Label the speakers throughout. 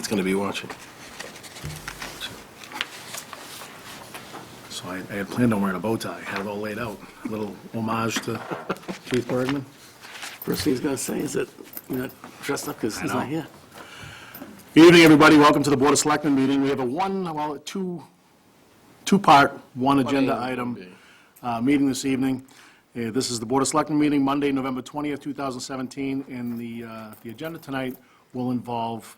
Speaker 1: Pete's going to be watching. So I had planned on wearing a bow tie, had it all laid out. A little homage to Keith Bergman.
Speaker 2: First thing he's going to say is that you're not dressed up because he's
Speaker 1: know.
Speaker 2: not here.
Speaker 1: Good evening, everybody. Welcome to the Board of Selectmen meeting. We have a two-part, one agenda item meeting this evening. This is the Board of Selectmen meeting, Monday, November 20th, 2017, and the agenda tonight will involve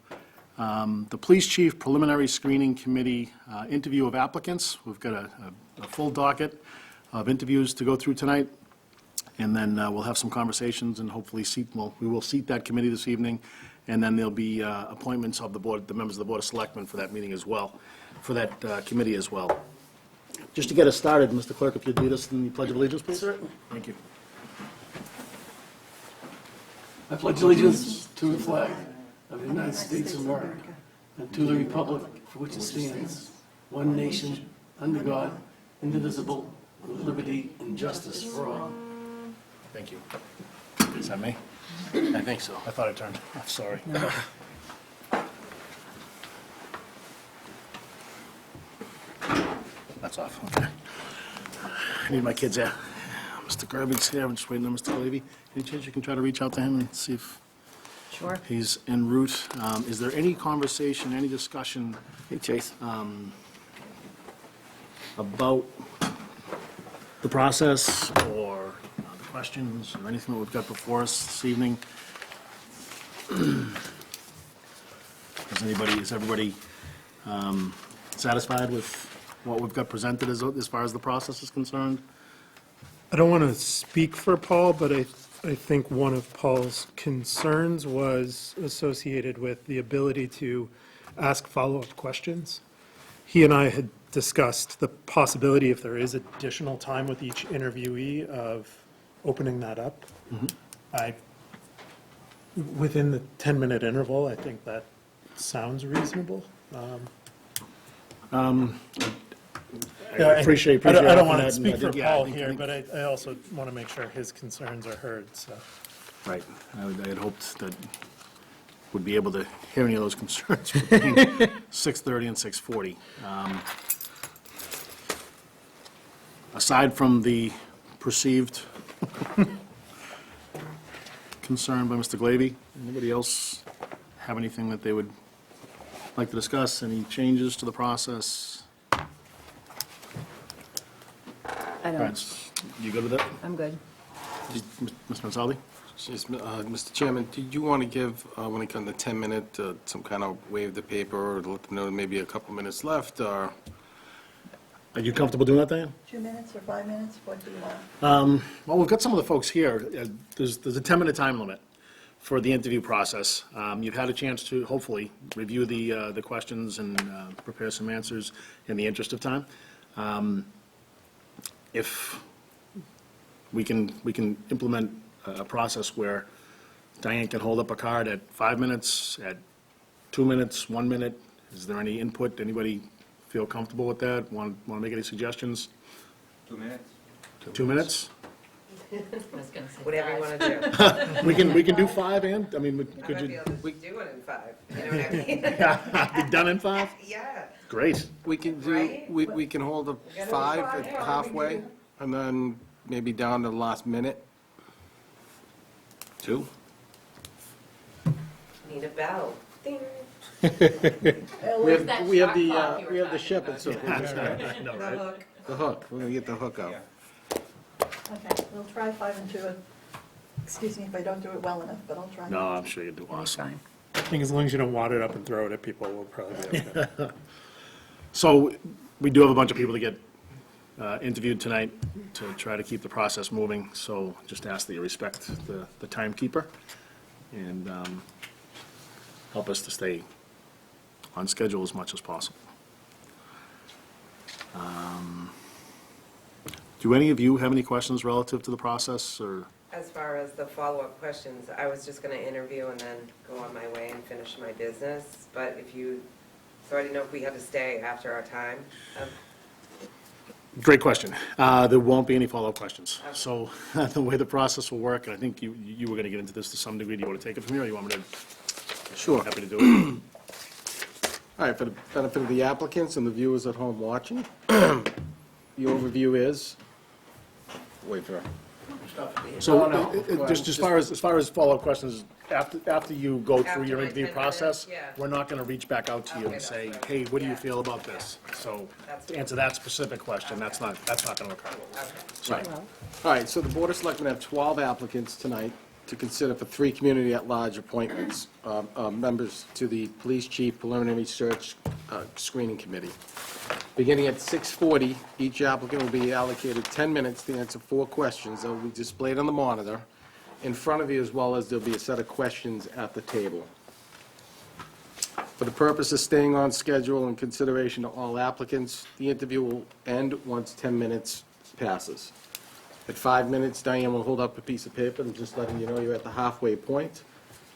Speaker 1: the Police Chief Preliminary Screening Committee interview of applicants. We've got a full docket of interviews to go through tonight, and then we'll have some conversations and hopefully we will seat that committee this evening, and then there'll be appointments of the members of the Board of Selectmen for that meeting as well, for that committee as well. Just to get us started, Mr. Clerk, if you'd lead us in the Pledge of Allegiance, please.
Speaker 2: Certainly.
Speaker 1: Thank you.
Speaker 2: I pledge allegiance to the flag of the United States of America and to the republic for which it stands, one nation, under God, indivisible, with liberty and justice for all.
Speaker 1: Thank you. Is that me?
Speaker 2: I think so.
Speaker 1: I thought I turned off, sorry. That's off, okay. I need my kids here. Mr. Garvin's here, I'm just waiting on Mr. Glavy. Any chance you can try to reach out to him and see if
Speaker 3: Sure.
Speaker 1: he's en route? Is there any conversation, any discussion
Speaker 2: Hey, Chase.
Speaker 1: about the process or the questions or anything that we've got before us this evening? Is everybody satisfied with what we've got presented as far as the process is concerned?
Speaker 4: I don't want to speak for Paul, but I think one of Paul's concerns was associated with the ability to ask follow-up questions. He and I had discussed the possibility, if there is additional time with each interviewee, of opening that up. Within the 10-minute interval, I think that sounds reasonable.
Speaker 1: I appreciate
Speaker 4: I don't
Speaker 1: offering
Speaker 4: want
Speaker 1: that,
Speaker 4: to
Speaker 1: and
Speaker 4: speak
Speaker 1: I
Speaker 4: for
Speaker 1: think- yeah, I
Speaker 4: Paul
Speaker 1: think-
Speaker 4: here, but I also want to make sure his concerns are heard, so.
Speaker 1: Right. I had hoped that would be able to hear any of those concerns between 6:30 and 6:40. Aside from the perceived concern by Mr. Glavy, anybody else have anything that they would like to discuss? Any changes to the process?
Speaker 3: I don't,
Speaker 1: Brad, you good with that?
Speaker 3: I'm good.
Speaker 1: Ms. Mansaldi?
Speaker 5: Just, Mr. Chairman, did you want to give, when it comes to 10-minute, some kind of wave the paper or let them know maybe a couple minutes left, or?
Speaker 1: Are you comfortable doing that, Diane?
Speaker 6: 2 minutes or 5 minutes, what do you want?
Speaker 1: Well, we've got some of the folks here. There's a 10-minute time limit for the interview process. You've had a chance to, hopefully, review the questions and prepare some answers in the interest of time. If we can implement a process where Diane can hold up a card at 5 minutes, at 2 minutes, 1 minute. Is there any input? Anybody feel comfortable with that? Want to make any suggestions?
Speaker 7: 2 minutes.
Speaker 1: 2 minutes?
Speaker 8: Whatever you want to do.
Speaker 1: We can do 5, Ann? I mean,
Speaker 8: I
Speaker 1: could
Speaker 8: might be
Speaker 1: you
Speaker 8: able to do it in 5, you know what I mean?
Speaker 1: be done in 5?
Speaker 8: Yeah.
Speaker 1: Great.
Speaker 5: We can do,
Speaker 8: Right?
Speaker 5: we can hold a
Speaker 8: gotta
Speaker 5: 5
Speaker 8: try,
Speaker 5: at
Speaker 8: yeah, we
Speaker 5: halfway,
Speaker 8: can do-
Speaker 5: and then maybe down to the last minute.
Speaker 1: 2?
Speaker 8: Need a bell. Ding.
Speaker 2: We have the shepherd, so.
Speaker 1: I know,
Speaker 8: The
Speaker 1: right?
Speaker 8: hook.
Speaker 5: The hook, we're going to get the hook out.
Speaker 6: Okay, we'll try 5 and 2. Excuse me if I don't do it well enough, but I'll try.
Speaker 1: No, I'm sure you'll do awesome.
Speaker 3: Fine.
Speaker 4: I think as long as you don't wad it up and throw it at people, we'll probably be okay.
Speaker 1: So we do have a bunch of people to get interviewed tonight to try to keep the process moving. So just ask that you respect the timekeeper and help us to stay on schedule as much as possible. Do any of you have any questions relative to the process, or?
Speaker 8: As far as the follow-up questions, I was just going to interview and then go on my way and finish my business. But if you, so I didn't know if we had to stay after our time.
Speaker 1: Great question. There won't be any follow-up questions. So the way the process will work, and I think you were going to get into this to some degree. Do you want to take it from here, or you want me to?
Speaker 5: Sure.
Speaker 1: Happy to do it.
Speaker 5: All right, for the benefit of the applicants and the viewers at home watching, the overview is, wait for it.
Speaker 1: So,
Speaker 2: No, no.
Speaker 1: just as far as follow-up questions, after you go through
Speaker 8: After
Speaker 1: your
Speaker 8: my
Speaker 1: interview
Speaker 8: 10
Speaker 1: process,
Speaker 8: minutes, yeah.
Speaker 1: we're not gonna reach back out to you
Speaker 8: Okay,
Speaker 1: and say,
Speaker 8: that's
Speaker 1: hey, what do you
Speaker 8: yeah.
Speaker 1: feel about this? So,
Speaker 8: That's
Speaker 1: to
Speaker 8: good.
Speaker 1: answer that specific question, that's not gonna occur.
Speaker 5: Right. All right, so the Board of Selectmen have 12 applicants tonight to consider for 3 community at-large appointments, members to the Police Chief Preliminary Search Screening Committee. Beginning at 6:40, each applicant will be allocated 10 minutes to answer 4 questions that will be displayed on the monitor in front of you, as well as there'll be a set of questions at the table. For the purpose of staying on schedule and consideration to all applicants, the interview will end once 10 minutes passes. At 5 minutes, Diane will hold up a piece of paper and just letting you know you're at the halfway point.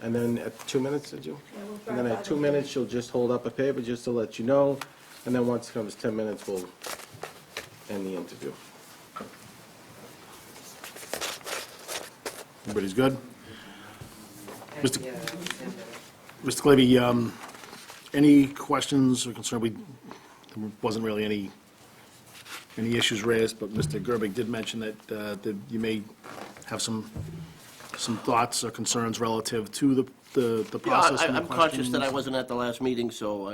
Speaker 5: And then at 2 minutes, did you?
Speaker 6: Yeah, we'll try
Speaker 5: And then at
Speaker 6: 5
Speaker 5: 2
Speaker 6: and
Speaker 5: minutes, she'll just hold up a paper just to let you know. And then once it comes 10 minutes, we'll end the interview.
Speaker 1: Everybody's good? Mr.
Speaker 8: Yeah,
Speaker 1: Mr. Clavey, any questions or concern? There wasn't really any issues raised, but Mr. Gerbig did mention that you may have some thoughts or concerns relative to the
Speaker 7: Yeah,
Speaker 1: process and the
Speaker 7: I'm conscious that I
Speaker 1: questions.
Speaker 7: wasn't at the last meeting, so,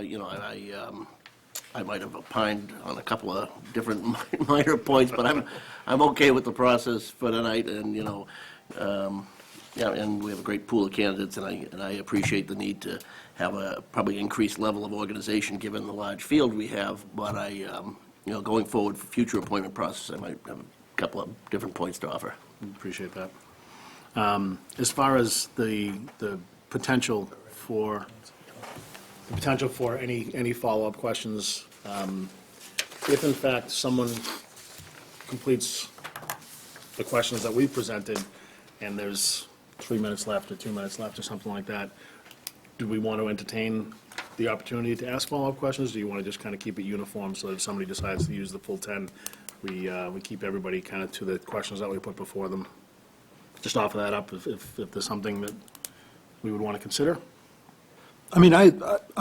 Speaker 7: I might have opined on a couple of different minor points, but I'm okay with the process for tonight, and, yeah, and we have a great pool of candidates, and I appreciate the need to have a probably increased level of organization, given the large field we have, but going forward for future appointment process, I might have a couple of different points to offer.
Speaker 1: Appreciate that. As far as the potential for any follow-up questions, if in fact someone completes the questions that we presented, and there's 3 minutes left or 2 minutes left or something like that, do we want to entertain the opportunity to ask follow-up questions? Do you want to just kind of keep it uniform so that if somebody decides to use the full 10, we keep everybody kind of to the questions that we put before them? Just offer that up if there's something that we would want to consider.
Speaker 4: I mean, I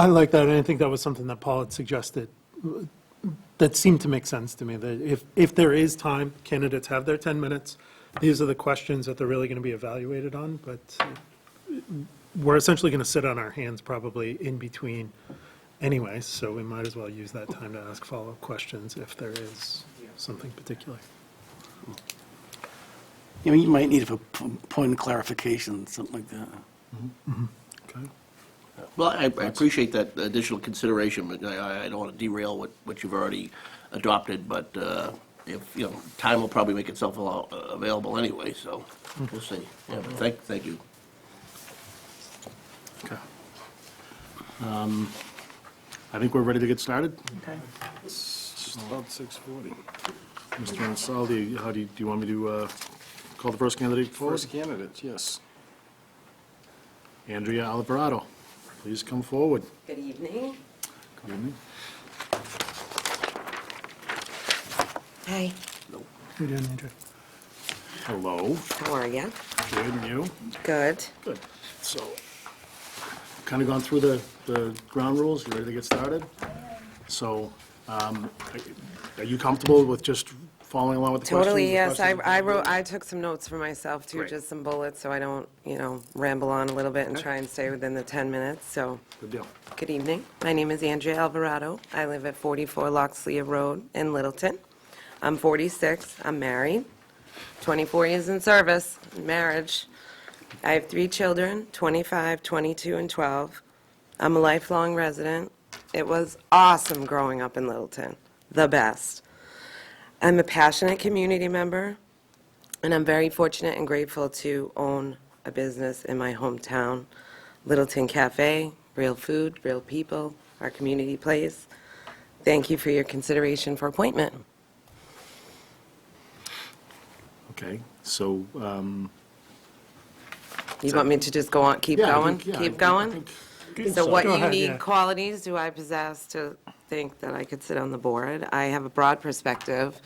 Speaker 4: like that, and I think that was something that Paul had suggested that seemed to make sense to me, that if there is time, candidates have their 10 minutes. These are the questions that they're really going to be evaluated on, but we're essentially going to sit on our hands probably in between anyway, so we might as well use that time to ask follow-up questions if there is something particular.
Speaker 2: You know, you might need a point of clarification, something like that.
Speaker 1: Okay.
Speaker 7: Well, I appreciate that additional consideration, but I don't want to derail what you've already adopted, but if, time will probably make itself available anyway, so we'll see. Yeah, but thank you.
Speaker 1: Okay. I think we're ready to get started.
Speaker 3: Okay.
Speaker 5: Just about 6:40.
Speaker 1: Mr. Ansel, do you want me to call the first candidate forward?
Speaker 5: First candidate, yes.
Speaker 1: Andrea Alvarado, please come forward.
Speaker 8: Good evening.
Speaker 1: Good evening.
Speaker 3: Hi,
Speaker 4: How you doing, Andrew?
Speaker 1: Hello.
Speaker 3: how are you?
Speaker 1: Good, and you?
Speaker 3: Good.
Speaker 1: Good. So, kind of gone through the ground rules, you ready to get started? So, are you comfortable with just following along with the questions?
Speaker 9: Totally,
Speaker 1: The
Speaker 9: yes.
Speaker 1: questions?
Speaker 9: I took some notes for myself too,
Speaker 1: Great.
Speaker 9: just some bullets, so I don't, ramble on a little bit and try and stay within the 10 minutes, so.
Speaker 1: Good deal.
Speaker 9: Good evening. My name is Andrea Alvarado. I live at 44 Loxley Road in Littleton. I'm 46. I'm married. 24 years in service, marriage. I have 3 children, 25, 22, and 12. I'm a lifelong resident. It was awesome growing up in Littleton. The best. I'm a passionate community member, and I'm very fortunate and grateful to own a business in my hometown, Littleton Cafe, real food, real people, our community place. Thank you for your consideration for appointment.
Speaker 1: Okay, so,
Speaker 9: You want me to just go on, keep
Speaker 1: yeah, I
Speaker 9: going?
Speaker 1: think- yeah, I
Speaker 9: Keep
Speaker 1: think-
Speaker 9: going?
Speaker 1: I
Speaker 9: So what
Speaker 4: Go ahead,
Speaker 9: unique
Speaker 4: yeah.
Speaker 9: qualities do I possess to think that I could sit on the board? I have a broad perspective.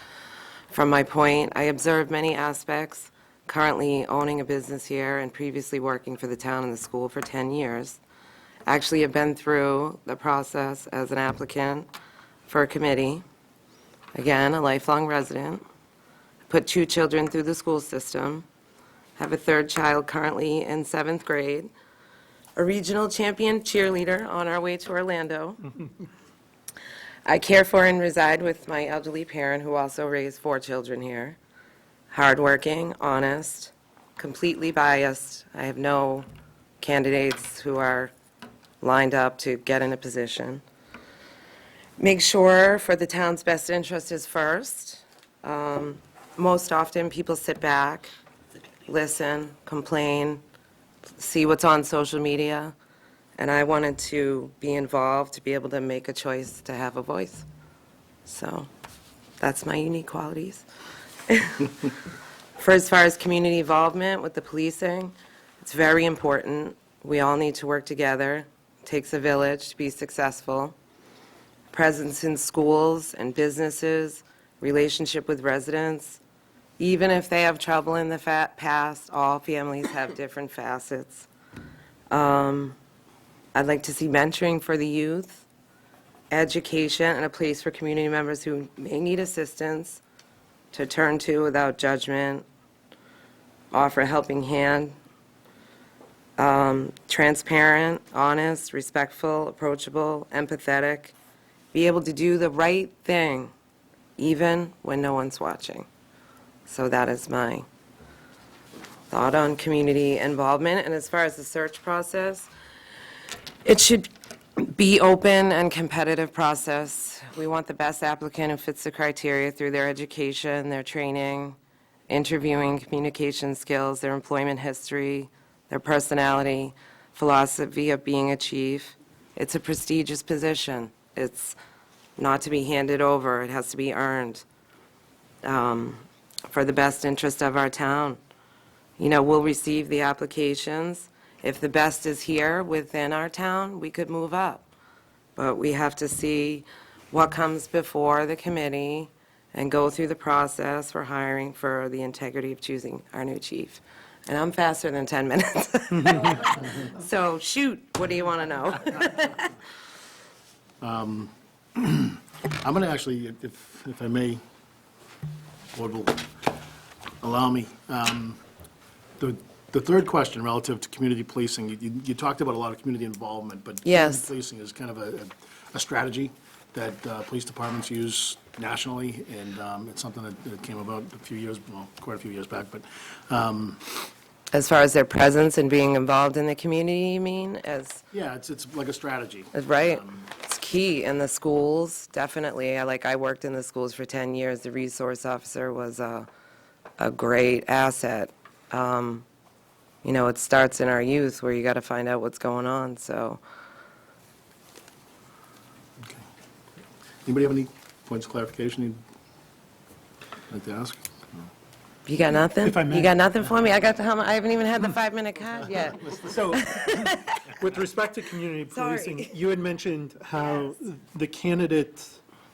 Speaker 9: From my point, I observe many aspects, currently owning a business here and previously working for the town and the school for 10 years. actually have been through the process as an applicant for a committee. Again, a lifelong resident. Put 2 children through the school system. Have a 3rd child currently in 7th grade. A regional champion cheerleader on our way to Orlando. I care for and reside with my elderly parent who also raised 4 children here. Hardworking, honest, completely biased. I have no candidates who are lined up to get in a position. Make sure for the town's best interest is first. Most often, people sit back, listen, complain, see what's on social media, and I wanted to be involved, to be able to make a choice, to have a voice. So that's my unique qualities. For as far as community involvement with the policing, it's very important. We all need to work together. It takes a village to be successful. Presence in schools and businesses, relationship with residents. Even if they have trouble in the past, all families have different facets. I'd like to see mentoring for the youth, education, and a place for community members who may need assistance to turn to without judgment, offer a helping hand. Transparent, honest, respectful, approachable, empathetic, be able to do the right thing, even when no one's watching. So that is my thought on community involvement. And as far as the search process, it should be open and competitive process. We want the best applicant who fits the criteria through their education, their training, interviewing, communication skills, their employment history, their personality, philosophy of being a chief. It's a prestigious position. It's not to be handed over. It has to be earned for the best interest of our town. You know, we'll receive the applications. If the best is here within our town, we could move up. But we have to see what comes before the committee and go through the process for hiring for the integrity of choosing our new chief. And I'm faster than 10 minutes. So shoot, what do you want to know?
Speaker 1: I'm going to actually, if I may, board will allow me, the third question relative to community policing, you talked about a lot of community involvement, but
Speaker 9: Yes.
Speaker 1: community policing is kind of a strategy that police departments use nationally, and it's something that came about a few years, well, quite a few years back, but
Speaker 9: As far as their presence and being involved in the community, you mean, as,
Speaker 1: yeah, it's like a strategy.
Speaker 9: right? It's key in the schools, definitely. I worked in the schools for 10 years. The resource officer was a great asset. You know, it starts in our youth where you got to find out what's going on, so.
Speaker 1: Okay. Anybody have any points of clarification you'd like to ask?
Speaker 9: You got nothing?
Speaker 4: If I may.
Speaker 9: You got nothing for me? I haven't even had the 5-minute card yet.
Speaker 4: So, with respect to community policing,
Speaker 9: Sorry.
Speaker 4: you had mentioned how the candidate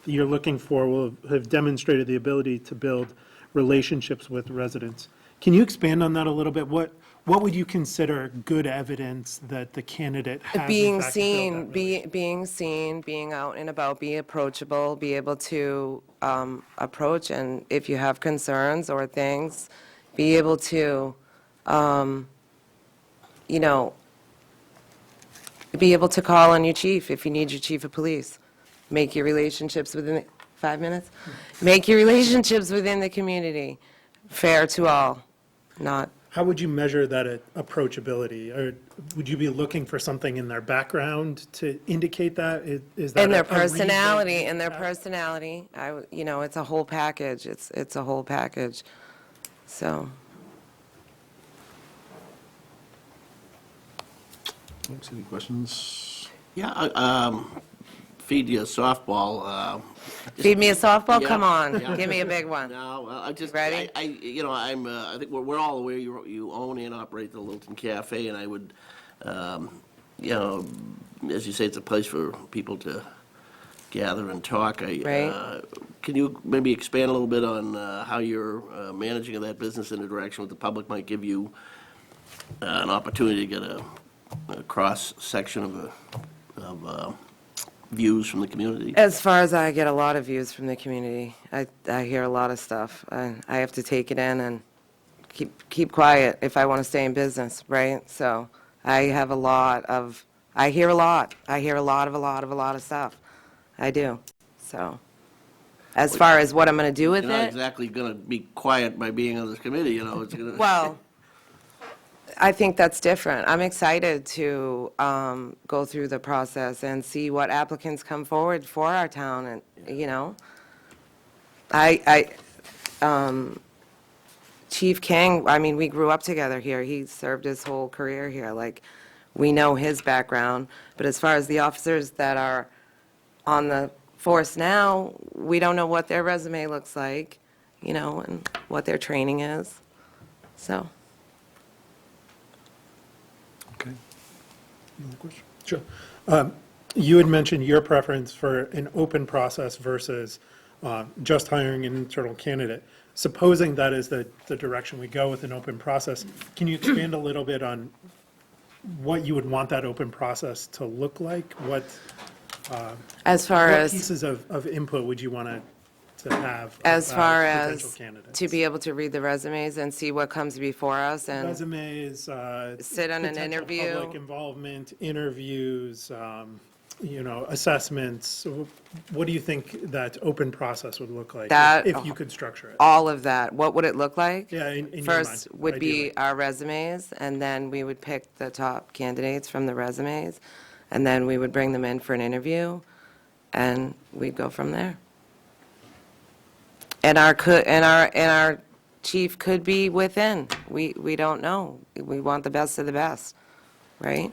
Speaker 4: that you're looking for will have demonstrated the ability to build relationships with residents. Can you expand on that a little bit? What would you consider good evidence that the candidate has
Speaker 9: Being
Speaker 4: in fact built
Speaker 9: seen,
Speaker 4: that relationship?
Speaker 9: being seen, being out and about, be approachable, be able to approach, and if you have concerns or things, be able to, you know, be able to call on your chief if you need your chief of police. Make your relationships within, 5 minutes? Make your relationships within the community fair to all, not.
Speaker 4: How would you measure that approachability? Or would you be looking for something in their background to indicate that? Is that
Speaker 9: And their
Speaker 4: a reason?
Speaker 9: personality, you know, it's a whole package. It's a whole package. So,
Speaker 1: Folks, any questions?
Speaker 7: Yeah, feed you a softball.
Speaker 9: feed me a softball?
Speaker 7: Yeah,
Speaker 9: Come on,
Speaker 7: yeah.
Speaker 9: give me a big one.
Speaker 7: No, well, I just,
Speaker 9: Ready?
Speaker 7: you know, I think we're all aware you own and operate the Littleton Cafe, and I would, you know, as you say, it's a place for people to gather and talk.
Speaker 9: Right.
Speaker 7: Can you maybe expand a little bit on how you're managing that business in a direction where the public might give you an opportunity to get a a cross-section of views from the community?
Speaker 9: As far as I get a lot of views from the community. I hear a lot of stuff. I have to take it in and keep quiet if I want to stay in business, right? So I have a lot of, I hear a lot. I hear a lot of stuff. I do. So as far as what I'm going to do with
Speaker 7: You're not
Speaker 9: it,
Speaker 7: exactly going to be quiet by being on this committee, you know, it's going to...
Speaker 9: well, I think that's different. I'm excited to go through the process and see what applicants come forward for our town, and, you know. Chief King, I mean, we grew up together here. He served his whole career here. Like, we know his background. But as far as the officers that are on the force now, we don't know what their resume looks like, you know, and what their training is. So.
Speaker 1: Okay. Any other question?
Speaker 4: Sure. You had mentioned your preference for an open process versus just hiring an internal candidate. Supposing that is the direction we go with an open process, can you expand a little bit on what you would want that open process to look like? What
Speaker 9: As far
Speaker 4: what
Speaker 9: as,
Speaker 4: pieces of input would you want to have
Speaker 9: as
Speaker 4: about
Speaker 9: far
Speaker 4: potential
Speaker 9: as
Speaker 4: candidates?
Speaker 9: to be able to read the resumes and see what comes before us and,
Speaker 4: Resumes,
Speaker 9: sit on an
Speaker 4: potential
Speaker 9: interview.
Speaker 4: public involvement, interviews, you know, assessments. So what do you think that open process would look like
Speaker 9: That-
Speaker 4: if you could structure it?
Speaker 9: all of that, what would it look like?
Speaker 4: Yeah, in your
Speaker 9: First
Speaker 4: mind,
Speaker 9: would
Speaker 4: ideally.
Speaker 9: be our resumes, and then we would pick the top candidates from the resumes, and then we would bring them in for an interview, and we'd go from there. And our chief could be within. We don't know. We want the best of the best, right?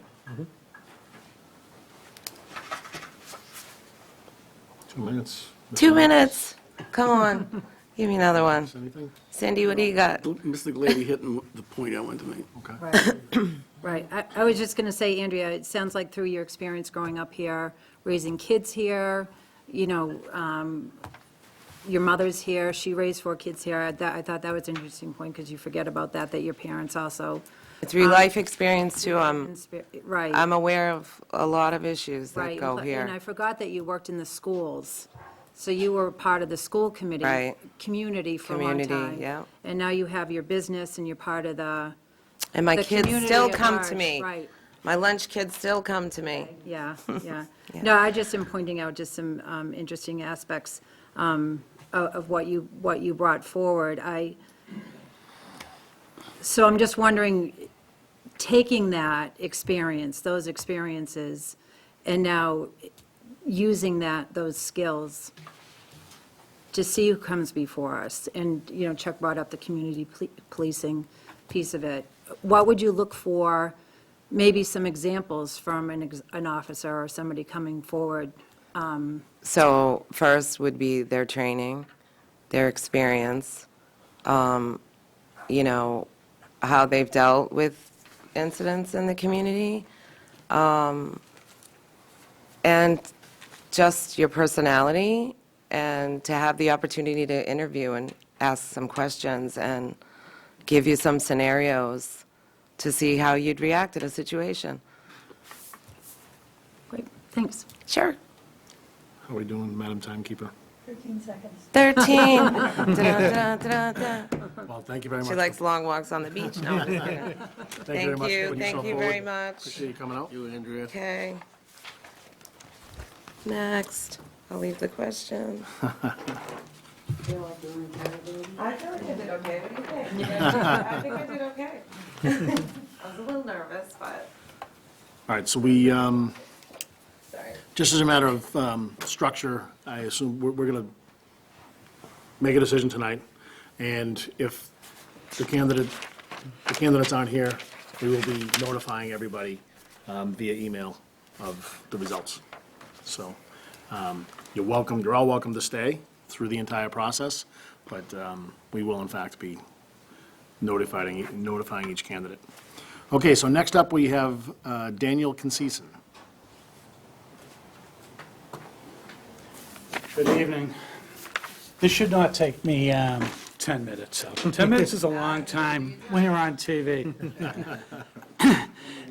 Speaker 1: 2 minutes.
Speaker 9: 2 minutes. Come on. Give me another one.
Speaker 1: Anything?
Speaker 9: Cindy, what do you got?
Speaker 2: Mr. Glady hitting the point I wanted to make.
Speaker 1: Okay.
Speaker 10: Right. I was just going to say, Andrea, it sounds like through your experience growing up here, raising kids here, you know, your mother's here, she raised 4 kids here. I thought that was an interesting point, because you forget about that your parents also.
Speaker 9: Through life experience, too,
Speaker 10: Right.
Speaker 9: I'm aware of a lot of issues that
Speaker 10: Right,
Speaker 9: go
Speaker 10: and
Speaker 9: here.
Speaker 10: I forgot that you worked in the schools, so you were part of the school committee.
Speaker 9: Right.
Speaker 10: Community for a long time.
Speaker 9: Community, yeah.
Speaker 10: And now you have your business, and you're part of the,
Speaker 9: And my
Speaker 10: the
Speaker 9: kids
Speaker 10: community
Speaker 9: still
Speaker 10: at
Speaker 9: come to
Speaker 10: large,
Speaker 9: me.
Speaker 10: right.
Speaker 9: My lunch kids still come to me.
Speaker 10: Yeah, yeah.
Speaker 9: Yeah.
Speaker 10: No, I just am pointing out just some interesting aspects of what you brought forward. So I'm just wondering, taking that experience, those experiences, and now using those skills to see who comes before us. And, you know, Chuck brought up the community policing piece of it. What would you look for, maybe some examples from an officer or somebody coming forward?
Speaker 9: So first would be their training, their experience, you know, how they've dealt with incidents in the community, and just your personality, and to have the opportunity to interview and ask some questions and give you some scenarios to see how you'd react in a situation.
Speaker 10: Great, thanks.
Speaker 9: Sure.
Speaker 1: How are we doing, Madam Timekeeper?
Speaker 6: 13 seconds.
Speaker 9: 13. Da-da-da-da-da.
Speaker 1: Well, thank you very much.
Speaker 9: She likes long walks on the beach. No, I'm just kidding.
Speaker 1: Thank you very
Speaker 9: Thank
Speaker 1: much for
Speaker 9: you,
Speaker 1: putting
Speaker 9: thank
Speaker 1: yourself
Speaker 9: you
Speaker 1: forward.
Speaker 9: very much.
Speaker 1: Appreciate you coming out.
Speaker 7: You, Andrea?
Speaker 9: Okay. Next, I'll leave the question.
Speaker 8: I feel like I did okay. What do you think? I think I did okay. I was a little nervous, but,
Speaker 1: All right, so we,
Speaker 8: sorry.
Speaker 1: just as a matter of structure, I assume we're going to make a decision tonight, and if the candidates aren't here, we will be notifying everybody via email of the results. So you're all welcome to stay through the entire process, but we will in fact be notifying each candidate. Okay, so next up, we have Daniel Conceisan.
Speaker 11: Good evening. This should not take me 10 minutes. 10 minutes is a long time when you're on TV.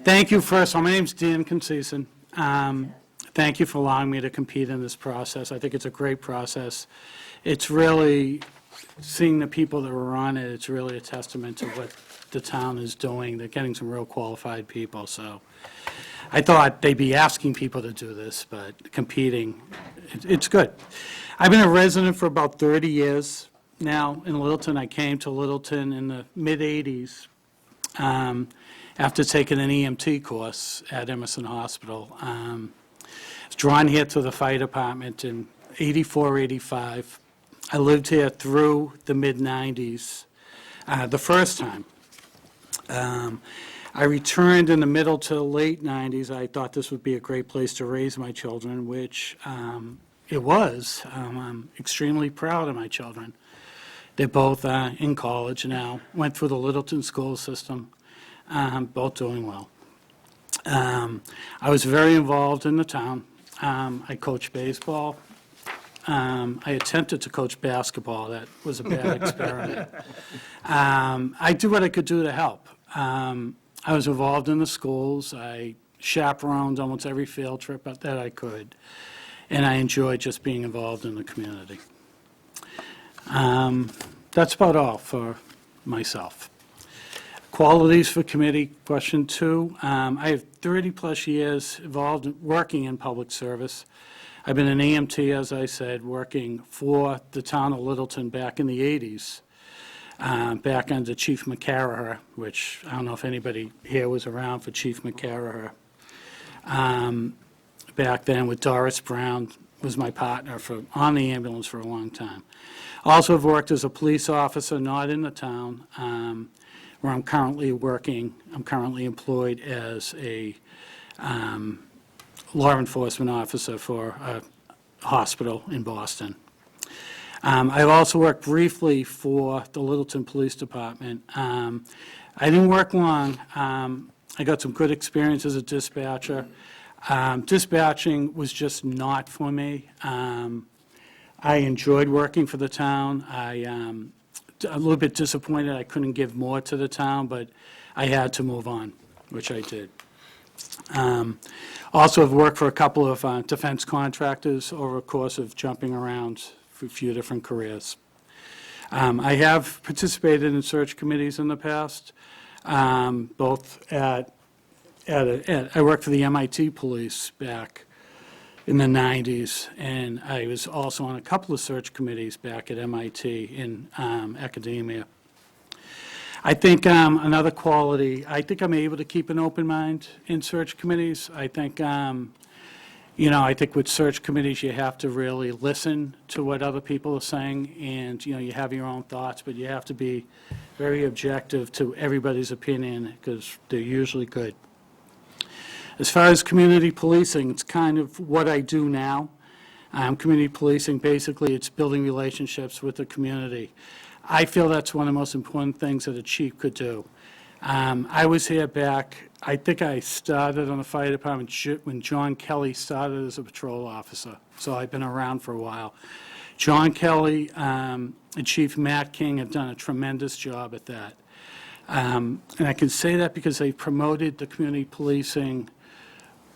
Speaker 11: Thank you first. My name's Dan Conceição. Thank you for allowing me to compete in this process. I think it's a great process. It's really, seeing the people that were on it, it's really a testament to what the town is doing. They're getting some real qualified people, so I thought they'd be asking people to do this, but competing, it's good. I've been a resident for about 30 years now in Littleton. I came to Littleton in the mid-'80s after taking an EMT course at Emerson Hospital. I was drawn here to the fire department in '84, '85. I lived here through the mid-'90s, the first time. I returned in the middle to late '90s. I thought this would be a great place to raise my children, which it was. I'm extremely proud of my children. They're both in college now, went through the Littleton school system, both doing well. I was very involved in the town. I coached baseball. I attempted to coach basketball. That was a bad experiment. I did what I could do to help. I was involved in the schools. I chaperoned almost every field trip that I could, and I enjoyed just being involved in the community. That's about all for myself. Qualities for committee, question 2. I have 30-plus years involved in working in public service. I've been an EMT, as I said, working for the town of Littleton back in the '80s, back under Chief McCarraher, which I don't know if anybody here was around for Chief McCarraher. Back then with Doris Brown was my partner on the ambulance for a long time. Also have worked as a police officer, not in the town, where I'm currently working. I'm currently employed as a law enforcement officer for a hospital in Boston. I've also worked briefly for the Littleton Police Department. I didn't work long. I got some good experience as a dispatcher. Dispatching was just not for me. I enjoyed working for the town. I'm a little bit disappointed I couldn't give more to the town, but I had to move on, which I did. Also have worked for a couple of defense contractors over a course of jumping around for a few different careers. I have participated in search committees in the past, both I worked for the MIT police back in the '90s, and I was also on a couple of search committees back at MIT in academia. I think another quality, I think I'm able to keep an open mind in search committees. I think, I think with search committees, you have to really listen to what other people are saying, and, you have your own thoughts, but you have to be very objective to everybody's opinion, because they're usually good. As far as community policing, it's kind of what I do now. Community policing, basically, it's building relationships with the community. I feel that's one of the most important things that a chief could do. I was here back, I think I started on the fire department when John Kelly started as a patrol officer, so I've been around for a while. John Kelly and Chief Matt King have done a tremendous job at that. And I can say that because they promoted the community policing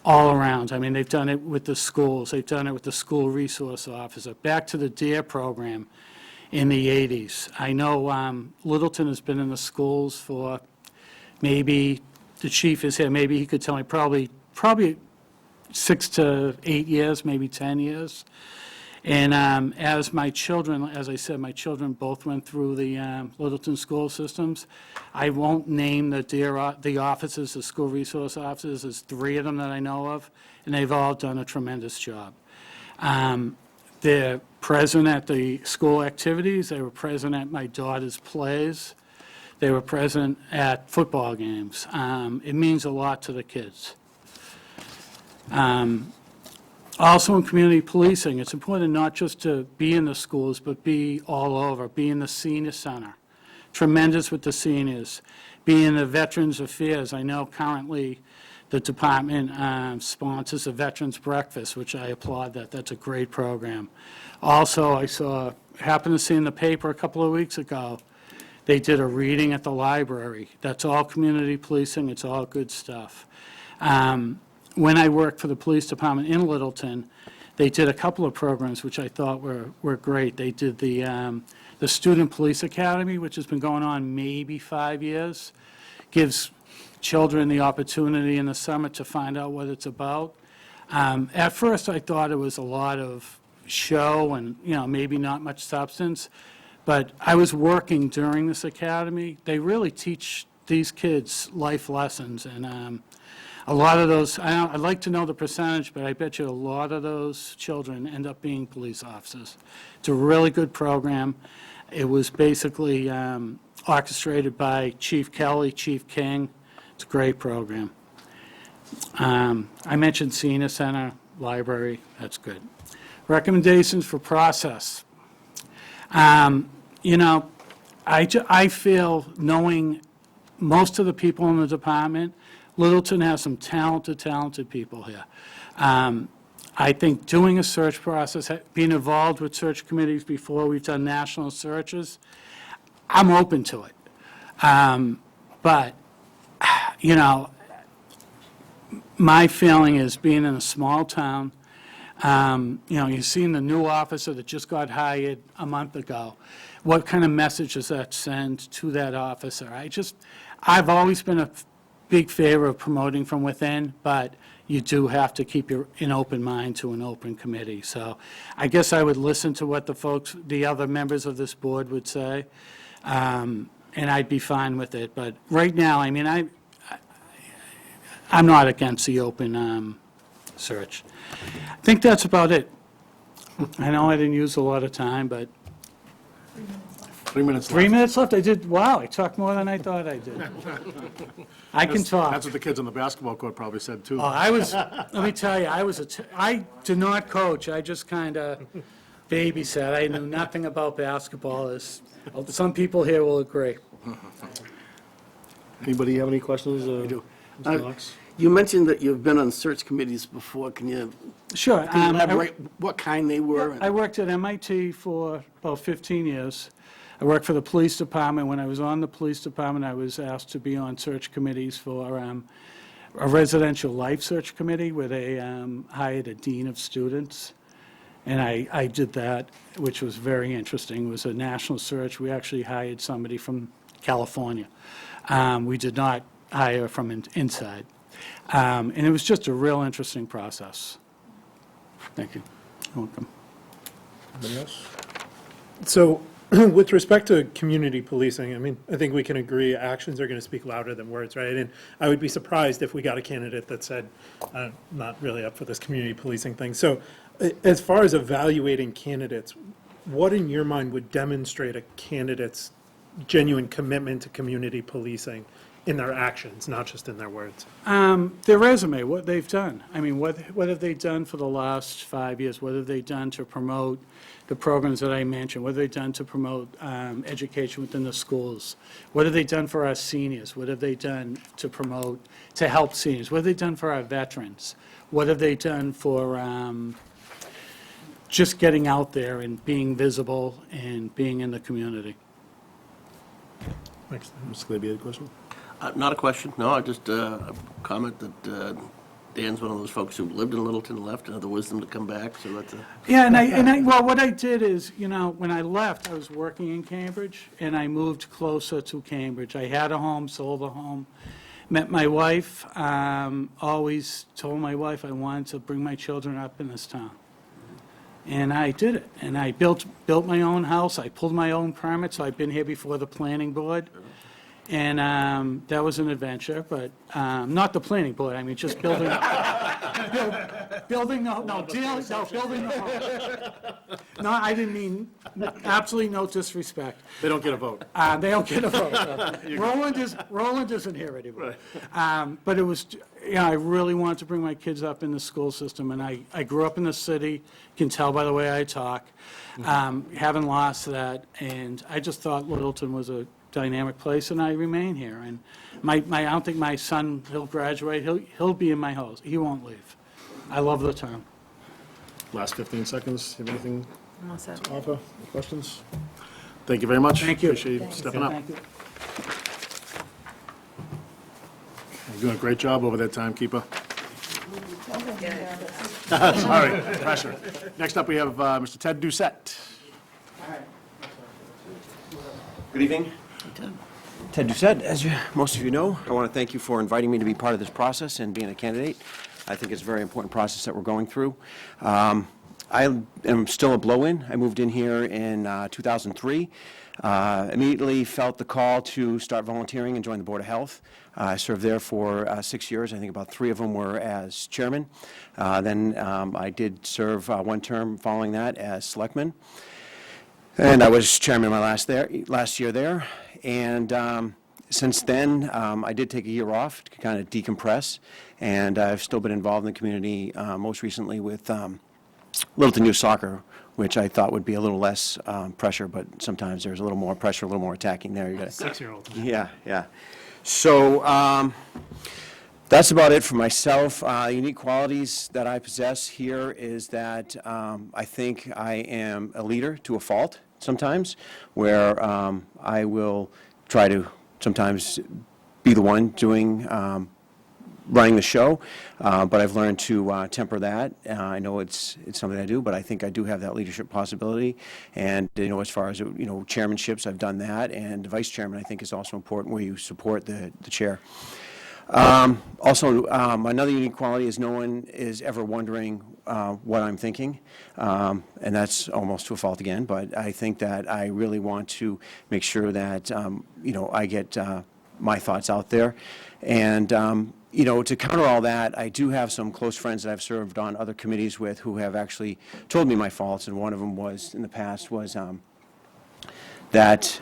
Speaker 11: all around. I mean, they've done it with the schools. They've done it with the school resource officer. Back to the DARE program in the '80s. I know Littleton has been in the schools for maybe, the chief is here, maybe he could tell me, probably 6 to 8 years, maybe 10 years. And as my children, as I said, my children both went through the Littleton school systems. I won't name the officers, the school resource officers. There's 3 of them that I know of, and they've all done a tremendous job. They're present at the school activities. They were present at my daughter's plays. They were present at football games. It means a lot to the kids. Also in community policing, it's important not just to be in the schools, but be all over, be in the senior center. Tremendous with the seniors. Be in the Veterans Affairs. I know currently the department sponsors a Veterans Breakfast, which I applaud that. That's a great program. Also, happened to see in the paper a couple of weeks ago They did a reading at the library. That's all community policing. It's all good stuff. When I worked for the police department in Littleton, they did a couple of programs which I thought were great. They did the Student Police Academy, which has been going on maybe 5 years, gives children the opportunity in the summer to find out what it's about. At first, I thought it was a lot of show and, maybe not much substance, but I was working during this academy. They really teach these kids life lessons, and a lot of those, I'd like to know the percentage, but I bet you a lot of those children end up being police officers. It's a really good program. It was basically orchestrated by Chief Kelly, Chief King. It's a great program. I mentioned Senior Center, Library, that's good. Recommendations for process. I feel, knowing most of the people in the department, Littleton has some talented people here. I think doing a search process, being involved with search committees before, we've done national searches, I'm open to it. But, my feeling is, being in a small town, you've seen the new officer that just got hired a month ago. What kind of message does that send to that officer? I've always been a big favor of promoting from within, but you do have to keep an open mind to an open committee. So I guess I would listen to what the other members of this board would say, and I'd be fine with it. But right now, I'm not against the open search. I think that's about it. I know I didn't use a lot of time, but
Speaker 1: 3 minutes left.
Speaker 11: 3 minutes left? I talked more than I thought I did. I can talk.
Speaker 1: That's what the kids on the basketball court probably said, too.
Speaker 11: Oh, let me tell you, I did not coach. I just kind of babysat. I knew nothing about basketball. Some people here will agree.
Speaker 1: Anybody have any questions? Mr. Knox?
Speaker 2: You mentioned that you've been on search committees before. Can you
Speaker 11: Sure.
Speaker 2: elaborate what kind they were?
Speaker 11: I worked at MIT for about 15 years. I worked for the police department. When I was on the police department, I was asked to be on search committees for a residential life search committee where they hired a dean of students. And I did that, which was very interesting. It was a national search. We actually hired somebody from California. We did not hire from inside. And it was just a real interesting process. Thank you. You're welcome.
Speaker 1: Anybody else?
Speaker 4: So with respect to community policing, I think we can agree actions are going to speak louder than words, right? And I would be surprised if we got a candidate that said, I'm not really up for this community policing thing. So as far as evaluating candidates, what in your mind would demonstrate a candidate's genuine commitment to community policing in their actions, not just in their words?
Speaker 11: Their resume, what they've done. What have they done for the last 5 years? What have they done to promote the programs that I mentioned? What have they done to promote education within the schools? What have they done for our seniors? What have they done to help seniors? What have they done for our veterans? What have they done for just getting out there and being visible and being in the community?
Speaker 1: Thanks. Mr. Glebe, you had a question?
Speaker 7: Not a question, no, just a comment that Dan's one of those folks who lived in Littleton and left and had the wisdom to come back, so that's a...
Speaker 11: Yeah, well, what I did is, when I left, I was working in Cambridge, and I moved closer to Cambridge. I had a home, sold a home, met my wife, always told my wife I wanted to bring my children up in this town. And I did it, and I built my own house, I pulled my own permit, so I've been here before the planning board. And that was an adventure, but not the planning board, just building, building the home. No, I didn't mean, absolutely no disrespect.
Speaker 1: They don't get a vote.
Speaker 11: They don't get a vote. Roland isn't here anymore. But it was, I really wanted to bring my kids up in the school system, and I grew up in the city, you can tell by the way I talk. Haven't lost that, and I just thought Littleton was a dynamic place, and I remain here. And I don't think my son, he'll graduate, he'll be in my house. He won't leave. I love the town.
Speaker 1: Last 15 seconds, have anything
Speaker 10: I'm all set.
Speaker 1: to offer? Questions? Thank you very much.
Speaker 11: Thank you.
Speaker 1: Appreciate you stepping up.
Speaker 11: Thank you.
Speaker 1: You're doing a great job over there, timekeeper. Sorry, pressure. Next up, we have Mr. Ted Doucette.
Speaker 12: Good evening. Ted Doucette, as most of you know, I want to thank you for inviting me to be part of this process and being a candidate. I think it's a very important process that we're going through. I am still a blow-in. I moved in here in 2003. Immediately felt the call to start volunteering and join the Board of Health. I served there for 6 years. I think about 3 of them were as chairman. Then I did serve 1 term following that as selectman. And I was chairman my last year there. And since then, I did take a year off to kind of decompress. And I've still been involved in the community, most recently with Littleton Youth Soccer, which I thought would be a little less pressure, but sometimes there's a little more pressure, a little more attacking there. You got
Speaker 4: 6-year-old.
Speaker 12: Yeah, yeah. So that's about it for myself. Unique qualities that I possess here is that I think I am a leader to a fault sometimes, where I will try to sometimes be the one doing running the show, but I've learned to temper that. I know it's something I do, but I think I do have that leadership possibility. And as far as chairmanships, I've done that, and vice chairman I think is also important, where you support the chair. Also, another unique quality is no one is ever wondering what I'm thinking, and that's almost to a fault again. But I think that I really want to make sure that I get my thoughts out there, and to counter all that, I do have some close friends that I've served on other committees with who have actually told me my faults, and one of them was in the past was that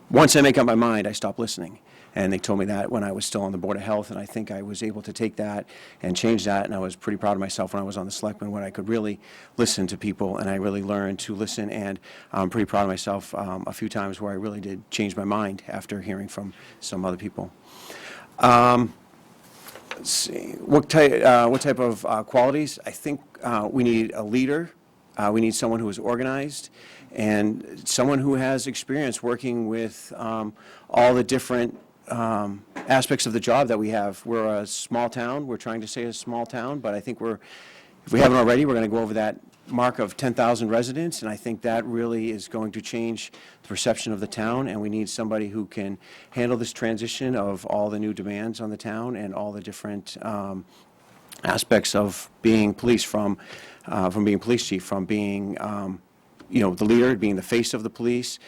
Speaker 12: once I make up my mind, I stop listening. And they told me that when I was still on the Board of Health, and I think I was able to take that and change that, and I was pretty proud of myself when I was on the Selectmen, when I could really listen to people, and I really learned to listen, and I'm pretty proud of myself a few times where I really did change my mind after hearing from some other people. Let's see, what type of qualities? I think we need a leader. We need someone who is organized, and someone who has experience working with all the different aspects of the job that we have. We're a small town. We're trying to stay a small town, but I think if we haven't already, we're going to go over that mark of 10,000 residents, and I think that really is going to change the perception of the town, and we need somebody who can handle this transition of all the new demands on the town and all the different aspects of being police, from being police chief, from being the leader, being the face of the police,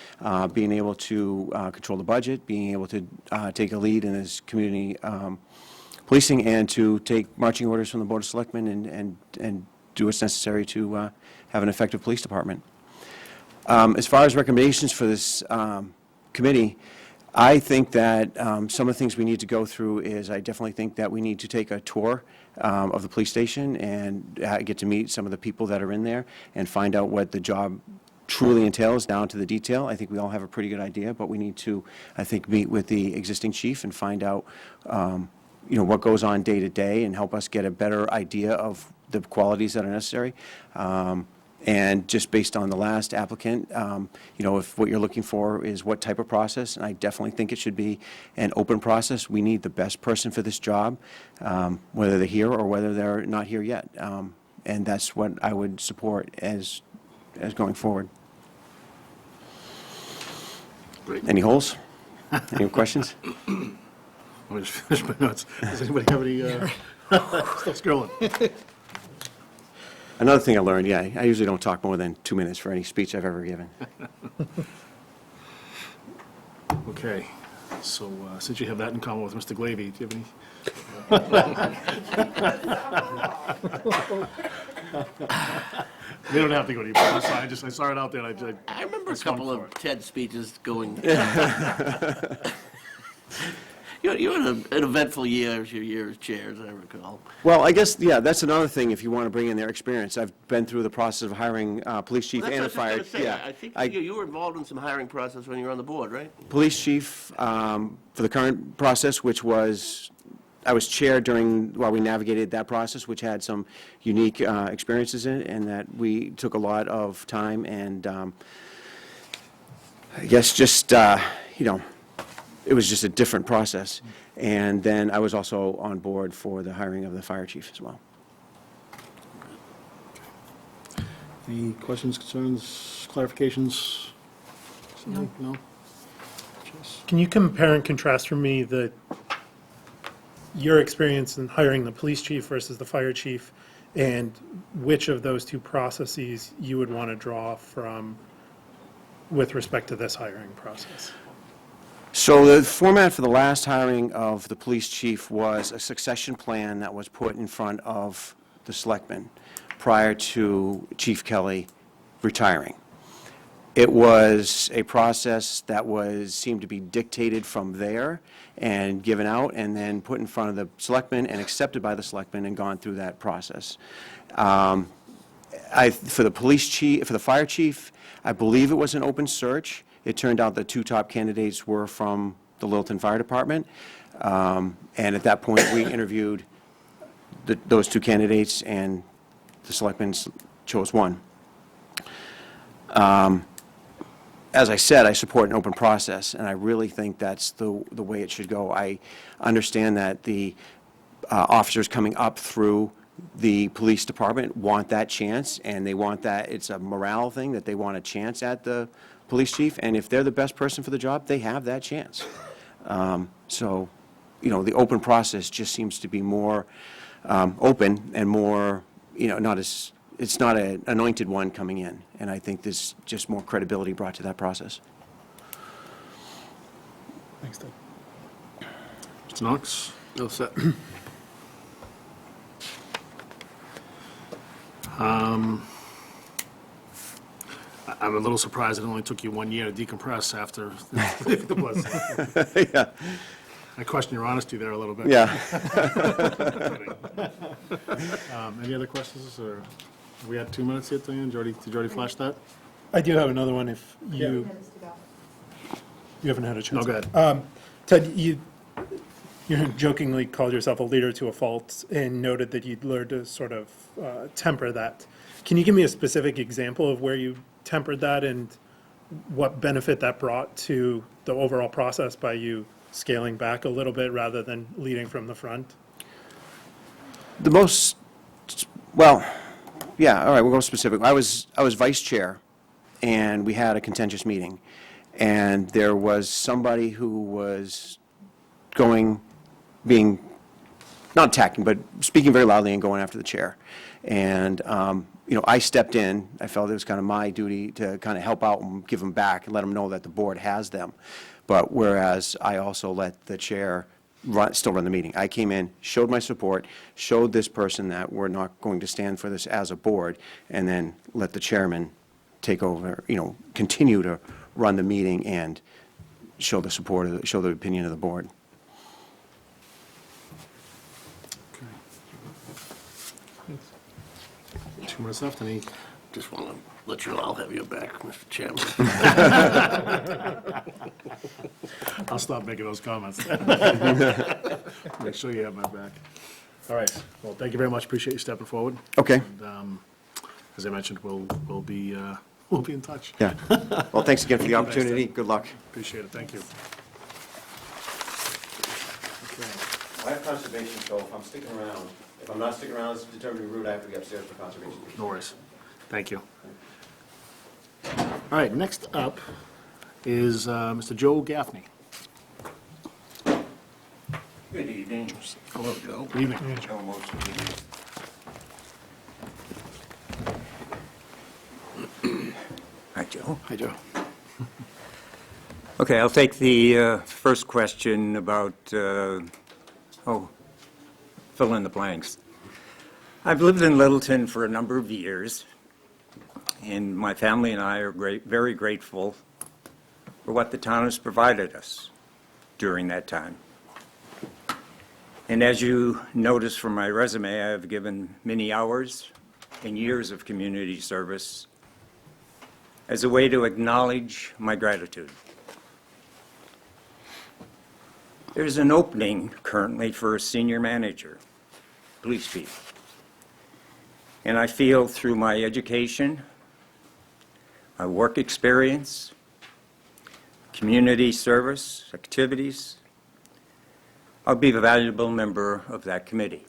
Speaker 12: being able to control the budget, being able to take a lead in this community policing, and to take marching orders from the Board of Selectmen and do what's necessary to have an effective police department. As far as recommendations for this committee, I think that some of the things we need to go through is, I definitely think that we need to take a tour of the police station and get to meet some of the people that are in there and find out what the job truly entails down to the detail. I think we all have a pretty good idea, but we need to, I think, meet with the existing chief and find out what goes on day to day, and help us get a better idea of the qualities that are necessary. And just based on the last applicant, if what you're looking for is what type of process, and I definitely think it should be an open process. We need the best person for this job, whether they're here or whether they're not here yet. And that's what I would support as going forward.
Speaker 1: Great.
Speaker 12: Any holes? Any questions?
Speaker 1: Let me just finish my notes. Does anybody have any? Still scrolling.
Speaker 12: Another thing I learned, I usually don't talk more than 2 minutes for any speech I've ever given.
Speaker 1: Okay, so since you have that in common with Mr. Glavy, do you have any? We don't have to go to you, but I saw it out there, and
Speaker 7: I remember a
Speaker 1: just went
Speaker 7: couple
Speaker 1: for
Speaker 7: of
Speaker 1: it.
Speaker 7: TED speeches going. You had an eventful year, your year as chair, as I recall.
Speaker 12: Well, I guess, that's another thing, if you want to bring in their experience. I've been through the process of hiring police chief
Speaker 7: That's
Speaker 12: and a
Speaker 7: what I
Speaker 12: fire.
Speaker 7: was just gonna say. I think you were involved in some hiring process when you were on the board, right?
Speaker 12: Police chief for the current process, which was, I was chair while we navigated that process, which had some unique experiences in it, and that we took a lot of time and I guess just, it was just a different process. And then I was also on board for the hiring of the fire chief as well.
Speaker 1: Any questions, concerns, clarifications? Something? No?
Speaker 4: Can you compare and contrast for me your experience in hiring the police chief versus the fire chief, and which of those two processes you would want to draw from with respect to this hiring process?
Speaker 12: So the format for the last hiring of the police chief was a succession plan that was put in front of the selectmen prior to Chief Kelly retiring. It was a process that seemed to be dictated from there and given out and then put in front of the selectmen and accepted by the selectmen and gone through that process. For the police chief, for the fire chief, I believe it was an open search. It turned out the two top candidates were from the Littleton Fire Department. And at that point, we interviewed those two candidates, and the selectmen chose one. As I said, I support an open process, and I really think that's the way it should go. I understand that the officers coming up through the police department want that chance, and they want that, it's a morale thing, that they want a chance at the police chief, and if they're the best person for the job, they have that chance. So, the open process just seems to be more open and more, not as, it's not an anointed one coming in, and I think there's just more credibility brought to that process.
Speaker 1: Thanks, Doug. Mr. Knox?
Speaker 5: No, sir.
Speaker 1: I'm a little surprised it only took you 1 year to decompress after the blood.
Speaker 12: Yeah.
Speaker 1: I question your honesty there a little bit.
Speaker 12: Yeah.
Speaker 1: Any other questions, or we had 2 minutes yet, Diane? Did you already flash that?
Speaker 4: I do have another one if you
Speaker 6: Minutes to go.
Speaker 4: haven't had a chance.
Speaker 1: No, go ahead.
Speaker 4: Ted, you jokingly called yourself a leader to a fault and noted that you'd learned to sort of temper that. Can you give me a specific example of where you tempered that and what benefit that brought to the overall process by you scaling back a little bit rather than leading from the front?
Speaker 12: Well, yeah, all right, we'll go specific. I was vice chair, and we had a contentious meeting, and there was somebody who was being, not attacking, but speaking very loudly and going after the chair. And, I stepped in. I felt it was kind of my duty to kind of help out and give them back and let them know that the board has them. But whereas I also let the chair still run the meeting. I came in, showed my support, showed this person that we're not going to stand for this as a board, and then let the chairman take over, continue to run the meeting and show the support, show the opinion of the board.
Speaker 1: 2 minutes left. Any?
Speaker 7: Just want to let you know I'll have your back, Mr. Chairman.
Speaker 1: I'll stop making those comments. Make sure you have my back. All right. Well, thank you very much. Appreciate you stepping forward.
Speaker 12: Okay.
Speaker 1: And, as I mentioned, we'll be in touch.
Speaker 12: Yeah. Well, thanks again for the opportunity. Good luck.
Speaker 1: Appreciate it. Thank you.
Speaker 12: I have conservation, so if I'm sticking around, if I'm not sticking around, it's determined route, I have to get upstairs for conservation.
Speaker 1: No worries. Thank you. All right, next up is Mr. Joe Gaffney.
Speaker 13: Good evening.
Speaker 7: Hello, Joe.
Speaker 1: Good evening.
Speaker 13: Joe Mosley. Hi, Joe.
Speaker 1: Hi, Joe.
Speaker 13: Okay, I'll take the first question about, fill in the blanks. I've lived in Littleton for a number of years, and my family and I are very grateful for what the town has provided us during that time. And as you notice from my resume, I have given many hours and years of community service as a way to acknowledge my gratitude. There's an opening currently for a senior manager, police chief. And I feel through my education, my work experience, community service activities, I'll be a valuable member of that committee.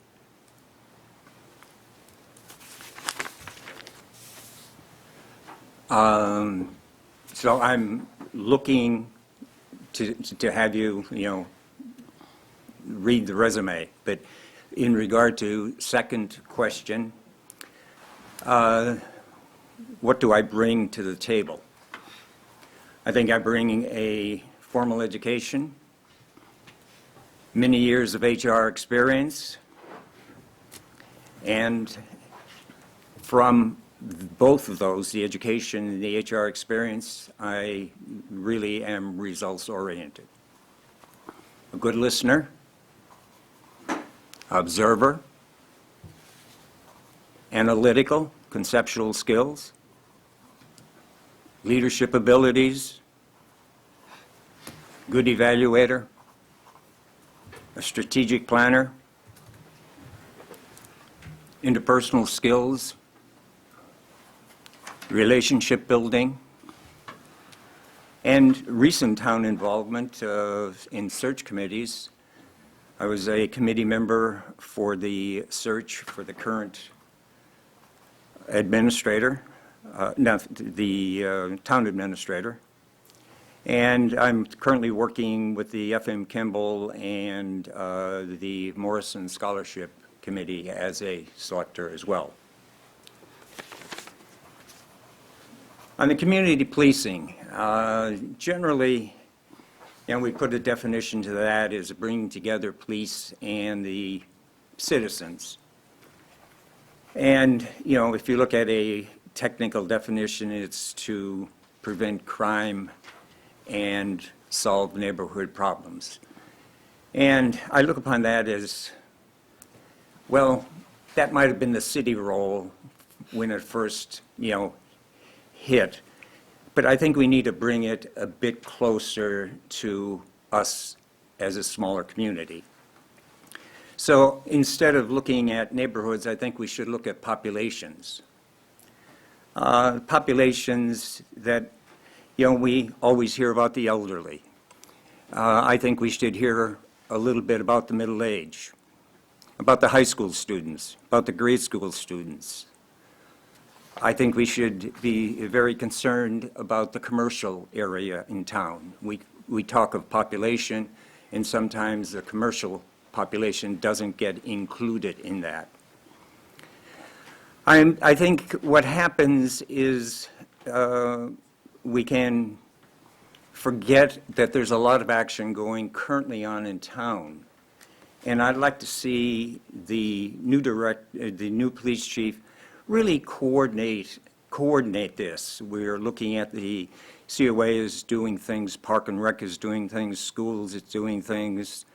Speaker 13: So I'm looking to have you, read the resume. But in regard to second question, what do I bring to the table? I think I bring a formal education, many years of HR experience, and from both of those, the education and the HR experience, I really am results-oriented. A good listener, observer, analytical, conceptual skills, leadership abilities, good evaluator, a strategic planner, interpersonal skills, relationship building, and recent town involvement in search committees. I was a committee member for the search for the current administrator, the town administrator, and I'm currently working with the FM Kimball and the Morrison Scholarship Committee as a selector as well. On the community policing, generally, we put a definition to that as bringing together police and the citizens. And, if you look at a technical definition, it's to prevent crime and solve neighborhood problems. And I look upon that as, well, that might have been the city role when it first, hit. But I think we need to bring it a bit closer to us as a smaller community. So instead of looking at neighborhoods, I think we should look at populations. Populations that, we always hear about the elderly. I think we should hear a little bit about the middle age, about the high school students, about the grade school students. I think we should be very concerned about the commercial area in town. We talk of population, and sometimes the commercial population doesn't get included in that. I think what happens is we can forget that there's a lot of action going currently on in town. And I'd like to see the new police chief really coordinate this. We're looking at the COA is doing things, Park and Rec is doing things, schools is doing things.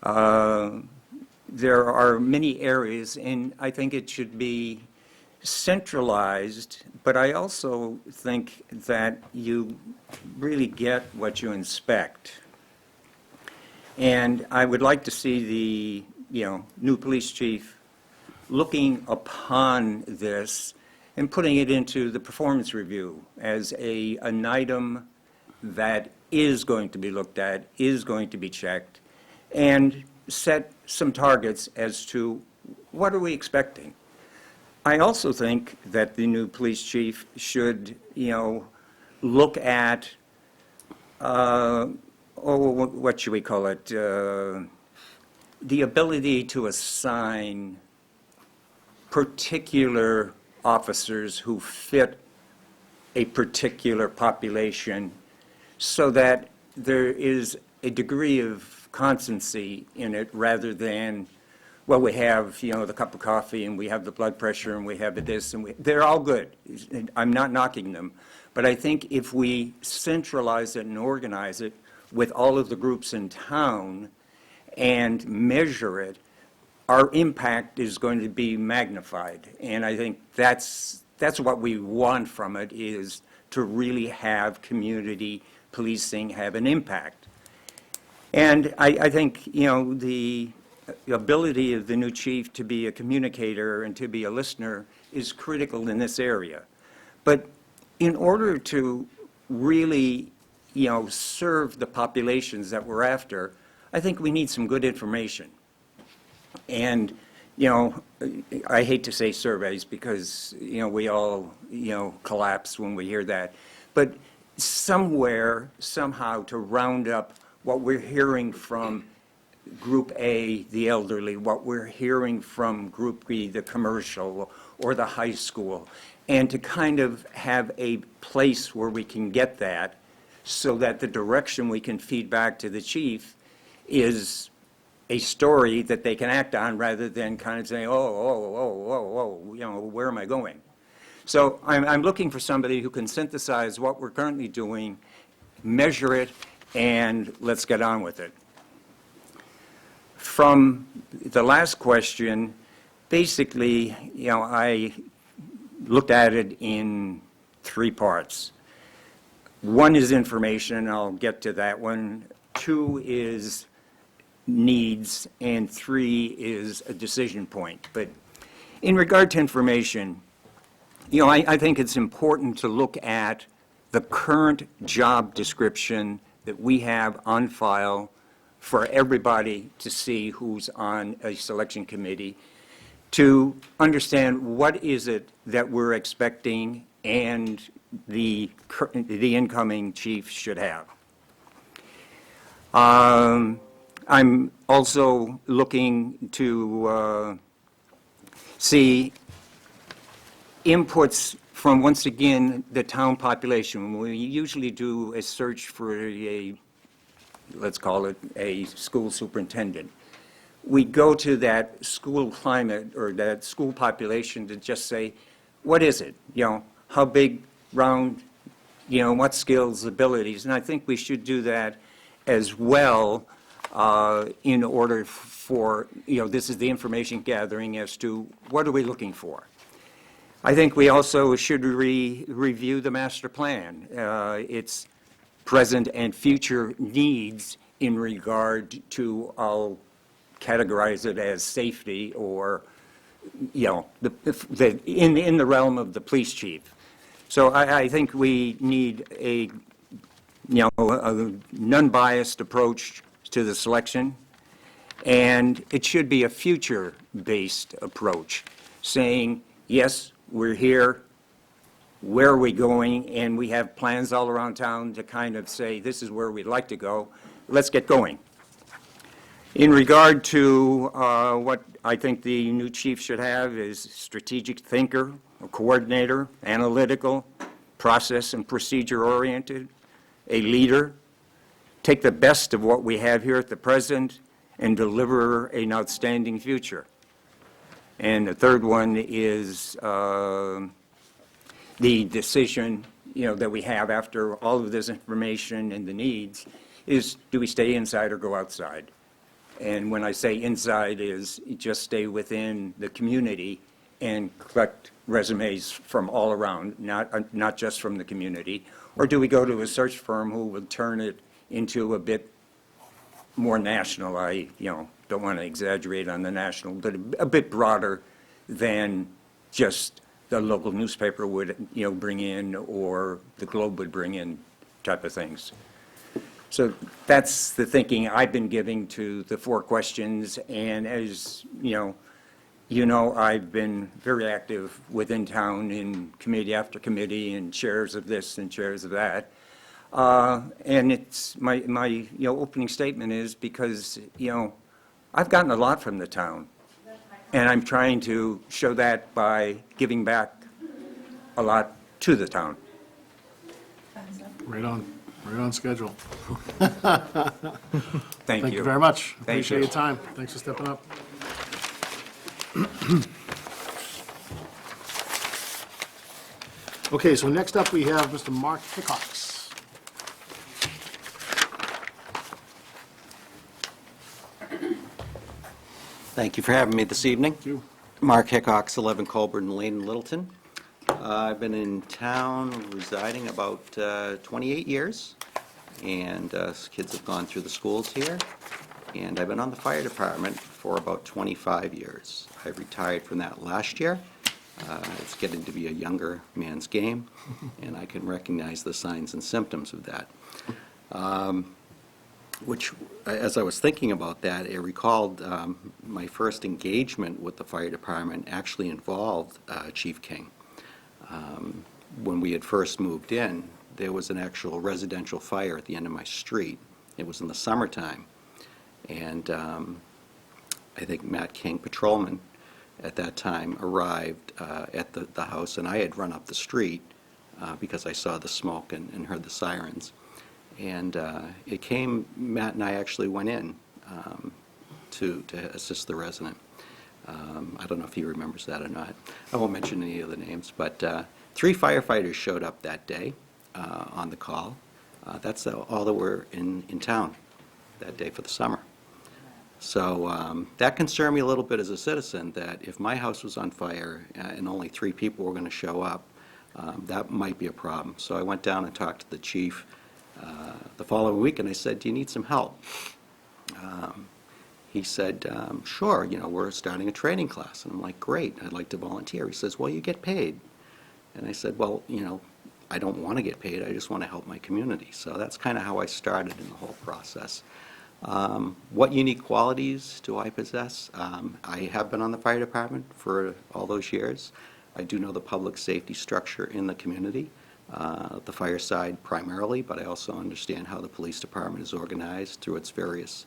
Speaker 13: There are many areas, and I think it should be centralized, but I also think that you really get what you inspect. And I would like to see the, new police chief looking upon this and putting it into the performance review as an item that is going to be looked at, is going to be checked, and set some targets as to what are we expecting. I also think that the new police chief should, look at, what should we call it, the ability to assign particular officers who fit a particular population so that there is a degree of constancy in it rather than, well, we have, the cup of coffee and we have the blood pressure and we have the this and they're all good. I'm not knocking them. But I think if we centralize it and organize it with all of the groups in town and measure it, our impact is going to be magnified. And I think that's what we want from it, is to really have community policing have an impact. And I think, the ability of the new chief to be a communicator and to be a listener is critical in this area. But in order to really, serve the populations that we're after, I think we need some good information. And, I hate to say surveys because, we all, collapse when we hear that. But somewhere, somehow, to round up what we're hearing from Group A, the elderly, what we're hearing from Group B, the commercial, or the high school, and to kind of have a place where we can get that so that the direction we can feed back to the chief is a story that they can act on rather than kind of saying, where am I going? So I'm looking for somebody who can synthesize what we're currently doing, measure it, and let's get on with it. From the last question, basically, I looked at it in 3 parts. 1 is information, I'll get to that one. 2 is needs, and 3 is a decision point. But in regard to information, I think it's important to look at the current job description that we have on file for everybody to see who's on a selection committee, to understand what is it that we're expecting and the incoming chief should have. I'm also looking to see inputs from, once again, the town population. We usually do a search for let's call it a school superintendent. We go to that school climate or that school population to just say, what is it? How big, round, what skills, abilities? And I think we should do that as well in order for, this is the information gathering as to what are we looking for. I think we also should review the master plan, its present and future needs in regard to, I'll categorize it as safety or, in the realm of the police chief. So I think we need a non-biased approach to the selection, and it should be a future-based approach, saying, yes, we're here, where are we going, and we have plans all around town to kind of say, this is where we'd like to go, let's get going. In regard to what I think the new chief should have is strategic thinker, a coordinator, analytical, process and procedure oriented, a leader, take the best of what we have here at the present and deliver an outstanding future. And the third one is the decision, that we have after all of this information and the needs is, do we stay inside or go outside? And when I say inside is just stay within the community and collect resumes from all around, not just from the community. Or do we go to a search firm who will turn it into a bit more national? I don't want to exaggerate on the national, but a bit broader than just the local newspaper would bring in or the Globe would bring in type of things. So that's the thinking I've been giving to the 4 questions, and as I've been very active within town in committee after committee and chairs of this and chairs of that. And it's my opening statement is because, I've gotten a lot from the town, and I'm trying to show that by giving back a lot to the town.
Speaker 1: Right on schedule.
Speaker 13: Thank you.
Speaker 1: You very much.
Speaker 13: Thank
Speaker 1: Appreciate
Speaker 13: you.
Speaker 1: your time. Thanks for stepping up. Okay, so next up we have Mr. Mark Hickox.
Speaker 14: Thank you for having me this evening.
Speaker 1: Thank you.
Speaker 14: Mark Hickox, 11 Colburn Lane in Littleton. I've been in town residing about 28 years, and kids have gone through the schools here. And I've been on the fire department for about 25 years. I retired from that last year, It's getting to be a younger man's game, and I can recognize the signs and symptoms of that. Which, as I was thinking about that, I recalled my first engagement with the fire department actually involved Chief King. When we had first moved in, there was an actual residential fire at the end of my street. It was in the summertime, and I think Matt King, patrolman, at that time arrived at the house, and I had run up the street because I saw the smoke and heard the sirens. And it came, Matt and I actually went in to assist the resident. I don't know if he remembers that or not. I won't mention any of the names, but 3 firefighters showed up that day on the call. That's all that were in town that day for the summer. So that concerned me a little bit as a citizen, that if my house was on fire and only 3 people were going to show up, that might be a problem. So I went down and talked to the chief the following week, and I said, do you need some help? He said, sure, we're starting a training class. And I'm like, great, I'd like to volunteer. He says, well, you get paid. And I said, well, I don't want to get paid, I just want to help my community. So that's kind of how I started in the whole process. What unique qualities do I possess? I have been on the fire department for all those years. I do know the public safety structure in the community, the fire side primarily, but I also understand how the police department is organized through its various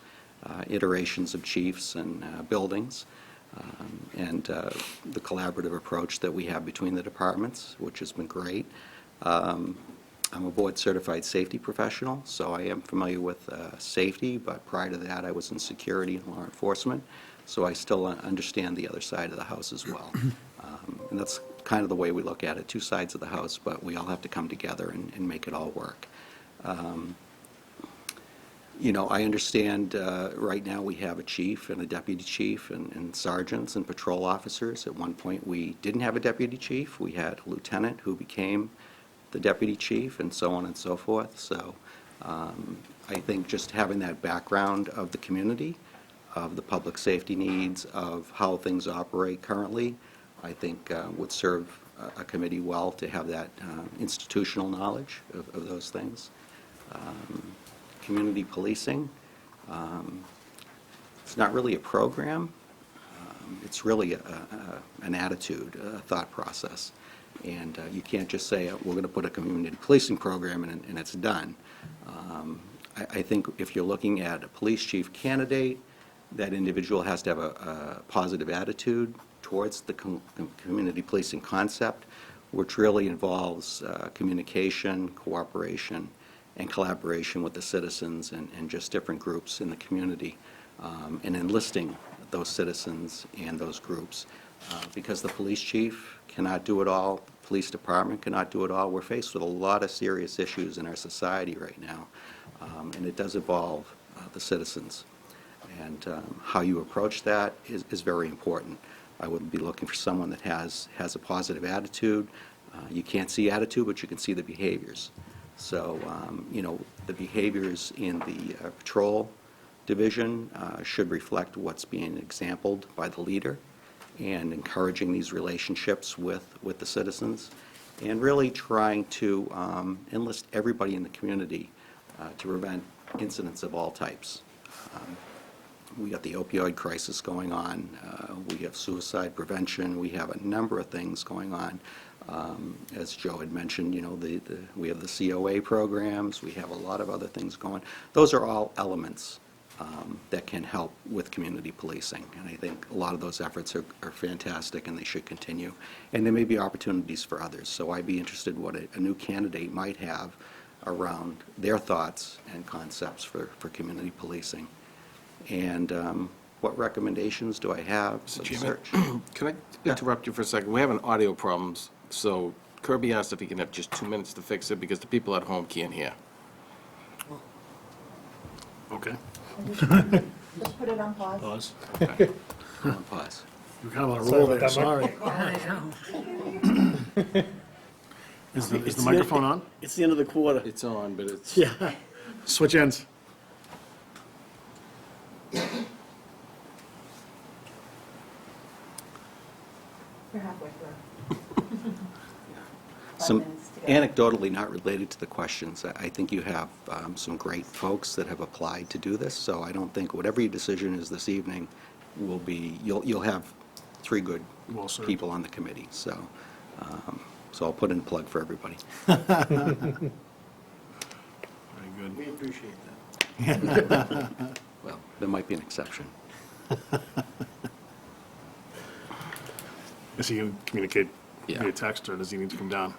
Speaker 14: iterations of chiefs and buildings, and the collaborative approach that we have between the departments, which has been great. I'm a board-certified safety professional, so I am familiar with safety, but prior to that, I was in security and law enforcement, so I still understand the other side of the house as well. And that's kind of the way we look at it, 2 sides of the house, but we all have to come together and make it all work. I understand right now we have a chief and a deputy chief and sergeants and patrol officers. At one point, we didn't have a deputy chief. We had a lieutenant who became the deputy chief, and so on and so forth. So I think just having that background of the community, of the public safety needs, of how things operate currently, I think would serve a committee well to have that institutional knowledge of those things. Community policing, it's not really a program. It's really an attitude, a thought process. And you can't just say, we're going to put a community policing program in and it's done. I think if you're looking at a police chief candidate, that individual has to have a positive attitude towards the community policing concept, which really involves communication, cooperation, and collaboration with the citizens and just different groups in the community, and enlisting those citizens and those groups. Because the police chief cannot do it all, the police department cannot do it all. We're faced with a lot of serious issues in our society right now, and it does involve the citizens. And how you approach that is very important. I would be looking for someone that has a positive attitude. You can't see attitude, but you can see the behaviors. So, the behaviors in the patrol division should reflect what's being exampled by the leader, and encouraging these relationships with the citizens, and really trying to enlist everybody in the community to prevent incidents of all types. We got the opioid crisis going on, we have suicide prevention, we have a number of things going on. As Joe had mentioned, we have the COA programs, we have a lot of other things going. Those are all elements that can help with community policing, and I think a lot of those efforts are fantastic and they should continue. And there may be opportunities for others, so I'd be interested what a new candidate might have around their thoughts and concepts for community policing. And what recommendations do I have for the search?
Speaker 5: Can I interrupt you for a second? We're having audio problems, so Kirby asked if he can have just 2 minutes to fix it because the people at home can't hear.
Speaker 1: Okay.
Speaker 6: Just put it on pause.
Speaker 1: Pause.
Speaker 5: Okay.
Speaker 14: On pause.
Speaker 1: You're kind of on a roll there, sorry. Is the microphone on?
Speaker 2: It's the end of the quarter.
Speaker 5: It's on, but it's...
Speaker 1: Yeah. Switch ends.
Speaker 6: We're halfway through.
Speaker 14: Anecdotally, not related to the questions, I think you have some great folks that have applied to do this, so I don't think whatever your decision is this evening will be, you'll have 3 good
Speaker 1: Well served.
Speaker 14: people on the committee, so I'll put in a plug for everybody.
Speaker 1: Very good.
Speaker 5: We appreciate that.
Speaker 14: Well, there might be an exception.
Speaker 1: Is he going to communicate
Speaker 14: Yeah.
Speaker 1: via text, or does he need to come down?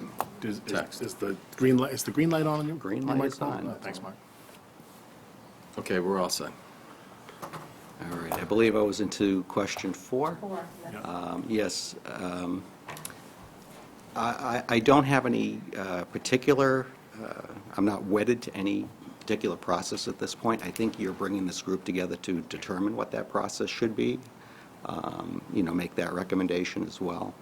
Speaker 14: Text.
Speaker 1: Is the green light on? Your
Speaker 14: Green
Speaker 1: your
Speaker 14: light is
Speaker 1: microphone?
Speaker 14: on.
Speaker 1: Thanks, Mark.
Speaker 5: Okay, we're all set.
Speaker 14: All right, I believe I was into question 4. Yes, I don't have any particular, I'm not wedded to any particular process at this point. I think you're bringing this group together to determine what that process should be, make that recommendation as well.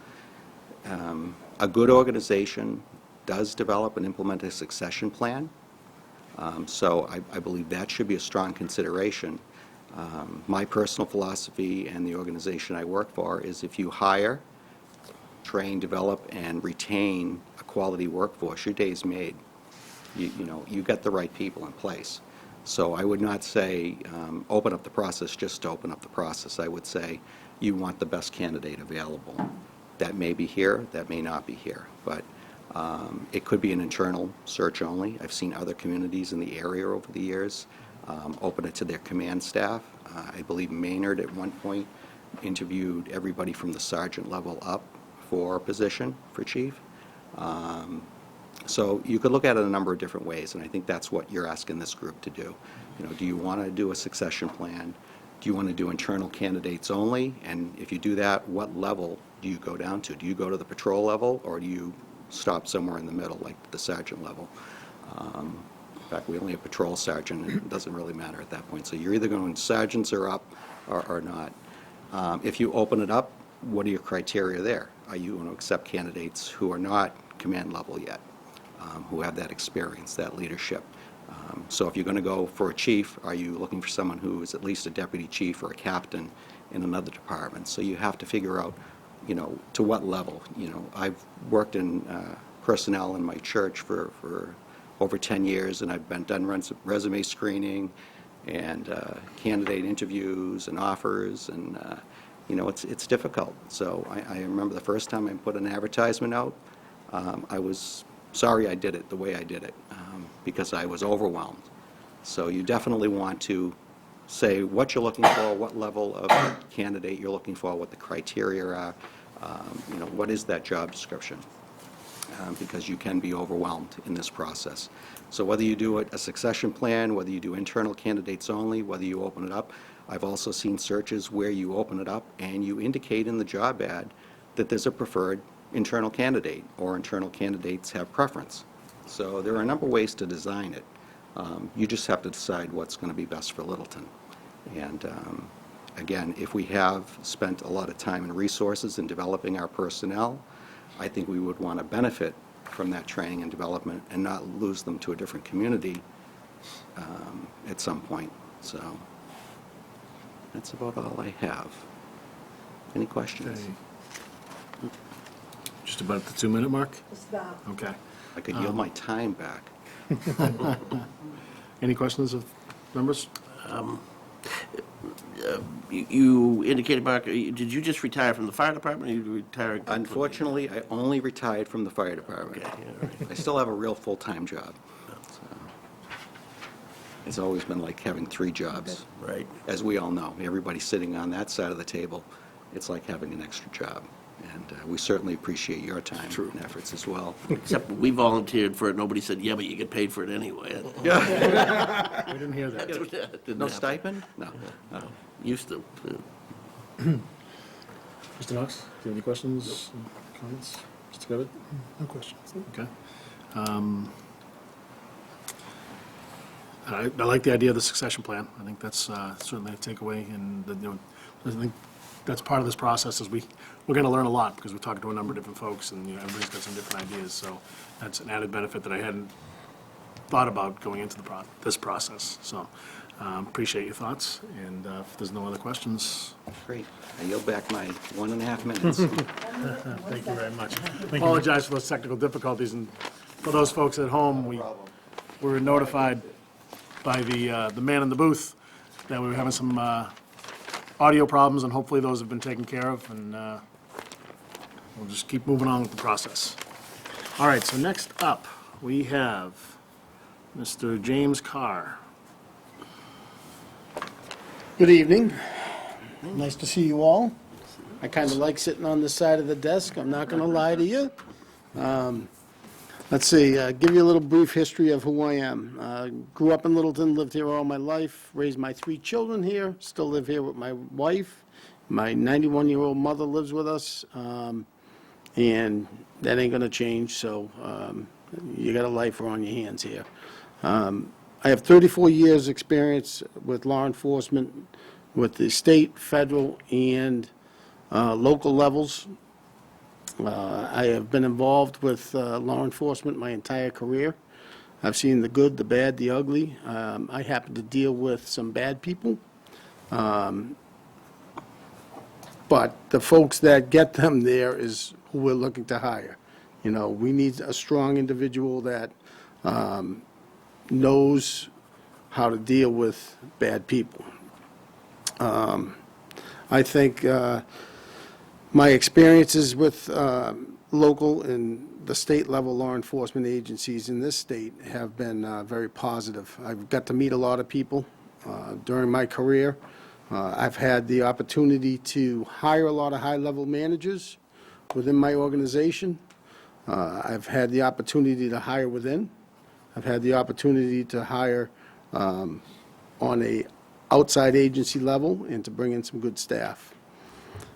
Speaker 14: A good organization does develop and implement a succession plan, so I believe that should be a strong consideration. My personal philosophy and the organization I work for is if you hire, train, develop, and retain a quality workforce, your day's made. You got the right people in place. So I would not say open up the process just to open up the process. I would say you want the best candidate available. That may be here, that may not be here, but it could be an internal search only. I've seen other communities in the area over the years open it to their command staff. I believe Maynard at one point interviewed everybody from the sergeant level up for a position for chief. So you could look at it a number of different ways, and I think that's what you're asking this group to do. Do you want to do a succession plan? Do you want to do internal candidates only? And if you do that, what level do you go down to? Do you go to the patrol level, or do you stop somewhere in the middle, like the sergeant level? In fact, we only have patrol sergeant, and it doesn't really matter at that point. So you're either going sergeants or up or not. If you open it up, what are your criteria there? Are you going to accept candidates who are not command level yet, who have that experience, that leadership? So if you're going to go for a chief, are you looking for someone who is at least a deputy chief or a captain in another department? So you have to figure out, to what level. I've worked in personnel in my church for over 10 years, and I've done resume screening and candidate interviews and offers, and it's difficult. So I remember the first time I put an advertisement out, I was sorry I did it the way I did it, because I was overwhelmed. So you definitely want to say what you're looking for, what level of candidate you're looking for, what the criteria are, what is that job description, because you can be overwhelmed in this process. So whether you do a succession plan, whether you do internal candidates only, whether you open it up, I've also seen searches where you open it up and you indicate in the job ad that there's a preferred internal candidate, or internal candidates have preference. So there are a number of ways to design it. You just have to decide what's going to be best for Littleton. And again, if we have spent a lot of time and resources in developing our personnel, I think we would want to benefit from that training and development and not lose them to a different community at some point. So that's about all I have. Any questions?
Speaker 1: Okay. Just about the 2-minute mark?
Speaker 6: Just about.
Speaker 1: Okay.
Speaker 14: I could yield my time back.
Speaker 1: Any questions of members?
Speaker 7: You indicated, Mark, did you just retire from the fire department, or you retired?
Speaker 14: Unfortunately, I only retired from the fire department.
Speaker 7: Okay, all right.
Speaker 14: I still have a real full-time job. So it's always been like having 3 jobs.
Speaker 7: Right.
Speaker 14: As we all know, everybody sitting on that side of the table, it's like having an extra job. And we certainly appreciate your time and efforts as well.
Speaker 7: Except we volunteered for it, nobody said, yeah, but you get paid for it anyway.
Speaker 1: I didn't hear that.
Speaker 7: Didn't
Speaker 14: No
Speaker 7: happen.
Speaker 14: stipend? No.
Speaker 7: Used to.
Speaker 1: Mr. Knox, do you have any questions, comments? Mr. Govett?
Speaker 4: No questions.
Speaker 1: Okay. I like the idea of the succession plan. I think that's certainly a takeaway, and I think that's part of this process. Is we're going to learn a lot, because we're talking to a number of different folks, and everybody's got some different ideas. So that's an added benefit that I hadn't thought about going into this process. So appreciate your thoughts, and if there's no other questions.
Speaker 14: Great. I yield back my 1.5 minutes.
Speaker 1: Thank you very much. Apologize for those technical difficulties in For those folks at home, we were notified by the man in the booth that we were having some audio problems, and hopefully those have been taken care of, and we'll just keep moving on with the process. All right, so next up, we have Mr. James Carr.
Speaker 15: Good evening. Nice to see you all. I kind of like sitting on this side of the desk, I'm not going to lie to you. Let's see, give you a little brief history of who I am. Grew up in Littleton, lived here all my life, raised my 3 children here, still live here with my wife. My 91-year-old mother lives with us, and that ain't going to change, so you got a lifer on your hands here. I have 34 years' experience with law enforcement, with the state, federal, and local levels. I have been involved with law enforcement my entire career. I've seen the good, the bad, the ugly. I happen to deal with some bad people. But the folks that get them there is who we're looking to hire. You know, we need a strong individual that knows how to deal with bad people. I think my experiences with local and the state level law enforcement agencies in this state have been very positive. I've got to meet a lot of people during my career. I've had the opportunity to hire a lot of high-level managers within my organization. I've had the opportunity to hire within. I've had the opportunity to hire on a outside agency level and to bring in some good staff.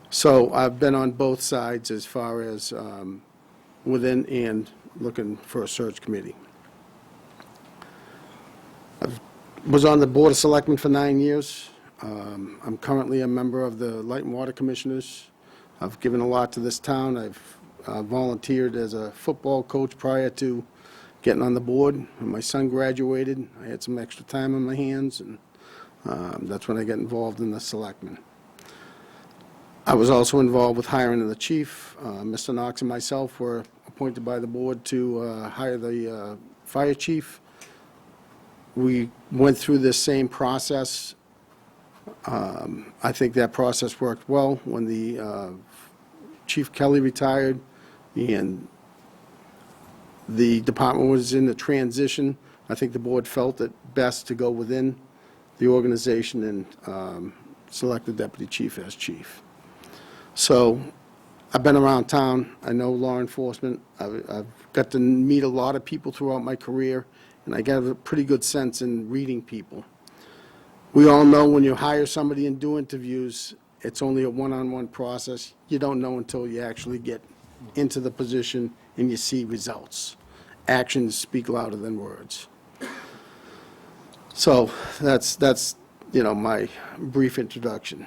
Speaker 15: So I've been on both sides as far as within and looking for a search committee. I was on the Board of Selectmen for 9 years. I'm currently a member of the Light and Water Commissioners. I've given a lot to this town. I've volunteered as a football coach prior to getting on the board. When my son graduated, I had some extra time on my hands, and that's when I got involved in the Selectmen. I was also involved with hiring of the chief. Mr. Knox and myself were appointed by the board to hire the fire chief. We went through this same process. I think that process worked well when the Chief Kelly retired and the department was in a transition. I think the board felt it best to go within the organization and select the deputy chief as chief. So I've been around town. I know law enforcement. I've got to meet a lot of people throughout my career, and I got a pretty good sense in reading people. We all know when you hire somebody and do interviews, it's only a one-on-one process. You don't know until you actually get into the position and you see results. Actions speak louder than words. So that's you know, my brief introduction.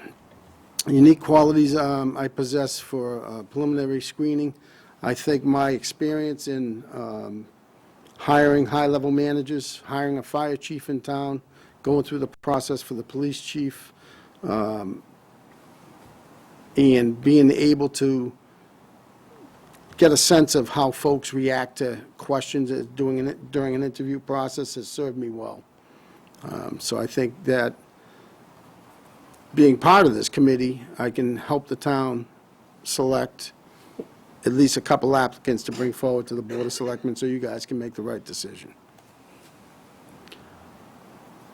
Speaker 15: Unique qualities I possess for preliminary screening. I think my experience in hiring high-level managers, hiring a fire chief in town, going through the process for the police chief, and being able to get a sense of how folks react to questions during an interview process has served me well. So I think that being part of this committee, I can help the town select at least a couple applicants to bring forward to the Board of Selectmen so you guys can make the right decision.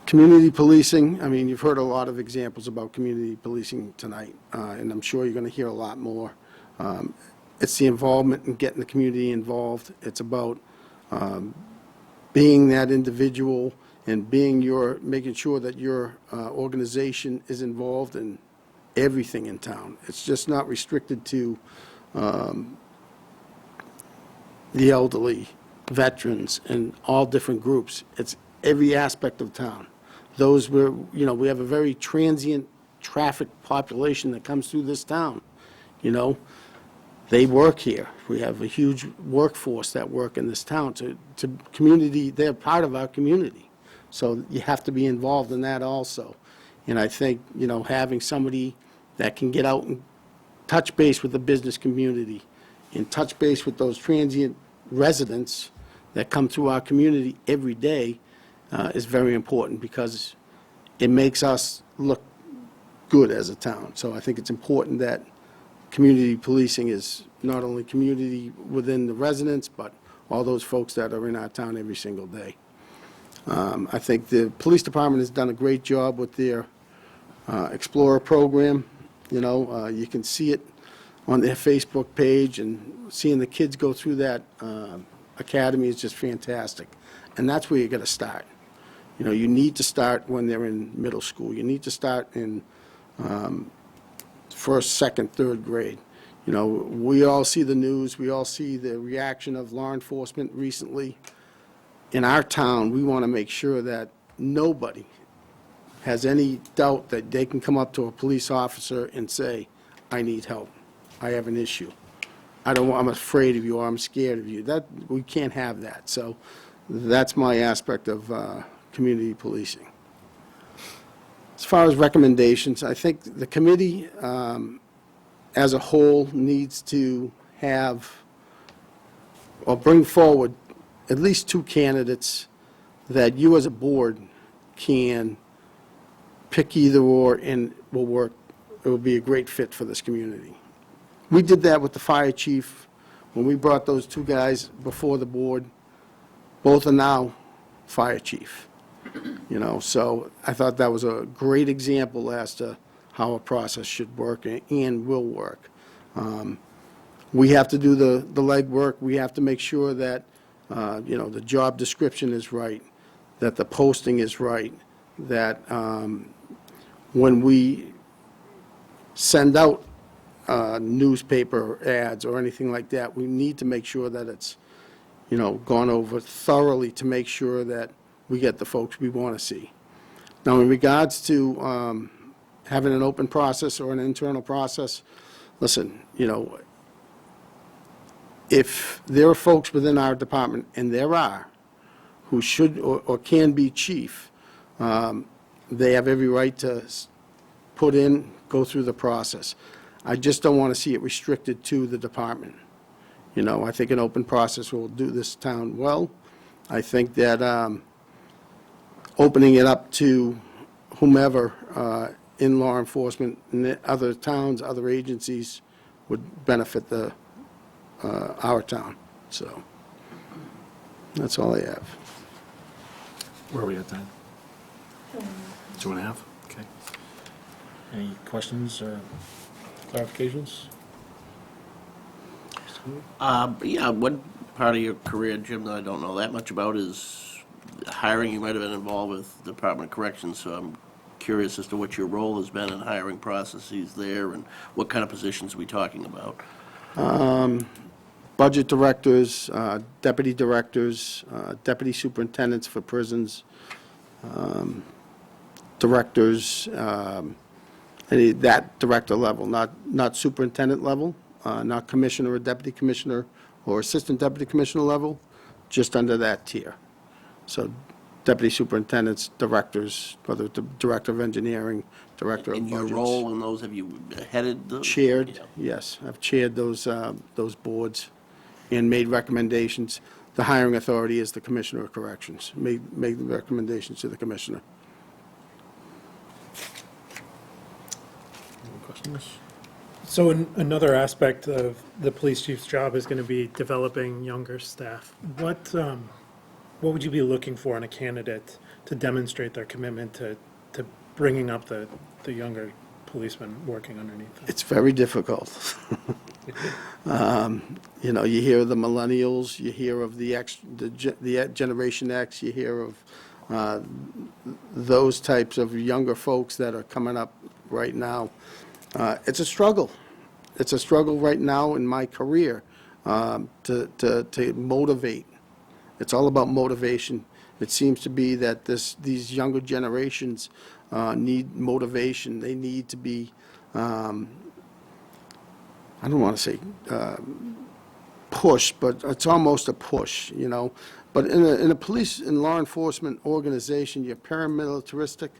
Speaker 15: Community policing, I mean, you've heard a lot of examples about community policing tonight, and I'm sure you're going to hear a lot more. It's the involvement in getting the community involved. It's about being that individual and making sure that your organization is involved in everything in town. It's just not restricted to the elderly, veterans, and all different groups. It's every aspect of town. We have a very transient traffic population that comes through this town. You know, they work here. We have a huge workforce that work in this town. To community, they're part of our community. So you have to be involved in that also. And I think, you know, having somebody that can get out and touch base with the business community and touch base with those transient residents that come through our community every day is very important, because it makes us look good as a town. So I think it's important that community policing is not only community within the residents, but all those folks that are in our town every single day. I think the police department has done a great job with their Explorer program. You know, you can see it on their Facebook page, and seeing the kids go through that academy is just fantastic. And that's where you got to start. You know, you need to start when they're in middle school. You need to start in first, second, third grade. You know, we all see the news. We all see the reaction of law enforcement recently. In our town, we want to make sure that nobody has any doubt that they can come up to a police officer and say, I need help. I have an issue. I'm afraid of you, or I'm scared of you. We can't have that. So that's my aspect of community policing. As far as recommendations, I think the committee as a whole needs to have or bring forward at least 2 candidates that you as a board can pick either or, and will work. It will be a great fit for this community. We did that with the fire chief when we brought those 2 guys before the board. Both are now fire chief. You know, so I thought that was a great example as to how a process should work and will work. We have to do the legwork. We have to make sure that, you know, the job description is right, that the posting is right, that when we send out newspaper ads or anything like that, we need to make sure that it's, you know, gone over thoroughly to make sure that we get the folks we want to see. Now, in regards to having an open process or an internal process, listen, you know, if there are folks within our department, and there are, who should or can be chief, they have every right to go through the process. I just don't want to see it restricted to the department. You know, I think an open process will do this town well. I think that opening it up to whomever in law enforcement in other towns, other agencies, would benefit our town. So that's all I have.
Speaker 1: Where are we at then? 2.5? Okay. Any questions or clarifications?
Speaker 7: Yeah, one part of your career, Jim, that I don't know that much about is hiring. You might have been involved with the Department of Corrections, so I'm curious as to what your role has been in hiring processes there, and what kind of positions are we talking about?
Speaker 15: Budget directors, deputy directors, deputy superintendents for prisons, directors, that director level, not superintendent level, not commissioner or deputy commissioner or assistant deputy commissioner level, just under that tier. So deputy superintendents, directors, whether it's the director of engineering, director of
Speaker 7: In
Speaker 15: budgets.
Speaker 7: your role in those, have you headed the?
Speaker 15: Chaired,
Speaker 7: Yeah.
Speaker 15: yes. I've chaired those boards and made recommendations. The hiring authority is the Commissioner of Corrections. Made recommendations to the Commissioner.
Speaker 1: Any questions?
Speaker 4: So another aspect of the police chief's job is going to be developing younger staff. What would you be looking for in a candidate to demonstrate their commitment to bringing up the younger policemen working underneath them?
Speaker 15: It's very difficult. You know, you hear of the millennials, you hear of the Generation X, you hear of those types of younger folks that are coming up right now. It's a struggle. It's a struggle right now in my career to motivate. It's all about motivation. It seems to be that these younger generations need motivation. They need to be, I don't want to say push, but it's almost a push, you know. But in a police and law enforcement organization, you're paramilitaristic,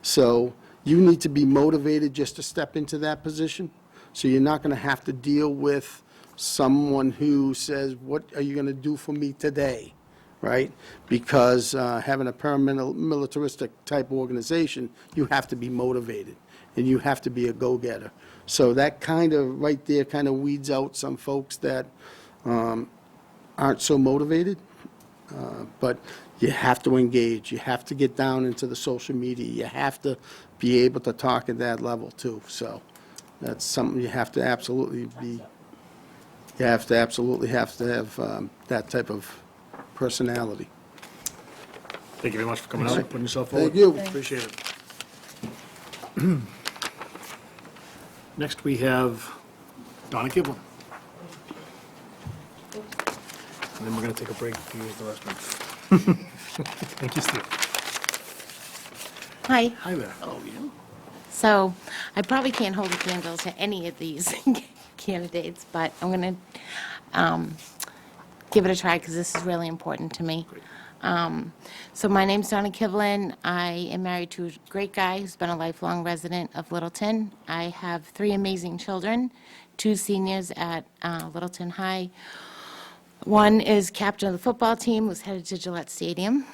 Speaker 15: so you need to be motivated just to step into that position. So you're not going to have to deal with someone who says, what are you going to do for me today? right? Because having a paramilitaristic type organization, you have to be motivated, and you have to be a go-getter. So that kind of, right there, kind of weeds out some folks that aren't so motivated. But you have to engage, you have to get down into the social media, you have to be able to talk at that level too. So that's something you have to absolutely be, you have to absolutely have that type of personality.
Speaker 1: Thank you very much for coming out, putting yourself forward.
Speaker 15: Thank you.
Speaker 1: Appreciate it. Next, we have Donna Giblin. And then we're going to take a break to use the restroom. Thank you, Steve.
Speaker 3: Hi.
Speaker 1: Hi there.
Speaker 7: Oh, yeah.
Speaker 3: So I probably can't hold a candle to any of these candidates, but I'm going to give it a try because this is really important to me. So my name's Donna Kivlin. I am married to a great guy who's been a lifelong resident of Littleton. I have 3 amazing children, 2 seniors at Littleton High. One is captain of the football team, who's headed to Gillette Stadium.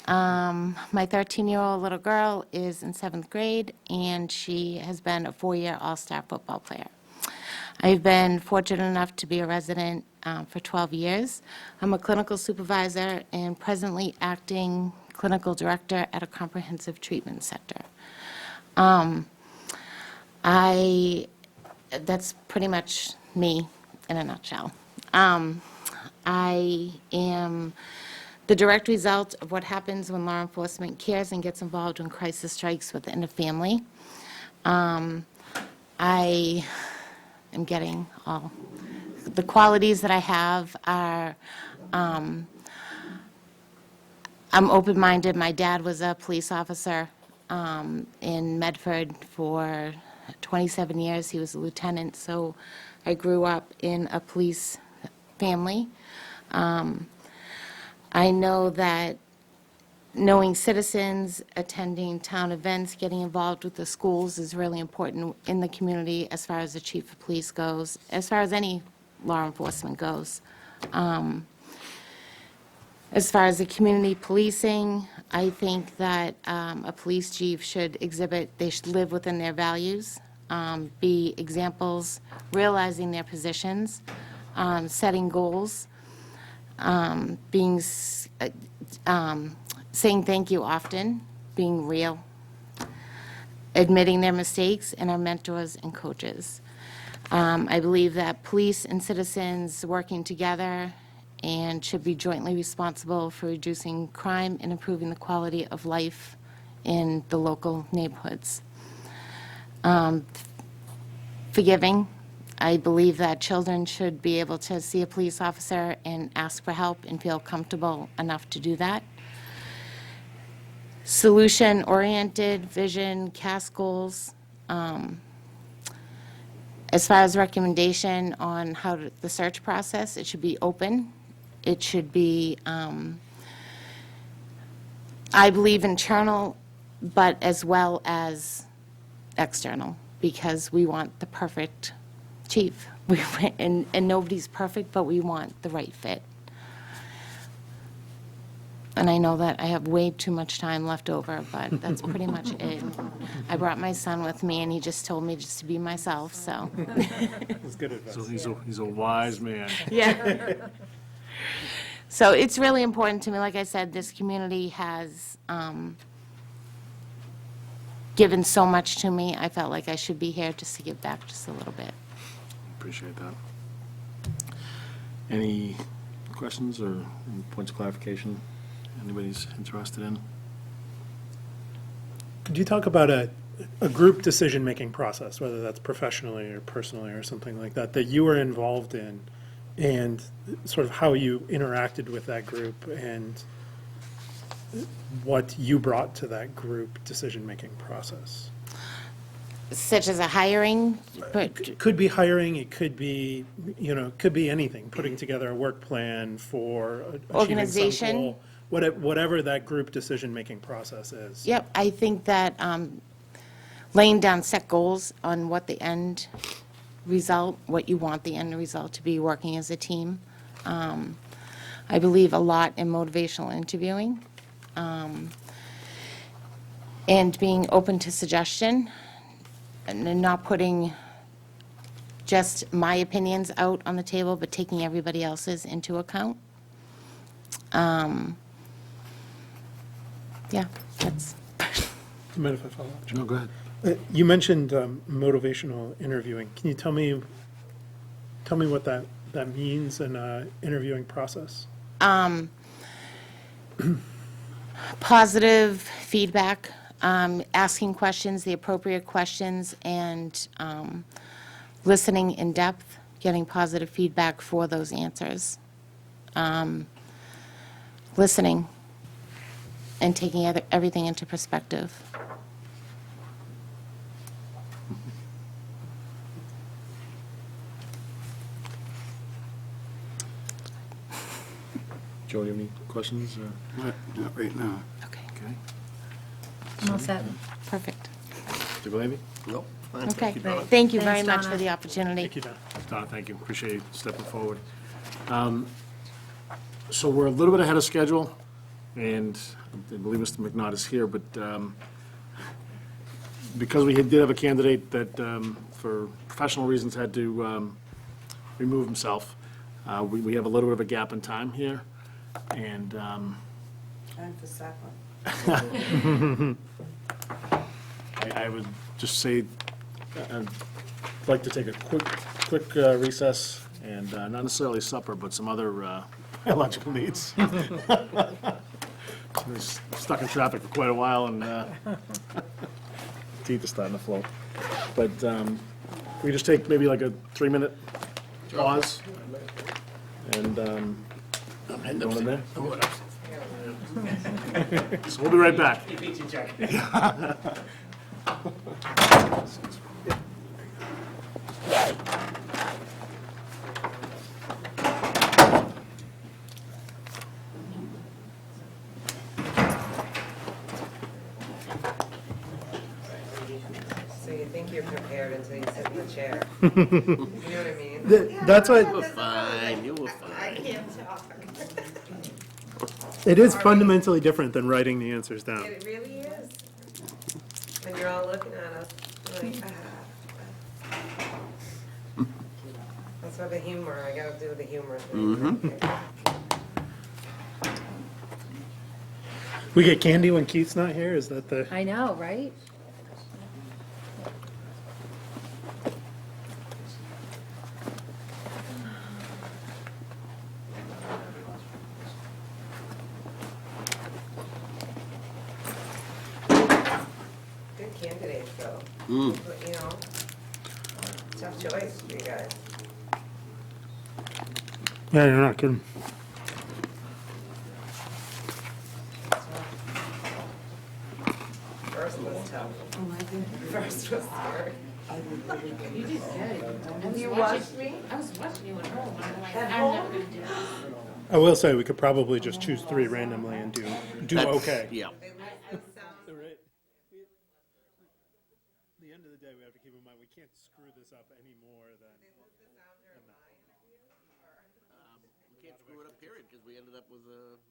Speaker 3: My 13-year-old little girl is in 7th grade, and she has been a 4-year all-star football player. I've been fortunate enough to be a resident for 12 years. I'm a clinical supervisor and presently acting clinical director at a comprehensive treatment center. That's pretty much me in a nutshell. I am the direct result of what happens when law enforcement cares and gets involved when crisis strikes within a family. I am getting all the qualities that I have are, I'm open-minded. My dad was a police officer in Medford for 27 years. He was a lieutenant, so I grew up in a police family. I know that knowing citizens, attending town events, getting involved with the schools is really important in the community as far as the chief of police goes, as far as any law enforcement goes. As far as the community policing, I think that a police chief should they should live within their values, be examples, realizing their positions, setting goals, saying thank you often, being real, admitting their mistakes, and are mentors and coaches. I believe that police and citizens working together and should be jointly responsible for reducing crime and improving the quality of life in the local neighborhoods. Forgiving. I believe that children should be able to see a police officer and ask for help and feel comfortable enough to do that. Solution-oriented, vision, cast goals. As far as recommendation on how the search process, it should be open. It should be, I believe, internal, but as well as external, because we want the perfect chief. And nobody's perfect, but we want the right fit. And I know that I have way too much time left over, but that's pretty much it. I brought my son with me, and he just told me just to be myself, so.
Speaker 4: That's good advice.
Speaker 1: So he's a wise man.
Speaker 3: Yeah. So it's really important to me. Like I said, this community has given so much to me. I felt like I should be here just to give back just a little bit.
Speaker 1: Appreciate that. Any questions or any points of clarification anybody's interested in?
Speaker 4: Could you talk about a group decision-making process, whether that's professionally or personally or something like that, that you were involved in, and sort of how you interacted with that group and what you brought to that group decision-making process?
Speaker 3: Such as a hiring,
Speaker 4: It could be hiring, it could be, it could be anything, putting together a work plan for achieving some
Speaker 3: Organization.
Speaker 4: goal, whatever that group decision-making process is.
Speaker 3: Yep, I think that laying down set goals on what the end result, what you want the end result to be, working as a team. I believe a lot in motivational interviewing, and being open to suggestion, and then not putting just my opinions out on the table, but taking everybody else's into account. Yeah, that's,
Speaker 4: Do you mind if I follow up? John?
Speaker 1: No, go ahead.
Speaker 4: You mentioned motivational interviewing. Can you tell me what that means in an interviewing process?
Speaker 3: positive feedback, asking questions, the appropriate questions, and listening in depth, getting positive feedback for those answers. Listening and taking everything into perspective.
Speaker 1: Joe, do you have any questions?
Speaker 15: Not right now.
Speaker 3: Okay,
Speaker 1: Okay.
Speaker 10: I'm all set.
Speaker 3: perfect.
Speaker 1: Mr. Galais?
Speaker 7: Nope. fine.
Speaker 3: Okay,
Speaker 10: Great.
Speaker 3: thank you very
Speaker 10: Thanks,
Speaker 3: much
Speaker 10: Donna.
Speaker 3: for the opportunity.
Speaker 4: Thank you, Don.
Speaker 1: Donna, thank you. Appreciate you stepping forward. So we're a little bit ahead of schedule, and I believe Mr. McNaught is here, but because we did have a candidate that, for professional reasons, had to remove himself, we have a little bit of a gap in time here, and
Speaker 8: Time for supper.
Speaker 1: I would just say, I'd like to take a quick recess, and not necessarily supper, but some other biological needs. I was stuck in traffic for quite a while, and teeth are starting to flow. But we just take maybe like a 3-minute pause, and go in there. So we'll be right back.
Speaker 8: So you think you're prepared until you sit in the chair. You know what I mean?
Speaker 4: That's what,
Speaker 7: You were fine, you were
Speaker 8: I
Speaker 7: fine.
Speaker 8: can't talk.
Speaker 4: it is fundamentally different than writing the answers down.
Speaker 8: It really is. When you're all looking at us, like, That's why the humor, I gotta do the humor thing.
Speaker 4: We get candy when Keith's not here? Is that the?
Speaker 10: I know, right?
Speaker 8: Good candidates, though. But, you know, tough choice for you guys.
Speaker 4: Yeah, you're not kidding.
Speaker 8: First was tough. First was scary. You did good. You watched me?
Speaker 3: I was watching you at home.
Speaker 8: At home?
Speaker 4: I will say, we could probably just choose 3 randomly and do
Speaker 7: That's-
Speaker 4: okay.
Speaker 7: Yeah.
Speaker 4: At the end of the day, we have to keep in mind, we can't screw this up any more than.
Speaker 7: We can't screw it up, period, because we ended up with,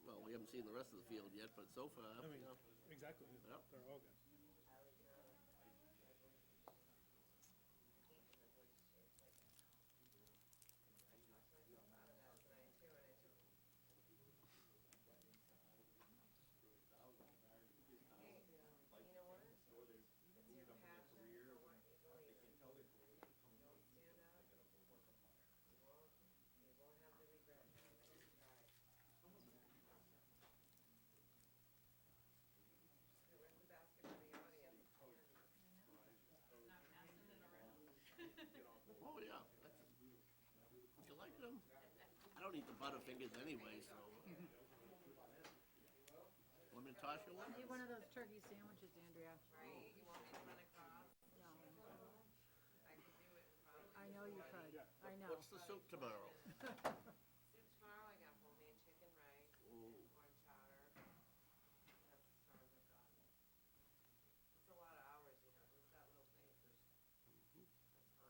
Speaker 7: well, we haven't seen the rest of the field yet, but so far, you know.
Speaker 4: Exactly.
Speaker 7: Yep.
Speaker 4: They're all good.
Speaker 7: Oh, yeah. Would you like them? I don't eat the Butterfingers anyway, so. Want me to toss you one?
Speaker 10: Do one of those turkey sandwiches, Andrea.
Speaker 8: Right? You want me to run across? I could do it probably.
Speaker 10: I know you could. I know.
Speaker 7: What's the soup tomorrow?
Speaker 8: Soup tomorrow, I got homemade chicken rice, corn chowder. That's as far as I've gotten. It's a lot of hours, you know, just that little place is, that's fun.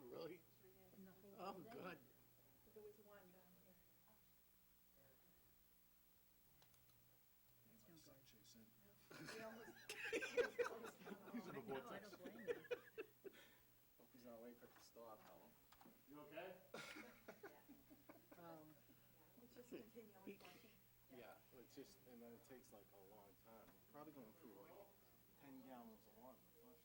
Speaker 5: Really? Oh, good.
Speaker 6: There was one down here.
Speaker 5: Hope he's not waiting for it to stop.
Speaker 1: You okay?
Speaker 6: It's just continually flushing.
Speaker 5: Yeah, it's just, and then it takes like a long time. Probably going through like 10 gallons of water.
Speaker 6: Yeah,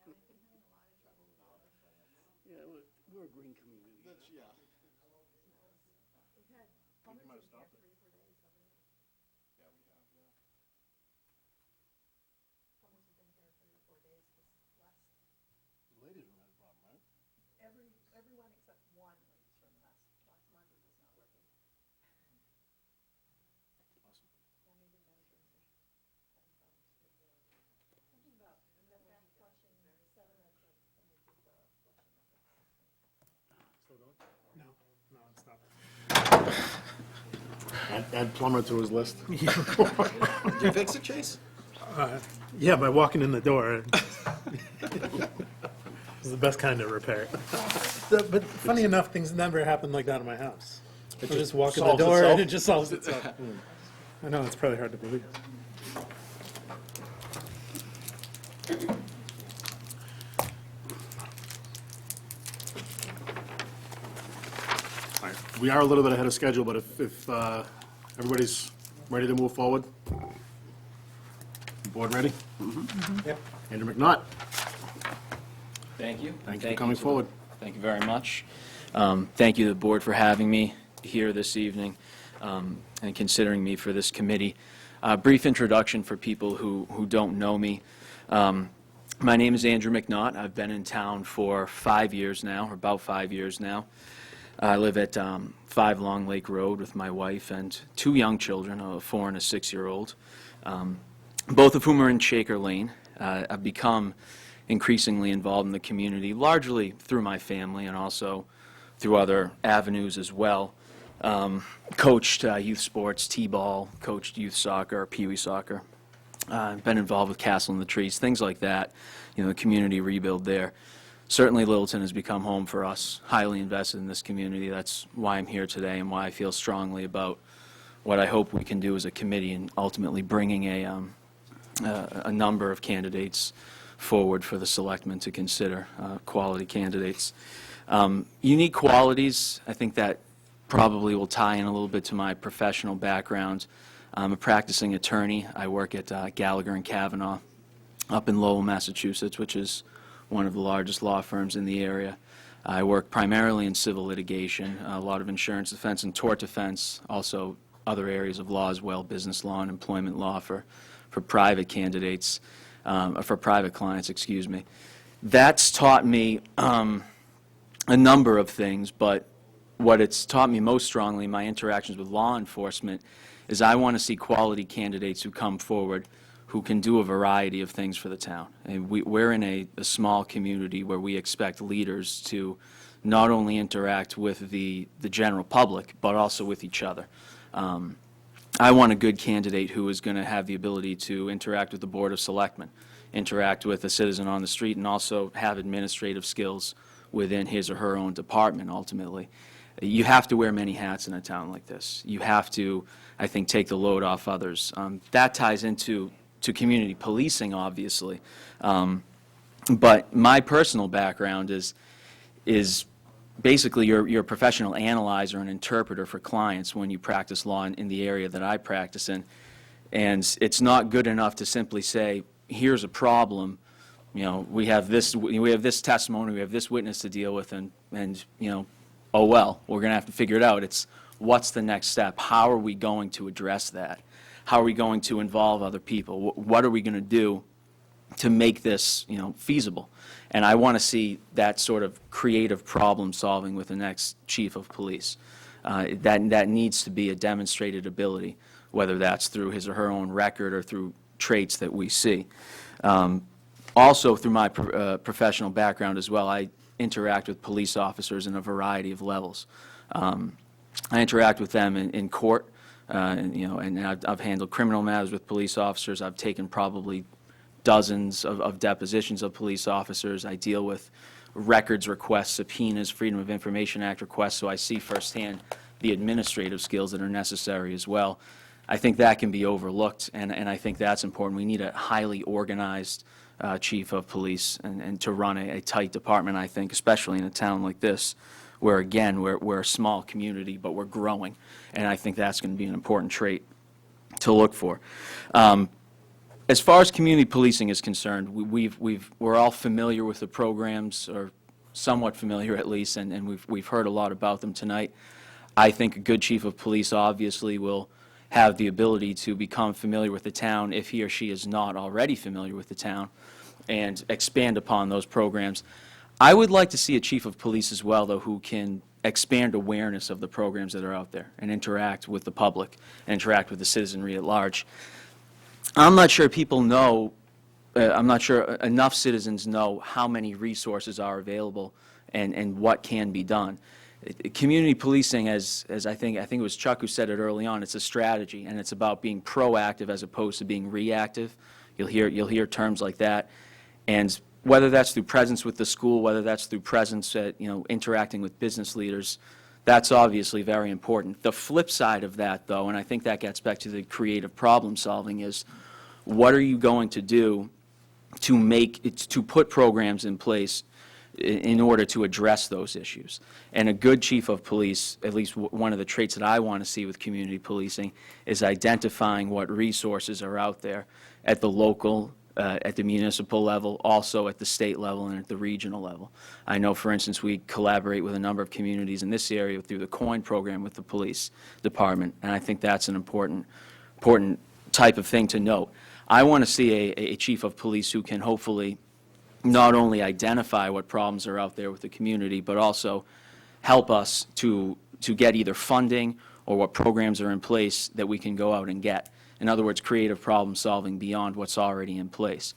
Speaker 6: I've been having a lot of trouble with water, so that's,
Speaker 2: Yeah, we're a green community.
Speaker 5: That's, yeah.
Speaker 6: we've had plumbers
Speaker 1: might
Speaker 6: in
Speaker 1: have
Speaker 6: here
Speaker 1: stopped it.
Speaker 6: 3 or 4 days already.
Speaker 5: Yeah, we have, yeah.
Speaker 6: Plumbers have been here 3 or 4 days, because last,
Speaker 1: The ladies room had a problem, right?
Speaker 6: everyone except one ladies' room last Monday was not working.
Speaker 1: Awesome.
Speaker 6: Yeah, maybe the men's rooms are having problems too. Something about the back flushing sediment, like when they did the flushing of the system.
Speaker 1: Still going?
Speaker 4: No, no, it's not.
Speaker 1: Add plumber to his list.
Speaker 5: Did you fix it, Chase?
Speaker 4: Yeah, by walking in the door. It's the best kind of repair. But funny enough, things never happen like that in my house. I just walk in the
Speaker 1: solves
Speaker 4: door
Speaker 1: itself?
Speaker 4: and it just solves itself. I know, it's probably hard to believe.
Speaker 1: All right, we are a little bit ahead of schedule, but if everybody's ready to move forward? Board ready?
Speaker 4: Yep.
Speaker 1: Andrew McNaught,
Speaker 16: Thank you.
Speaker 1: thank you for coming forward.
Speaker 16: Thank you very much. Thank you to the board for having me here this evening and considering me for this committee. Brief introduction for people who don't know me. My name is Andrew McNaught. I've been in town for 5 years now, or about 5 years now. I live at 5 Long Lake Road with my wife and 2 young children, a 4 and a 6-year-old, both of whom are in Shaker Lane. I've become increasingly involved in the community, largely through my family and also through other avenues as well. Coached youth sports, t-ball, coached youth soccer, pee-wee soccer. Been involved with Castle in the Trees, things like that, you know, the community rebuild there. Certainly Littleton has become home for us, highly invested in this community. That's why I'm here today and why I feel strongly about what I hope we can do as a committee and ultimately bringing a number of candidates forward for the selectmen to consider, quality candidates. Unique qualities, I think that probably will tie in a little bit to my professional background. I'm a practicing attorney. I work at Gallagher and Kavanaugh up in Lowell, Massachusetts, which is one of the largest law firms in the area. I work primarily in civil litigation, a lot of insurance defense and tort defense, also other areas of law as well, business law and employment law for private candidates, for private clients, excuse me. That's taught me a number of things, but what it's taught me most strongly in my interactions with law enforcement is I want to see quality candidates who come forward who can do a variety of things for the town. And we're in a small community where we expect leaders to not only interact with the general public, but also with each other. I want a good candidate who is going to have the ability to interact with the Board of Selectmen, interact with a citizen on the street, and also have administrative skills within his or her own department, ultimately. You have to wear many hats in a town like this. You have to, I think, take the load off others. That ties into community policing, obviously. But my personal background is basically you're a professional analyzer and interpreter for clients when you practice law in the area that I practice in. And it's not good enough to simply say, here's a problem, you know, we have this testimony, we have this witness to deal with, and you know, oh well, we're going to have to figure it out. It's what's the next step? How are we going to address that? How are we going to involve other people? What are we going to do to make this, you know, feasible? And I want to see that sort of creative problem solving with the next chief of police. That needs to be a demonstrated ability, whether that's through his or her own record or through traits that we see. Also, through my professional background as well, I interact with police officers in a variety of levels. I interact with them in court, and I've handled criminal matters with police officers. I've taken probably dozens of depositions of police officers. I deal with records requests, subpoenas, Freedom of Information Act requests, so I see firsthand the administrative skills that are necessary as well. I think that can be overlooked, and I think that's important. We need a highly organized chief of police and to run a tight department, I think, especially in a town like this, where, again, we're a small community, but we're growing, and I think that's going to be an important trait to look for. As far as community policing is concerned, we're all familiar with the programs, or somewhat familiar at least, and we've heard a lot about them tonight. I think a good chief of police obviously will have the ability to become familiar with the town if he or she is not already familiar with the town, and expand upon those programs. I would like to see a chief of police as well, though, who can expand awareness of the programs that are out there and interact with the public and interact with the citizenry at large. I'm not sure people know, I'm not sure enough citizens know how many resources are available and what can be done. Community policing, as I think it was Chuck who said it early on, it's a strategy, and it's about being proactive as opposed to being reactive. You'll hear terms like that, and whether that's through presence with the school, whether that's through presence at, interacting with business leaders, that's obviously very important. The flip side of that, though, and I think that gets back to the creative problem solving, is what are you going to do to put programs in place in order to address those issues? And a good chief of police, at least one of the traits that I want to see with community policing, is identifying what resources are out there at the local, at the municipal level, also at the state level and at the regional level. I know, for instance, we collaborate with a number of communities in this area through the COIN program with the police department, and I think that's an important type of thing to note. I want to see a chief of police who can hopefully not only identify what problems are out there with the community, but also help us to get either funding or what programs are in place that we can go out and get. In other words, creative problem solving beyond what's already in place.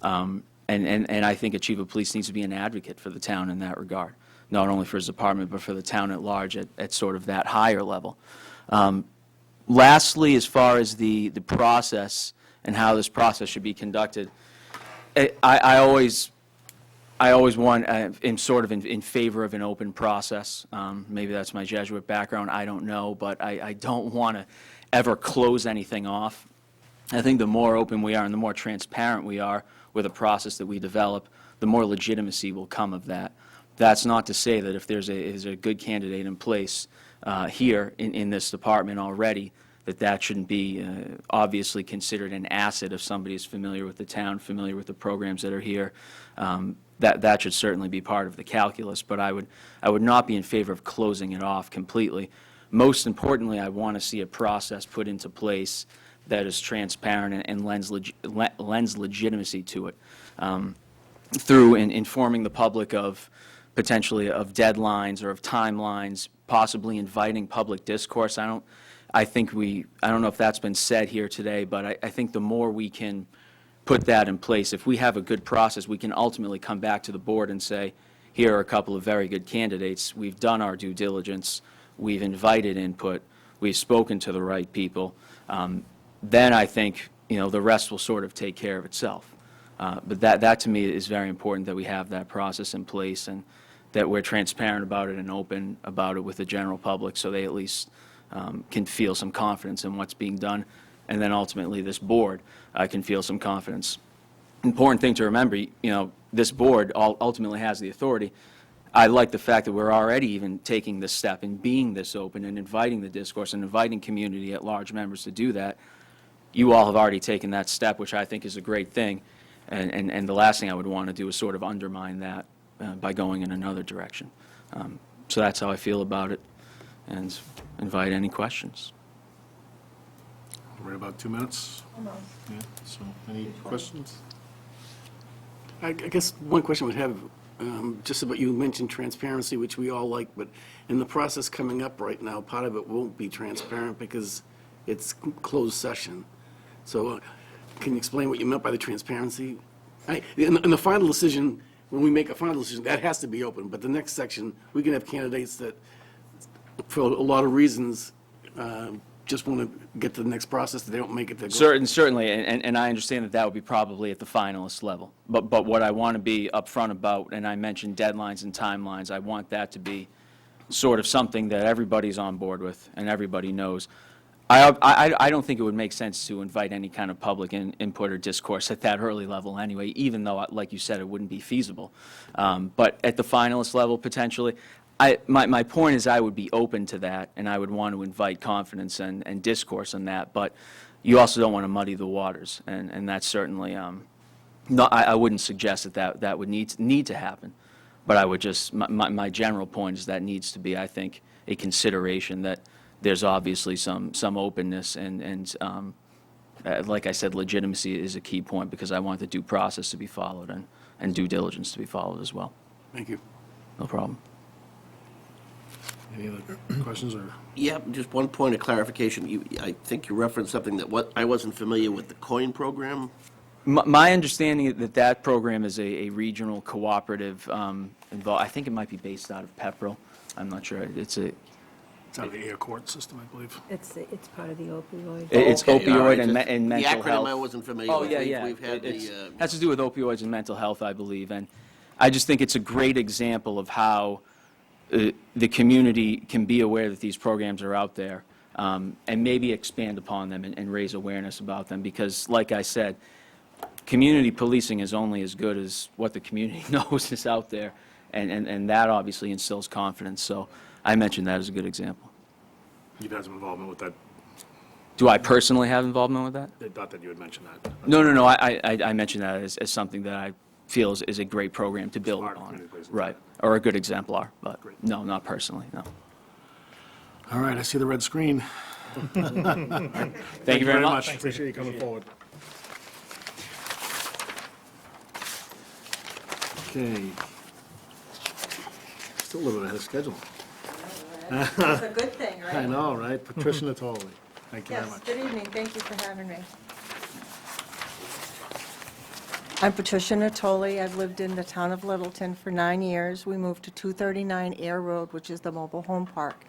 Speaker 16: And I think a chief of police needs to be an advocate for the town in that regard, not only for his department, but for the town at large at sort of that higher level. Lastly, as far as the process and how this process should be conducted, I always am sort of in favor of an open process. Maybe that's my Jesuit background, I don't know, but I don't want to ever close anything off. I think the more open we are and the more transparent we are with a process that we develop, the more legitimacy will come of that. That's not to say that if there's a good candidate in place here in this department already, that shouldn't be obviously considered an asset if somebody is familiar with the town, familiar with the programs that are here. That should certainly be part of the calculus, but I would not be in favor of closing it off completely. Most importantly, I want to see a process put into place that is transparent and lends legitimacy to it, through informing the public of potentially of deadlines or of timelines, possibly inviting public discourse. I don't know if that's been said here today, but I think the more we can put that in place, if we have a good process, we can ultimately come back to the board and say, here are a couple of very good candidates. We've done our due diligence. We've invited input. We've spoken to the right people. Then I think, the rest will sort of take care of itself. But that to me is very important, that we have that process in place and that we're transparent about it and open about it with the general public, so they at least can feel some confidence in what's being done, and then ultimately this board can feel some confidence. Important thing to remember, this board ultimately has the authority. I like the fact that we're already even taking this step and being this open and inviting the discourse and inviting community at large members to do that. You all have already taken that step, which I think is a great thing, and the last thing I would want to do is sort of undermine that by going in another direction. So that's how I feel about it, and invite any questions.
Speaker 1: We're at about 2 minutes.
Speaker 6: Almost.
Speaker 1: Yeah, so any questions?
Speaker 2: I guess one question I would have, just about, you mentioned transparency, which we all like, but in the process coming up right now, part of it won't be transparent because it's closed session. So can you explain what you meant by the transparency? In the final decision, when we make a final decision, that has to be open, but the next section, we can have candidates that, for a lot of reasons, just want to get to the next process, that they don't make it to.
Speaker 16: Certainly, and I understand that that would be probably at the finalist level. But what I want to be upfront about, and I mentioned deadlines and timelines, I want that to be sort of something that everybody's on board with and everybody knows. I don't think it would make sense to invite any kind of public input or discourse at that early level anyway, even though, like you said, it wouldn't be feasible. But at the finalist level, potentially, my point is I would be open to that, and I would want to invite confidence and discourse on that, but you also don't want to muddy the waters, and that's certainly, I wouldn't suggest that would need to happen, but I would just, my general point is that needs to be, I think, a consideration that there's obviously some openness, and like I said, legitimacy is a key point, because I want the due process to be followed and due diligence to be followed as well.
Speaker 1: Thank you.
Speaker 16: No problem.
Speaker 1: Any other questions, or?
Speaker 7: Yeah, just one point of clarification. I think you referenced something that I wasn't familiar with, the COIN program.
Speaker 16: My understanding that that program is a regional cooperative involved. I think it might be based out of Pepperell. I'm not sure. It's
Speaker 1: It's out of the air court system, I believe.
Speaker 10: It's part of the opioid.
Speaker 16: It's
Speaker 7: Okay, all right.
Speaker 16: opioid and mental
Speaker 7: The acronym
Speaker 16: health.
Speaker 7: I wasn't familiar
Speaker 16: Oh,
Speaker 7: with.
Speaker 16: yeah.
Speaker 7: We've had
Speaker 16: It
Speaker 7: the,
Speaker 16: has to do with opioids and mental health, I believe. And I just think it's a great example of how the community can be aware that these programs are out there, and maybe expand upon them and raise awareness about them. Because, like I said, community policing is only as good as what the community knows is out there. And that obviously instills confidence. So I mentioned that as a good example.
Speaker 1: You've had some involvement with that.
Speaker 16: Do I personally have involvement with that?
Speaker 1: I thought that you had mentioned that.
Speaker 16: No. I mentioned that as something that I feel is a great program to build
Speaker 1: Smart
Speaker 16: upon.
Speaker 1: community policing.
Speaker 16: Right, or a good exemplar, but
Speaker 1: Great.
Speaker 16: no, not personally, no.
Speaker 1: All right, I see the red screen.
Speaker 16: Thank you very much.
Speaker 1: Appreciate you coming forward. Okay. Still a little bit ahead of schedule.
Speaker 6: It's a good thing, right?
Speaker 1: I know, right? Patricia Natoli. Thank you very
Speaker 6: Yes,
Speaker 1: much.
Speaker 6: good evening, thank you for having me. I'm Patricia Natoli. I've lived in the town of Littleton for 9 years. We moved to 239 Air Road, which is the mobile home park.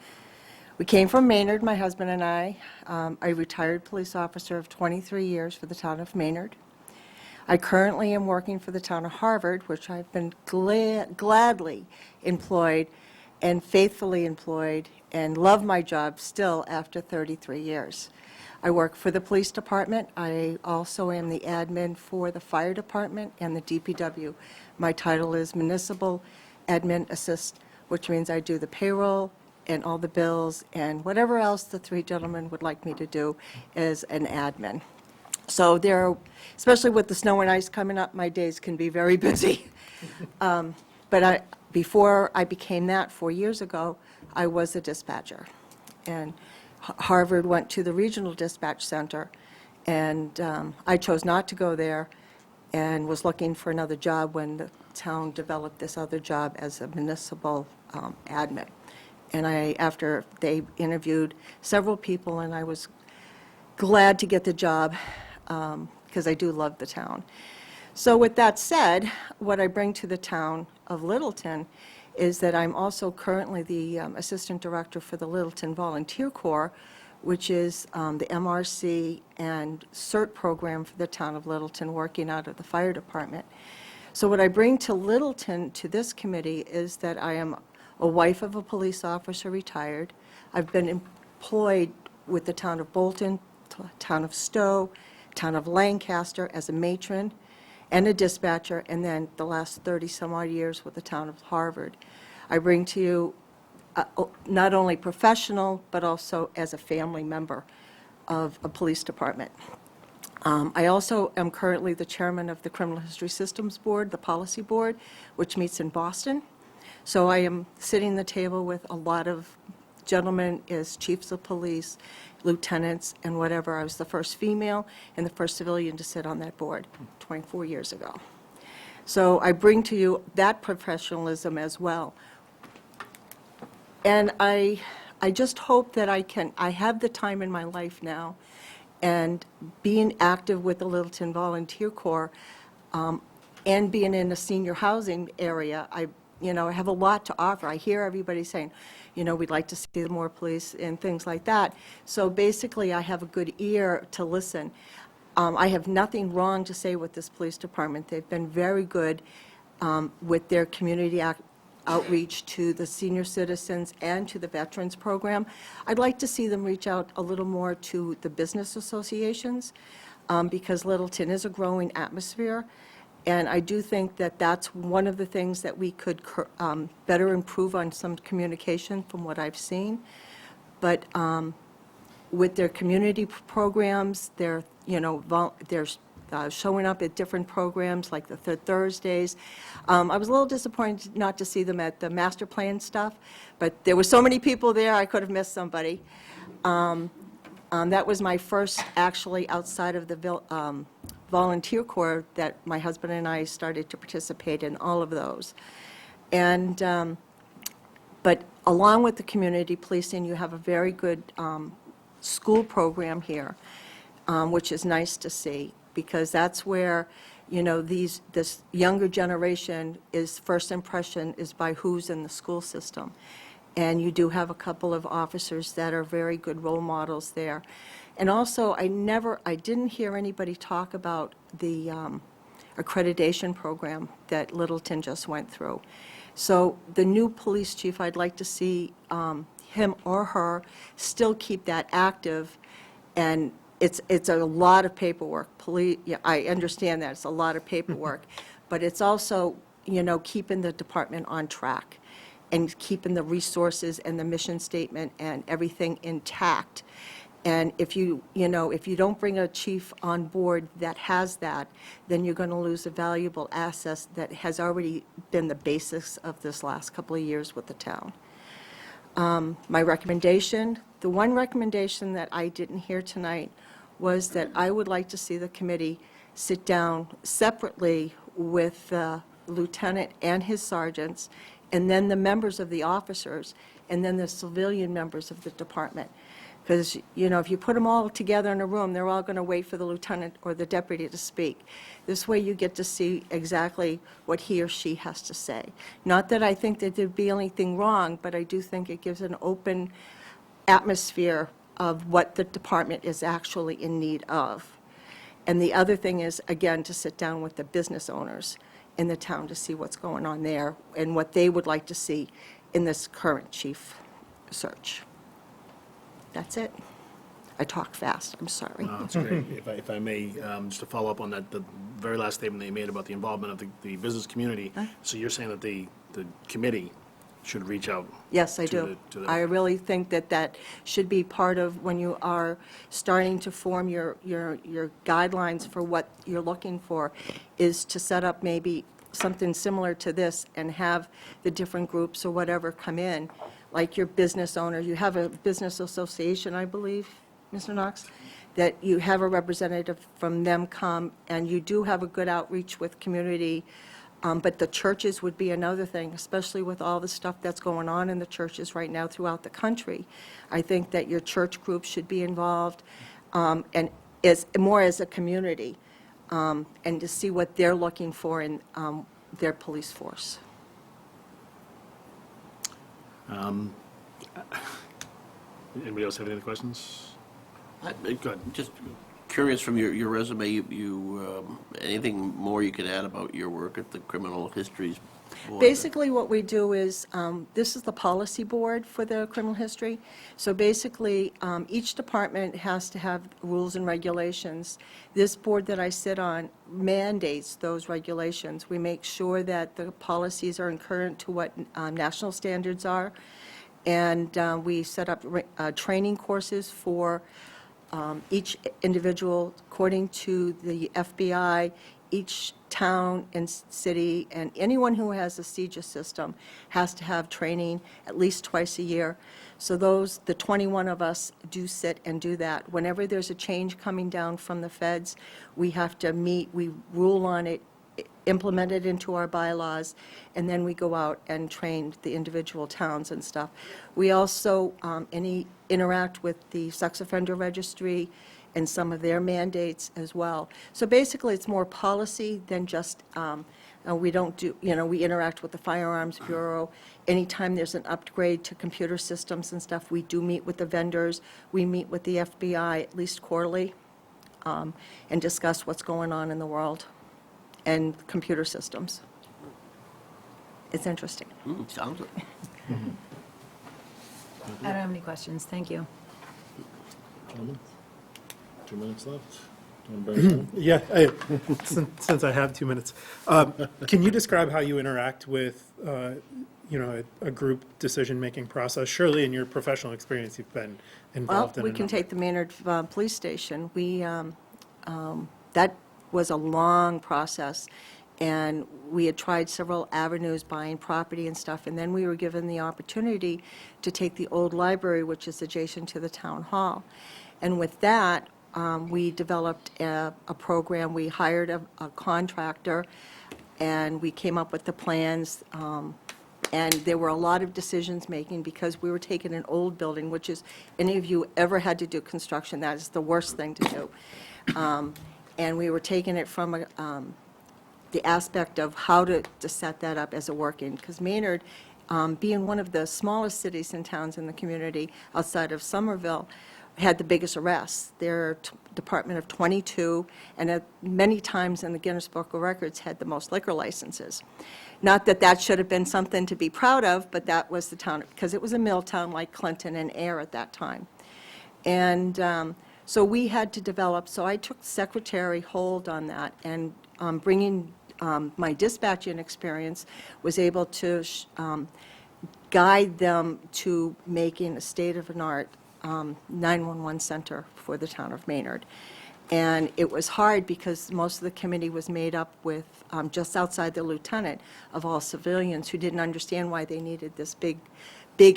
Speaker 6: We came from Maynard, my husband and I. A retired police officer of 23 years for the town of Maynard. I currently am working for the town of Harvard, which I've been gladly employed and faithfully employed, and love my job still after 33 years. I work for the police department. I also am the admin for the fire department and the DPW. My title is Municipal Admin Assist, which means I do the payroll and all the bills and whatever else the three gentlemen would like me to do as an admin. So there, especially with the snow and ice coming up, my days can be very busy. But before I became that 4 years ago, I was a dispatcher. And Harvard went to the regional dispatch center, and I chose not to go there and was looking for another job when the town developed this other job as a municipal admin. And after they interviewed several people, and I was glad to get the job because I do love the town. So with that said, what I bring to the town of Littleton is that I'm also currently the Assistant Director for the Littleton Volunteer Corps, which is the MRC and CERT program for the town of Littleton, working out of the fire department. So what I bring to Littleton, to this committee, is that I am a wife of a police officer, retired. I've been employed with the town of Bolton, town of Stowe, town of Lancaster as a matron and a dispatcher, and then the last 30-some-odd years with the town of Harvard. I bring to you not only professional, but also as a family member of a police department. I also am currently the chairman of the Criminal History Systems Board, the policy board, which meets in Boston. So I am sitting at the table with a lot of gentlemen as chiefs of police, lieutenants, and whatever. I was the first female and the first civilian to sit on that board 24 years ago. So I bring to you that professionalism as well. And I just hope that I have the time in my life now, and being active with the Littleton Volunteer Corps, and being in a senior housing area, I have a lot to offer. I hear everybody saying, we'd like to see more police and things like that. So basically, I have a good ear to listen. I have nothing wrong to say with this police department. They've been very good with their community outreach to the senior citizens and to the veterans program. I'd like to see them reach out a little more to the business associations because Littleton is a growing atmosphere. And I do think that that's one of the things that we could better improve on some communication from what I've seen. But with their community programs, they're showing up at different programs like the Thursdays. I was a little disappointed not to see them at the master plan stuff, but there were so many people there, I could have missed somebody. That was my first, actually, outside of the volunteer corps, that my husband and I started to participate in all of those. And, but along with the community policing, you have a very good school program here, which is nice to see, because that's where, this younger generation first impression is by who's in the school system. And you do have a couple of officers that are very good role models there. And also, I didn't hear anybody talk about the accreditation program that Littleton just went through. So the new police chief, I'd like to see him or her still keep that active. And it's a lot of paperwork. I understand that, it's a lot of paperwork. But it's also, keeping the department on track and keeping the resources and the mission statement and everything intact. And if you don't bring a chief on board that has that, then you're going to lose a valuable asset that has already been the basis of this last couple of years with the town. My recommendation, the one recommendation that I didn't hear tonight was that I would like to see the committee sit down separately with the lieutenant and his sergeants, and then the members of the officers, and then the civilian members of the department. Because, if you put them all together in a room, they're all going to wait for the lieutenant or the deputy to speak. This way you get to see exactly what he or she has to say. Not that I think that there'd be anything wrong, but I do think it gives an open atmosphere of what the department is actually in need of. And the other thing is, again, to sit down with the business owners in the town to see what's going on there and what they would like to see in this current chief search. That's it. I talked fast, I'm sorry.
Speaker 1: That's great. If I may, just to follow up on that, the very last statement they made about the involvement of the business community. So you're saying that the committee should reach out?
Speaker 6: Yes, I do. I really think that should be part of when you are starting to form your guidelines for what you're looking for, is to set up maybe something similar to this and have the different groups or whatever come in, like your business owner. You have a business association, I believe, Mr. Knox, that you have a representative from them come, and you do have a good outreach with community. But the churches would be another thing, especially with all the stuff that's going on in the churches right now throughout the country. I think that your church group should be involved, and more as a community, and to see what they're looking for in their police force.
Speaker 1: Anybody else have any other questions? Go ahead.
Speaker 7: Just curious from your resume, anything more you could add about your work at the Criminal Histories Board?
Speaker 6: Basically, what we do is, this is the policy board for the criminal history. So basically, each department has to have rules and regulations. This board that I sit on mandates those regulations. We make sure that the policies are current to what national standards are. And we set up training courses for each individual according to the FBI. Each town and city and anyone who has a CJIS system has to have training at least twice a year. So the 21 of us do sit and do that. Whenever there's a change coming down from the feds, we have to meet, we rule on it, implement it into our bylaws, and then we go out and train the individual towns and stuff. We also interact with the sex offender registry and some of their mandates as well. So basically, it's more policy than just We don't do, we interact with the Firearms Bureau. Anytime there's an upgrade to computer systems and stuff, we do meet with the vendors. We meet with the FBI at least quarterly and discuss what's going on in the world and computer systems. It's interesting.
Speaker 7: Sounds it.
Speaker 10: I don't have any questions, thank you.
Speaker 1: Gentlemen, 2 minutes left. Do you want to bring it home?
Speaker 4: Yeah, since I have 2 minutes. Can you describe how you interact with, a group decision-making process? Surely in your professional experience, you've been involved in
Speaker 6: Well, we can take the Maynard Police Station. That was a long process, and we had tried several avenues, buying property and stuff, and then we were given the opportunity to take the old library, which is adjacent to the town hall. And with that, we developed a program. We hired a contractor, and we came up with the plans. And there were a lot of decisions making because we were taking an old building, which is, any of you ever had to do construction, that is the worst thing to do. And we were taking it from the aspect of how to set that up as a working, because Maynard, being one of the smallest cities and towns in the community outside of Somerville, had the biggest arrests. Their department of 22, and many times in the Guinness Book of Records, had the most liquor licenses. Not that that should have been something to be proud of, but that was the town, because it was a mill town like Clinton and Air at that time. And so we had to develop, so I took secretary hold on that, and bringing my dispatching experience, was able to guide them to making a state-of-the-art 911 center for the town of Maynard. And it was hard because most of the committee was made up with, just outside the lieutenant, of all civilians who didn't understand why they needed this big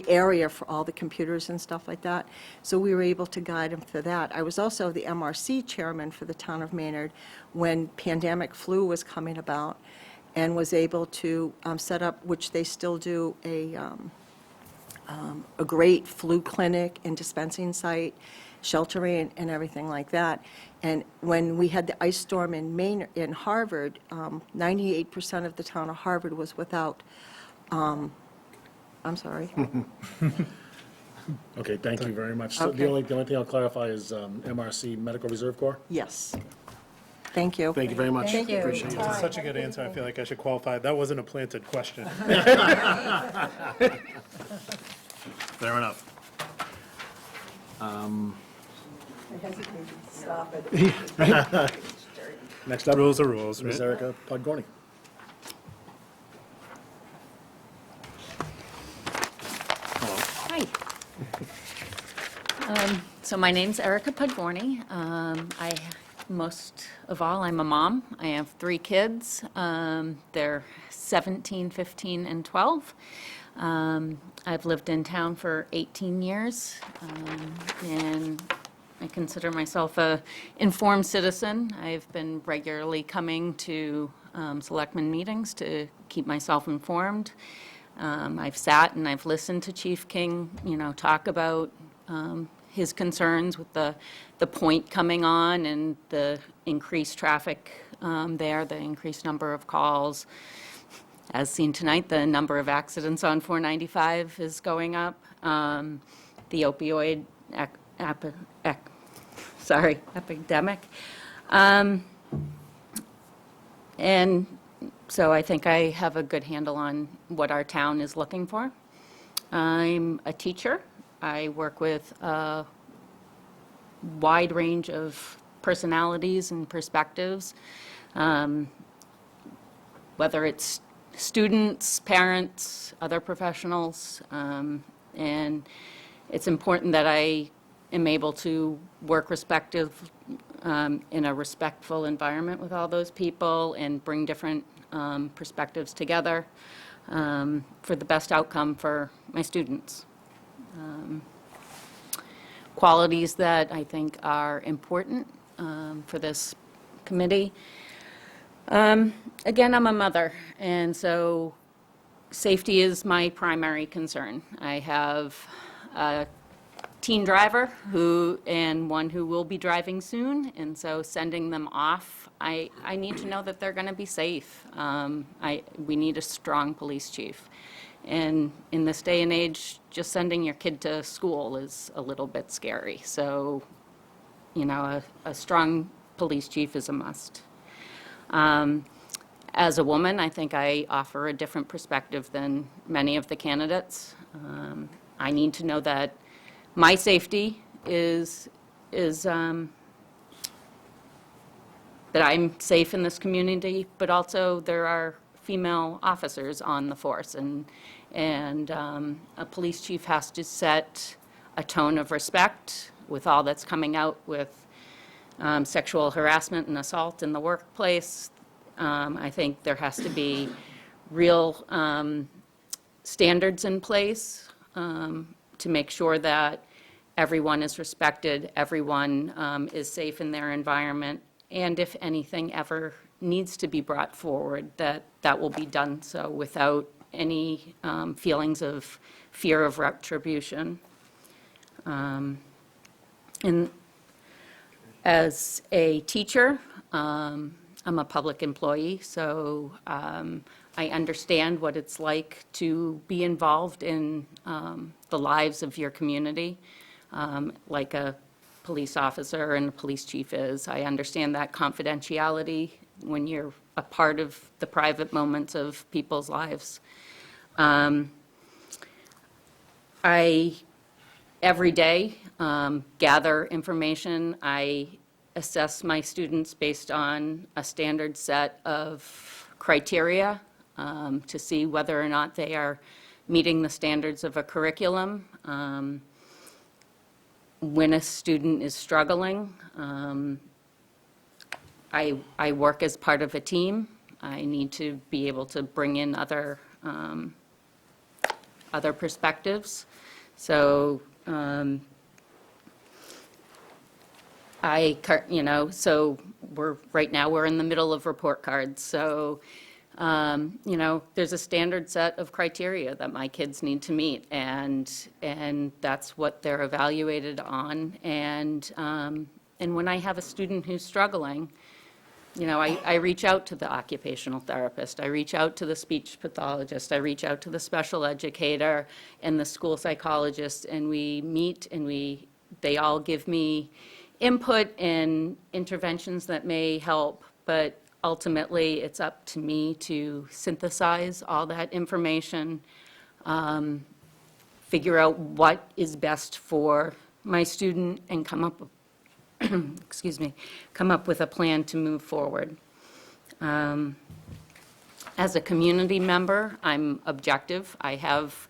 Speaker 6: area for all the computers and stuff like that. So we were able to guide them for that. I was also the MRC chairman for the town of Maynard when pandemic flu was coming about, and was able to set up, which they still do, a great flu clinic and dispensing site, sheltering and everything like that. And when we had the ice storm in Harvard, 98% of the town of Harvard was without, I'm sorry.
Speaker 1: Okay, thank you very much. So
Speaker 6: Okay.
Speaker 1: the only thing I'll clarify is MRC Medical Reserve Corps?
Speaker 6: Yes. Thank you.
Speaker 1: Thank you very much.
Speaker 10: Thank you.
Speaker 1: Appreciate it.
Speaker 4: That's such a good answer, I feel like I should qualify. That wasn't a planted question.
Speaker 1: Fair enough.
Speaker 6: Stop it.
Speaker 1: Next up,
Speaker 4: Rules are rules,
Speaker 1: Ms.
Speaker 4: right?
Speaker 1: Erica Podgorny.
Speaker 17: Hi. So my name's Erica Podgorny. Most of all, I'm a mom. I have 3 kids. They're 17, 15, and 12. I've lived in town for 18 years, and I consider myself a informed citizen. I've been regularly coming to Selectmen meetings to keep myself informed. I've sat and I've listened to Chief King, talk about his concerns with the point coming on and the increased traffic there, the increased number of calls. As seen tonight, the number of accidents on 495 is going up. The opioid epidemic. And so I think I have a good handle on what our town is looking for. I'm a teacher. I work with a wide range of personalities and perspectives, whether it's students, parents, other professionals, and it's important that I am able to work in a respectful environment with all those people and bring different perspectives together for the best outcome for my students. Qualities that I think are important for this committee. Again, I'm a mother, and so safety is my primary concern. I have a teen driver and one who will be driving soon, and so sending them off, I need to know that they're going to be safe. We need a strong police chief. And in this day and age, just sending your kid to school is a little bit scary. So, a strong police chief is a must. As a woman, I think I offer a different perspective than many of the candidates. I need to know that my safety is that I'm safe in this community, but also there are female officers on the force, and a police chief has to set a tone of respect with all that's coming out with sexual harassment and assault in the workplace. I think there has to be real standards in place to make sure that everyone is respected, everyone is safe in their environment, and if anything ever needs to be brought forward, that will be done so without any feelings of fear of retribution. And as a teacher, I'm a public employee, so I understand what it's like to be involved in the lives of your community, like a police officer and a police chief is. I understand that confidentiality when you're a part of the private moments of people's lives. I, every day, gather information. I assess my students based on a standard set of criteria to see whether or not they are meeting the standards of a curriculum. When a student is struggling, I work as part of a team. I need to be able to bring in other perspectives. So so right now we're in the middle of report cards. So there's a standard set of criteria that my kids need to meet, and that's what they're evaluated on. And when I have a student who's struggling, I reach out to the occupational therapist, I reach out to the speech pathologist, I reach out to the special educator and the school psychologist, and we meet and they all give me input and interventions that may help, but ultimately it's up to me to synthesize all that information, figure out what is best for my student, and come up with a plan to move forward. As a community member, I'm objective. I have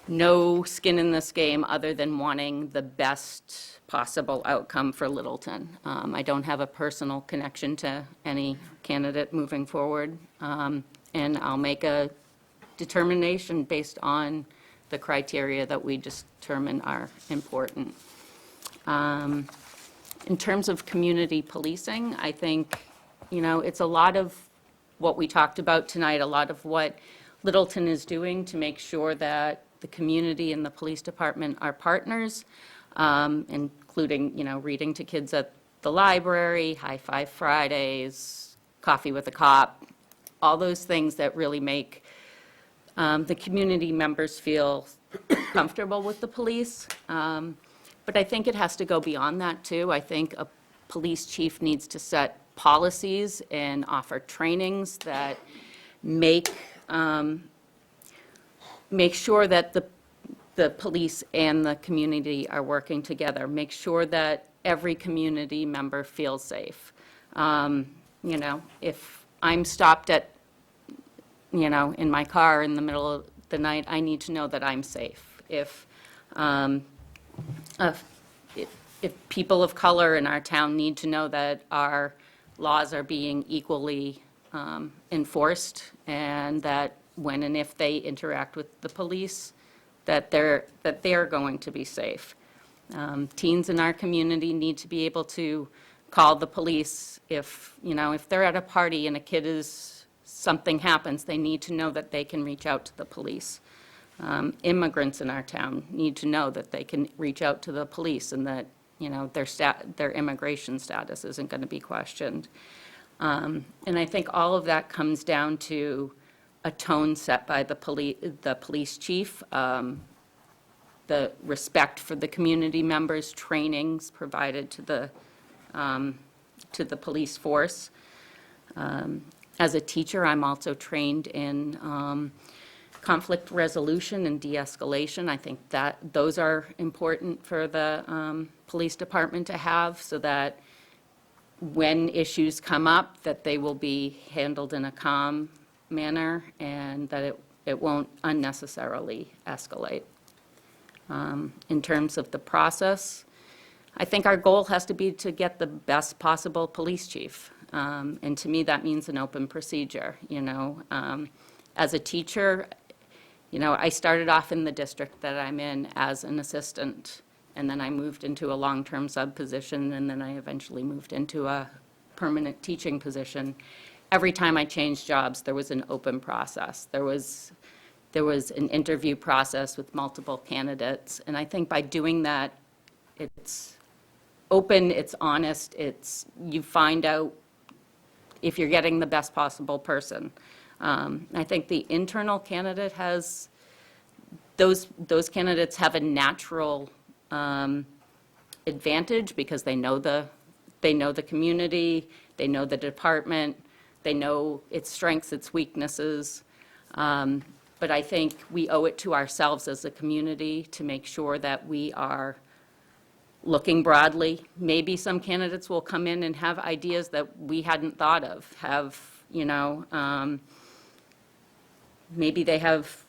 Speaker 17: no skin in this game other than wanting the best possible outcome for Littleton. I don't have a personal connection to any candidate moving forward, and I'll make a determination based on the criteria that we determine are important. In terms of community policing, I think, it's a lot of what we talked about tonight, a lot of what Littleton is doing to make sure that the community and the police department are partners, including, reading to kids at the library, High Five Fridays, Coffee with a Cop, all those things that really make the community members feel comfortable with the police. But I think it has to go beyond that, too. I think a police chief needs to set policies and offer trainings that make sure that the police and the community are working together, make sure that every community member feels safe. If I'm stopped in my car in the middle of the night, I need to know that I'm safe. If people of color in our town need to know that our laws are being equally enforced, and that when and if they interact with the police, that they're going to be safe. Teens in our community need to be able to call the police if they're at a party and something happens, they need to know that they can reach out to the police. immigrants in our town need to know that they can reach out to the police and that, their immigration status isn't going to be questioned. And I think all of that comes down to a tone set by the police chief, the respect for the community members, trainings provided to the police force. As a teacher, I'm also trained in conflict resolution and de-escalation. I think that those are important for the police department to have, so that when issues come up, that they will be handled in a calm manner and that it won't unnecessarily escalate. In terms of the process, I think our goal has to be to get the best possible police chief. And to me, that means an open procedure, As a teacher, I started off in the district that I'm in as an assistant, and then I moved into a long-term sub position, and then I eventually moved into a permanent teaching position. Every time I changed jobs, there was an open process. There was an interview process with multiple candidates, and I think by doing that, it's open, it's honest, you find out if you're getting the best possible person. I think the internal candidate has, those candidates have a natural advantage because they know the community, they know the department, they know its strengths, its weaknesses. But I think we owe it to ourselves as a community to make sure that we are looking broadly. Maybe some candidates will come in and have ideas that we hadn't thought of, maybe they have,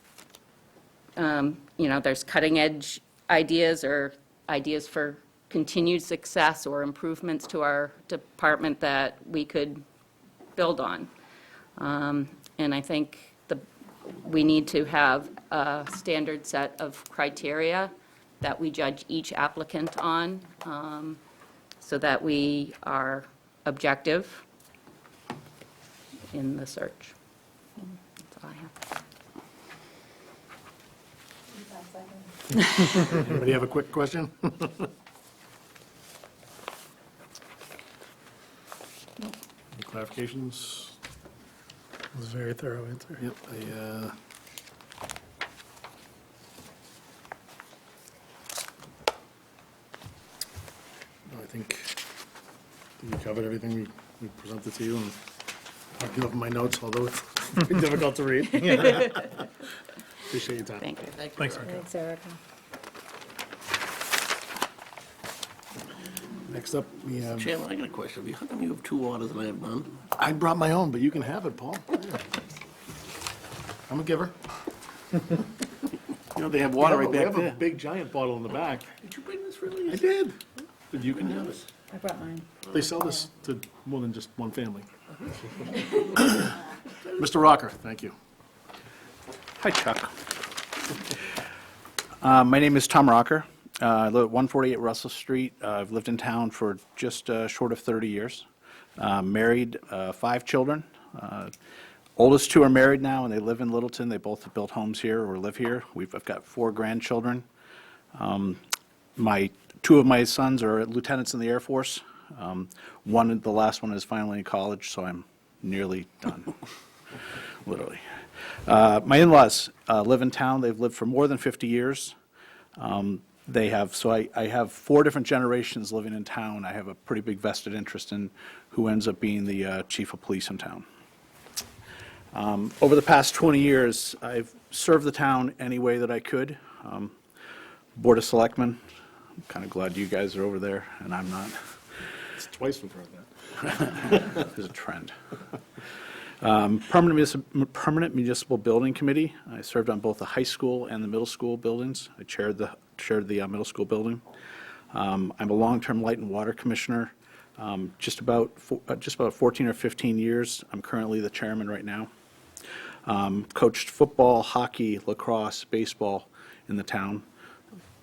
Speaker 17: there's cutting-edge ideas or ideas for continued success or improvements to our department that we could build on. And I think we need to have a standard set of criteria that we judge each applicant on, so that we are objective in the search. That's all I have.
Speaker 1: Anybody have a quick question? Any clarifications?
Speaker 4: It was a very thorough answer.
Speaker 1: Yep, I think we covered everything we presented to you, and I'll give up my notes, although it's pretty difficult to read. Appreciate your time.
Speaker 17: Thank you.
Speaker 4: Thanks, Erica.
Speaker 6: Thanks, Erica.
Speaker 1: Next up, we have,
Speaker 7: Chairman, I got a question. How come you have two waters and I have none?
Speaker 1: I brought my own, but you can have it, Paul. I'm a giver.
Speaker 5: They have water right
Speaker 1: We
Speaker 5: back
Speaker 1: have a
Speaker 5: there.
Speaker 1: big giant bottle in the back.
Speaker 7: Did you bring this really?
Speaker 1: I did, but you can have it.
Speaker 6: I brought mine.
Speaker 1: They sell this to more than just one family. Mr. Rocker, thank you.
Speaker 18: Hi, Chuck. My name is Tom Rocker. I live at 148 Russell Street. I've lived in town for just short of 30 years. Married, 5 children. Oldest 2 are married now, and they live in Littleton. They both have built homes here or live here. I've got 4 grandchildren. 2 of my sons are lieutenants in the Air Force. The last one is finally in college, so I'm nearly done, literally. My in-laws live in town. They've lived for more than 50 years. I have 4 different generations living in town. I have a pretty big vested interest in who ends up being the chief of police in town. Over the past 20 years, I've served the town any way that I could. Board of Selectmen, I'm kind of glad you guys are over there, and I'm not.
Speaker 1: It's twice we've heard that.
Speaker 18: There's a trend. Permanent Municipal Building Committee. I served on both the high school and the middle school buildings. I chaired the middle school building. I'm a long-term light and water commissioner. Just about 14 or 15 years. I'm currently the chairman right now. Coached football, hockey, lacrosse, baseball in the town.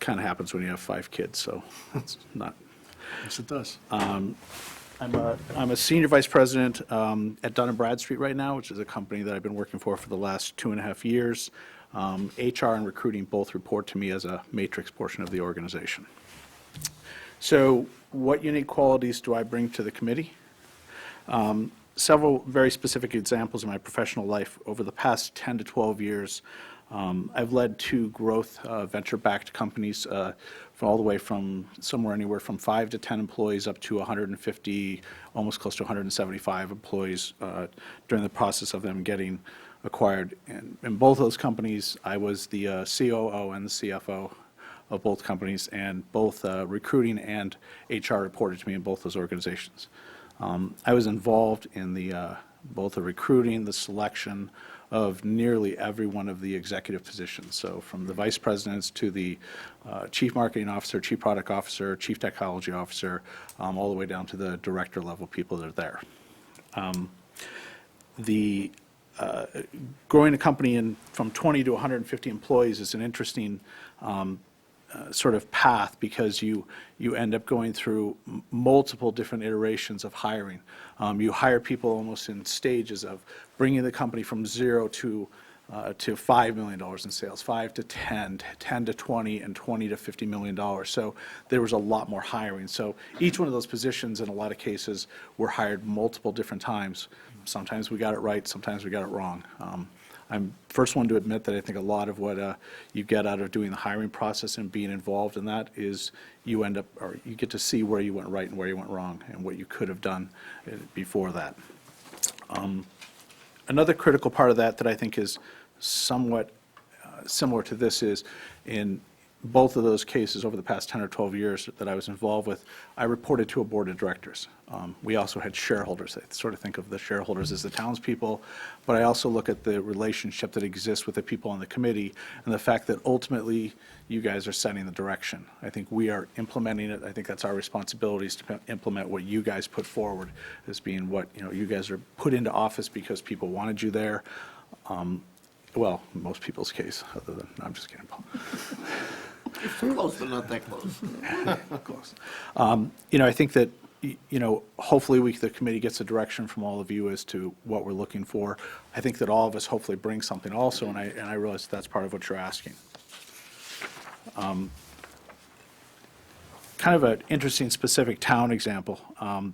Speaker 18: Kind of happens when you have 5 kids, so it's not.
Speaker 1: Yes, it does.
Speaker 18: I'm a senior vice president at Dun& Bradstreet right now, which is a company that I've been working for the last 2.5 years. HR and recruiting both report to me as a matrix portion of the organization. So what unique qualities do I bring to the committee? Several very specific examples in my professional life. Over the past 10 to 12 years, I've led 2 growth venture-backed companies all the way from somewhere anywhere from 5 to 10 employees up to 150, almost close to 175 employees during the process of them getting acquired. And in both those companies, I was the COO and the CFO of both companies, and both recruiting and HR reported to me in both those organizations. I was involved in both the recruiting, the selection of nearly every one of the executive positions. So from the vice presidents to the chief marketing officer, chief product officer, chief technology officer, all the way down to the director level people that are there. Growing a company from 20 to 150 employees is an interesting sort of path, because you end up going through multiple different iterations of hiring. You hire people almost in stages of bringing the company from 0 to $5 million in sales, 5 to 10, 10 to 20, and 20 to $50 million. So there was a lot more hiring. So each one of those positions, in a lot of cases, were hired multiple different times. Sometimes we got it right, sometimes we got it wrong. I'm first one to admit that I think a lot of what you get out of doing the hiring process and being involved in that is you end up, or you get to see where you went right and where you went wrong and what you could have done before that. Another critical part of that I think is somewhat similar to this is in both of those cases over the past 10 or 12 years that I was involved with, I reported to a board of directors. We also had shareholders. I sort of think of the shareholders as the townspeople, but I also look at the relationship that exists with the people on the committee and the fact that ultimately you guys are setting the direction. I think we are implementing it. I think that's our responsibility, is to implement what you guys put forward as being what, you guys are put into office because people wanted you there. Well, in most people's case, other than, no, I'm just kidding, Paul.
Speaker 7: Close, but not that close.
Speaker 18: Close. I think that, hopefully the committee gets a direction from all of you as to what we're looking for. I think that all of us hopefully bring something also, and I realize that's part of what you're asking. Kind of an interesting specific town example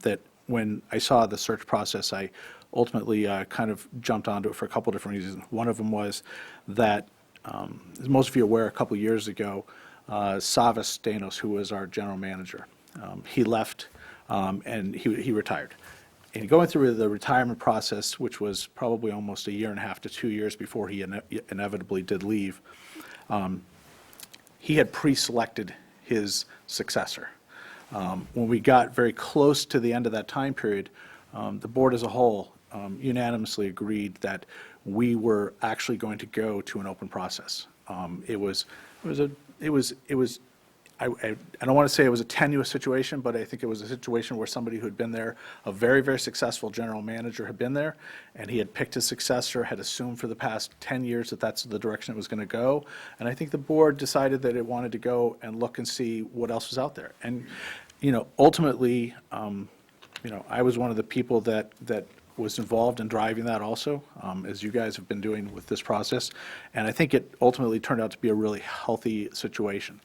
Speaker 18: that when I saw the search process, I ultimately kind of jumped onto it for a couple different reasons. One of them was that, as most of you are aware, a couple years ago, Savas Stanos, who was our general manager, he left and he retired. And going through the retirement process, which was probably almost 1.5 to 2 years before he inevitably did leave, he had pre-selected his successor. When we got very close to the end of that time period, the board as a whole unanimously agreed that we were actually going to go to an open process. I don't want to say it was a tenuous situation, but I think it was a situation where somebody who had been there, a very, very successful general manager had been there, and he had picked his successor, had assumed for the past 10 years that that's the direction it was going to go. And I think the board decided that it wanted to go and look and see what else was out there. And, ultimately, I was one of the people that was involved in driving that also, as you guys have been doing with this process. And I think it ultimately turned out to be a really healthy situation.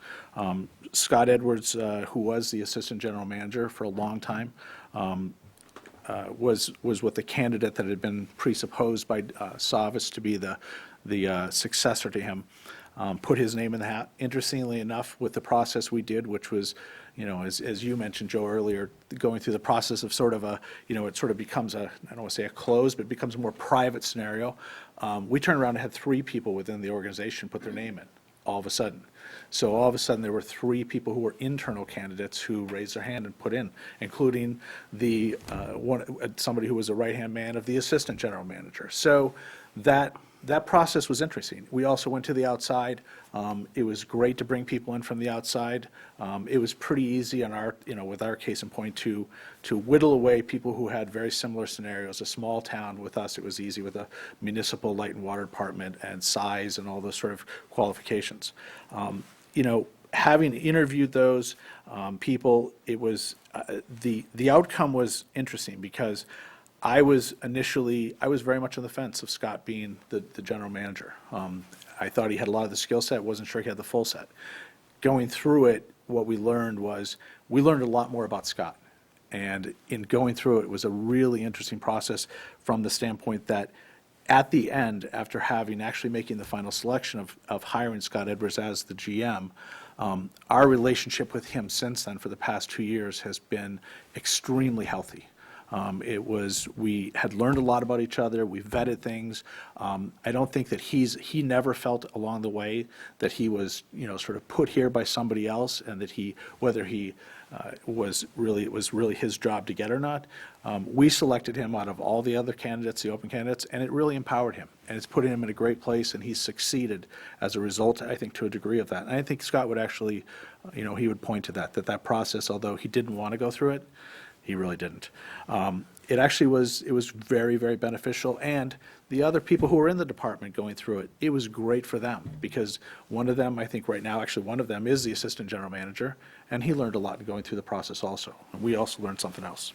Speaker 18: Scott Edwards, who was the assistant general manager for a long time, was with the candidate that had been presupposed by Savas to be the successor to him. Put his name in the hat. Interestingly enough, with the process we did, which was, as you mentioned, Joe, earlier, going through the process of sort of it sort of becomes I don't want to say a closed, but it becomes a more private scenario. We turned around and had 3 people within the organization put their name in, all of a sudden. So all of a sudden, there were 3 people who were internal candidates who raised their hand and put in, including somebody who was a right-hand man of the assistant general manager. So that process was interesting. We also went to the outside. It was great to bring people in from the outside. It was pretty easy with our case in point to whittle away people who had very similar scenarios. A small town, with us, it was easy with a municipal light and water department and size and all those sort of qualifications. having interviewed those people, it was, the outcome was interesting because I was very much on the fence of Scott being the general manager. I thought he had a lot of the skill set, wasn't sure he had the full set. Going through it, what we learned a lot more about Scott. And in going through it, it was a really interesting process from the standpoint that at the end, after actually making the final selection of hiring Scott Edwards as the GM, our relationship with him since then for the past 2 years has been extremely healthy. We had learned a lot about each other, we vetted things. I don't think that he never felt along the way that he was, sort of put here by somebody else, and that whether it was really his job to get or not. We selected him out of all the other candidates, the open candidates, and it really empowered him. And it's put him in a great place, and he's succeeded as a result, I think, to a degree of that. And I think Scott would actually, he would point to that process, although he didn't want to go through it, he really didn't. It actually was very, very beneficial. And the other people who were in the department going through it, it was great for them, because one of them, I think right now, actually one of them is the assistant general manager, and he learned a lot in going through the process also. And we also learned something else.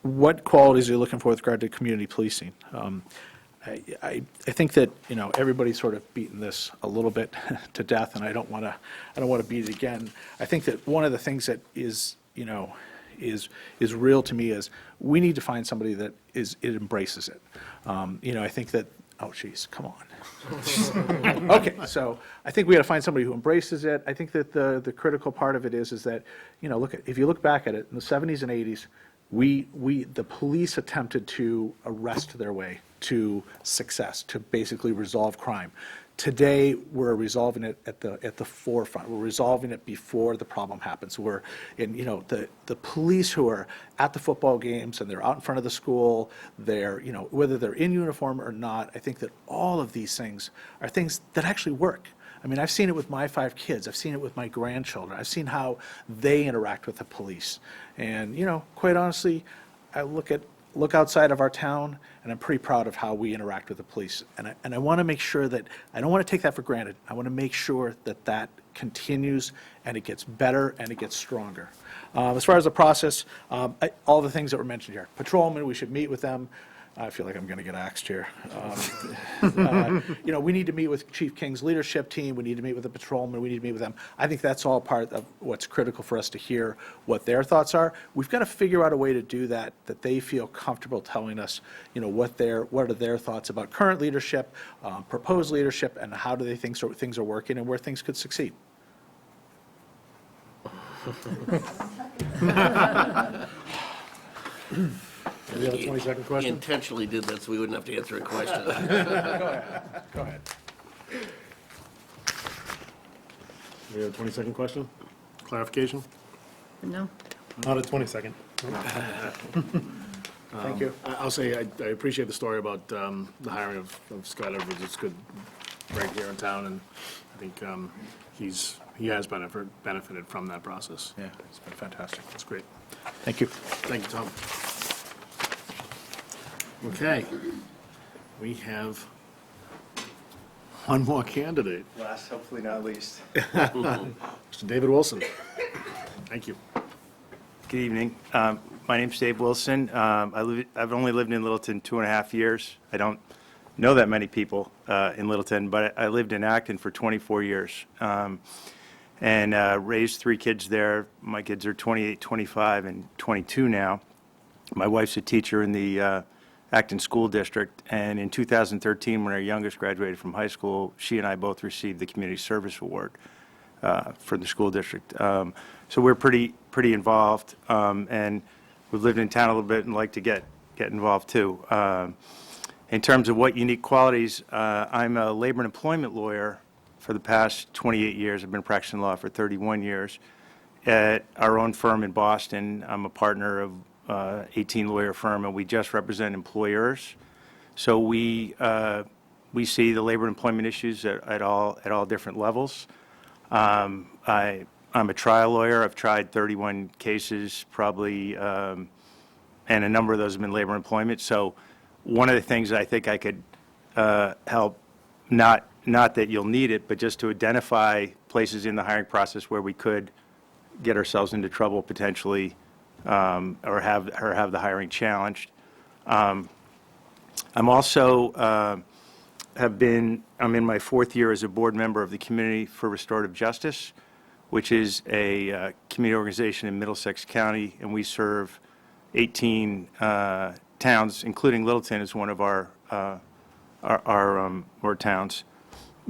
Speaker 18: What qualities are you looking for with regard to community policing? I think that, everybody's sort of beaten this a little bit to death, and I don't want to beat it again. I think that one of the things that is real to me is we need to find somebody that it embraces it. I think that, oh geez, come on. Okay, so I think we got to find somebody who embraces it. I think that the critical part of it is that, if you look back at it, in the 70s and 80s, the police attempted to arrest their way to success, to basically resolve crime. Today, we're resolving it at the forefront. We're resolving it before the problem happens. We're in, the police who are at the football games and they're out in front of the school, they're, whether they're in uniform or not, I think that all of these things are things that actually work. I mean, I've seen it with my 5 kids. I've seen it with my grandchildren. I've seen how they interact with the police. And, quite honestly, I look outside of our town, and I'm pretty proud of how we interact with the police. And I want to make sure that, I don't want to take that for granted. I want to make sure that continues, and it gets better, and it gets stronger. As far as the process, all the things that were mentioned here. Patrolmen, we should meet with them. I feel like I'm going to get axed here. We need to meet with Chief King's leadership team. We need to meet with the patrolmen. We need to meet with them. I think that's all part of what's critical for us to hear what their thoughts are. We've got to figure out a way to do that they feel comfortable telling us, what are their thoughts about current leadership, proposed leadership, and how do they think things are working and where things could succeed.
Speaker 1: Do we have a 20-second question?
Speaker 7: He intentionally did that so we wouldn't have to answer a question.
Speaker 1: Go ahead. Do we have a 20-second question? Clarification?
Speaker 10: No?
Speaker 1: Not a 20-second.
Speaker 18: Thank you.
Speaker 1: I'll say I appreciate the story about the hiring of Scott Edwards. It's good right here in town, and I think he has benefited from that process.
Speaker 18: Yeah, it's been fantastic.
Speaker 1: That's great.
Speaker 18: Thank you.
Speaker 1: Thank you, Tom. Okay. We have one more candidate.
Speaker 19: Last, hopefully not least.
Speaker 1: Mr. David Wilson. Thank you.
Speaker 19: Good evening. My name's Dave Wilson. I've only lived in Littleton 2.5 years. I don't know that many people in Littleton, but I lived in Acton for 24 years and raised 3 kids there. My kids are 28, 25, and 22 now. My wife's a teacher in the Acton School District, and in 2013, when our youngest graduated from high school, she and I both received the Community Service Award for the school district. So we're pretty involved, and we've lived in town a little bit and like to get involved too. In terms of what unique qualities, I'm a labor and employment lawyer for the past 28 years. I've been practicing law for 31 years. At our own firm in Boston, I'm a partner of 18-lawyer firm, and we just represent employers. So we see the labor and employment issues at all different levels. I'm a trial lawyer. I've tried 31 cases, probably, and a number of those have been labor and employment. So one of the things I think I could help not not that you'll need it, but just to identify places in the hiring process where we could get ourselves into trouble potentially, or have the hiring challenged. I'm also I'm in my 4th year as a board member of the Community for Restorative Justice, which is a community organization in Middlesex County, and we serve 18 towns, including Littleton is one of our towns,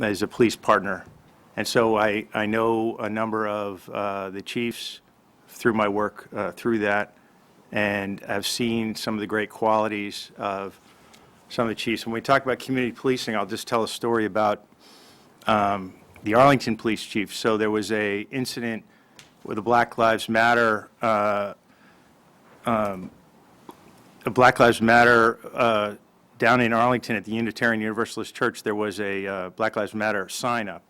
Speaker 19: as a police partner. And so I know a number of the chiefs through my work through that, and I've seen some of the great qualities of some of the chiefs. When we talk about community policing, I'll just tell a story about the Arlington police chief. So there was a incident with a Black Lives Matter down in Arlington at the Unitarian Universalist Church. There was a Black Lives Matter sign up,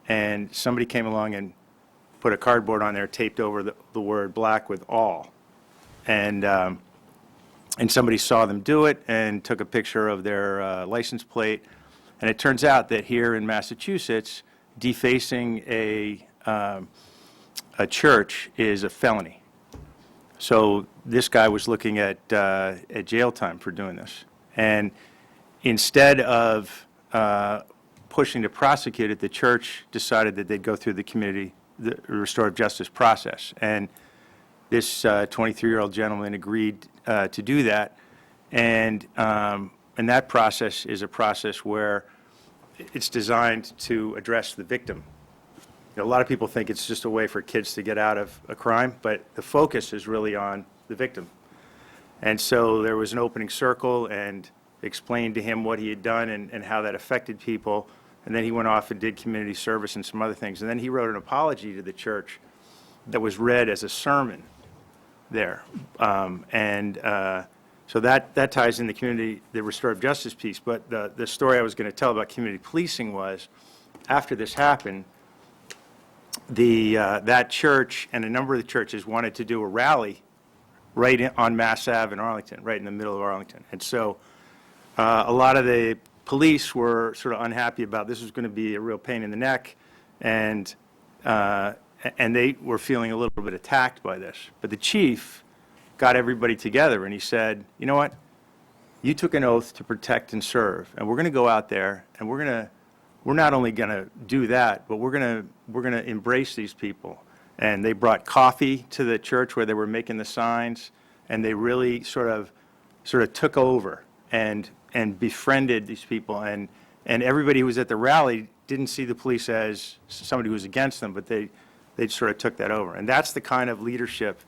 Speaker 19: and somebody came along and put a cardboard on there, taped over the word black with all. And somebody saw them do it and took a picture of their license plate. And it turns out that here in Massachusetts, defacing a church is a felony. So this guy was looking at jail time for doing this. And instead of pushing to prosecute it, the church decided that they'd go through the restorative justice process. And this 23-year-old gentleman agreed to do that. And that process is a process where it's designed to address the victim. You know, a lot of people think it's just a way for kids to get out of a crime, but the focus is really on the victim. And so there was an opening circle and explained to him what he had done and how that affected people. And then he went off and did community service and some other things. And then he wrote an apology to the church that was read as a sermon there. So that ties in the restorative justice piece. But the story I was going to tell about community policing was, after this happened, that church and a number of the churches wanted to do a rally right on Mass Ave in Arlington, right in the middle of Arlington. And so a lot of the police were sort of unhappy about this. Was going to be a real pain in the neck, and they were feeling a little bit attacked by this. But the chief got everybody together and he said, you know what, you took an oath to protect and serve, and we're going to go out there and we're not only going to do that, but we're going to embrace these people. And they brought coffee to the church where they were making the signs, and they really sort of took over and befriended these people. And everybody who was at the rally didn't see the police as somebody who was against them, but they sort of took that over. And that's the kind of leadership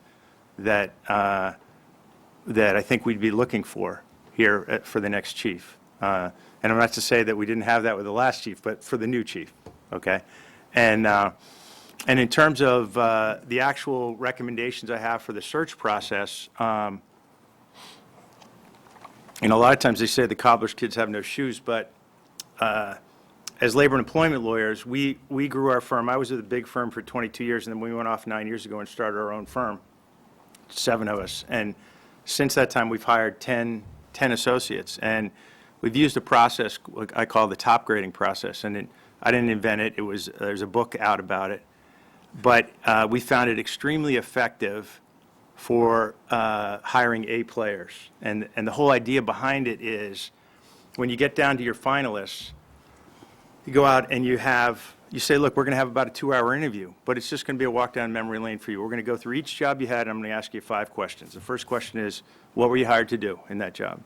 Speaker 19: that I think we'd be looking for here for the next chief. And I'm not to say that we didn't have that with the last chief, but for the new chief, okay? And in terms of the actual recommendations I have for the search process, a lot of times they say the cobbler's kids have no shoes, but as labor and employment lawyers, we grew our firm. I was at a big firm for 22 years, and then we went off 9 years ago and started our own firm, 7 of us. And since that time, we've hired 10 associates. And we've used a process I call the top grading process. And I didn't invent it. There's a book out about it. But we found it extremely effective for hiring A players. And the whole idea behind it is when you get down to your finalists, you go out and you say, look, we're going to have about a 2-hour interview, but it's just going to be a walk down memory lane for you. We're going to go through each job you had, and I'm going to ask you 5 questions. The first question is, what were you hired to do in that job?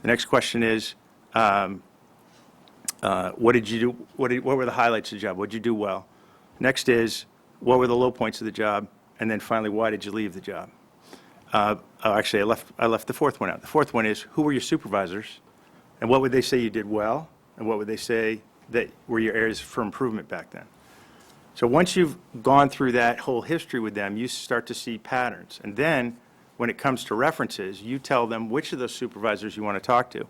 Speaker 19: The next question is, what did you do? What were the highlights of the job? What did you do well? Next is, what were the low points of the job? And then finally, why did you leave the job? Actually, I left the 4th one out. The 4th one is, who were your supervisors? And what would they say you did well? And what would they say that were your areas for improvement back then? So once you've gone through that whole history with them, you start to see patterns. And then when it comes to references, you tell them which of those supervisors you want to talk to.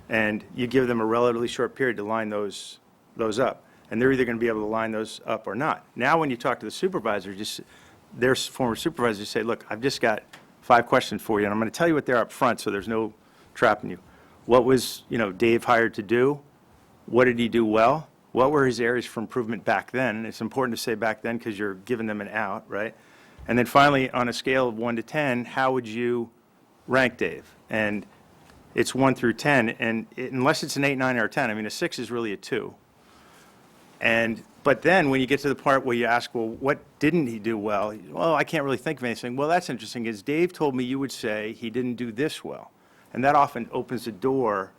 Speaker 19: And you give them a relatively short period to line those up. And they're either going to be able to line those up or not. Now when you talk to the supervisors, their former supervisors, you say, look, I've just got 5 questions for you, and I'm going to tell you what they're up front so there's no trapping you. What was, Dave hired to do? What did he do well? what were his areas for improvement back then? And it's important to say back then because you're giving them an out, right? And then finally, on a scale of 1 to 10, how would you rank Dave? And it's 1 through 10, and unless it's an 8, 9, or a 10, I mean, a 6 is really a 2. But then when you get to the part where you ask, well, what didn't he do well? Well, I can't really think of anything. Well, that's interesting, is Dave told me you would say he didn't do this well. And that often opens the door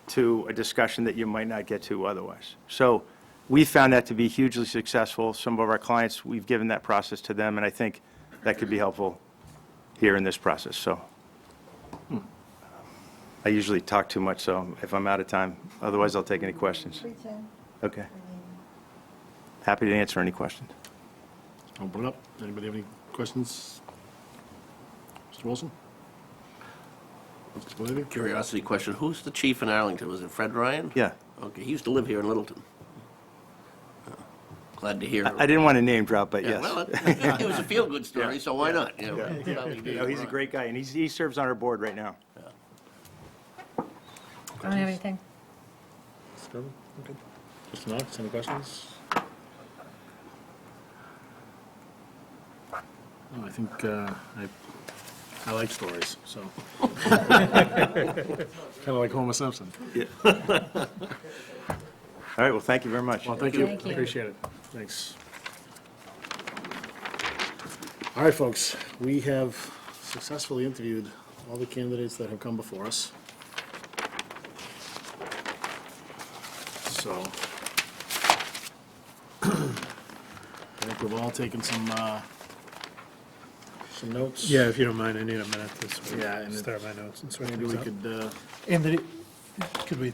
Speaker 19: to a discussion that you might not get to otherwise. So we found that to be hugely successful. Some of our clients, we've given that process to them, and I think that could be helpful here in this process. So I usually talk too much, so if I'm out of time, otherwise I'll take any questions. Okay. Happy to answer any questions.
Speaker 1: Open it up. Anybody have any questions? Mr. Wilson? Mr. Spillier?
Speaker 7: Curiosity question, who's the chief in Arlington? Was it Fred Ryan?
Speaker 19: Yeah.
Speaker 7: Okay, he used to live here in Littleton. Glad to hear.
Speaker 19: I didn't want to name drop, but
Speaker 7: Yeah,
Speaker 19: yes.
Speaker 7: well, it was a feel-good story, so why not? Yeah, right. Probably did.
Speaker 19: No, he's a great guy, and he serves on our board right now.
Speaker 10: I don't have anything.
Speaker 1: Mr. Gerber? Okay. Mr. Knox, any questions? No, I think I like stories, so. Kind of like Homer Simpson.
Speaker 19: Yeah. All right, well, thank you very much.
Speaker 1: Well, thank you.
Speaker 10: Thank you.
Speaker 1: Appreciate it. Thanks. All right, folks, we have successfully interviewed all the candidates that have come before us. So, I think we've all taken some notes.
Speaker 4: Yeah, if you don't mind, I need a minute to sort of
Speaker 1: Yeah, and
Speaker 4: start my notes and sort
Speaker 1: Maybe
Speaker 4: things
Speaker 1: we
Speaker 4: out.
Speaker 1: could,
Speaker 4: Anthony, could we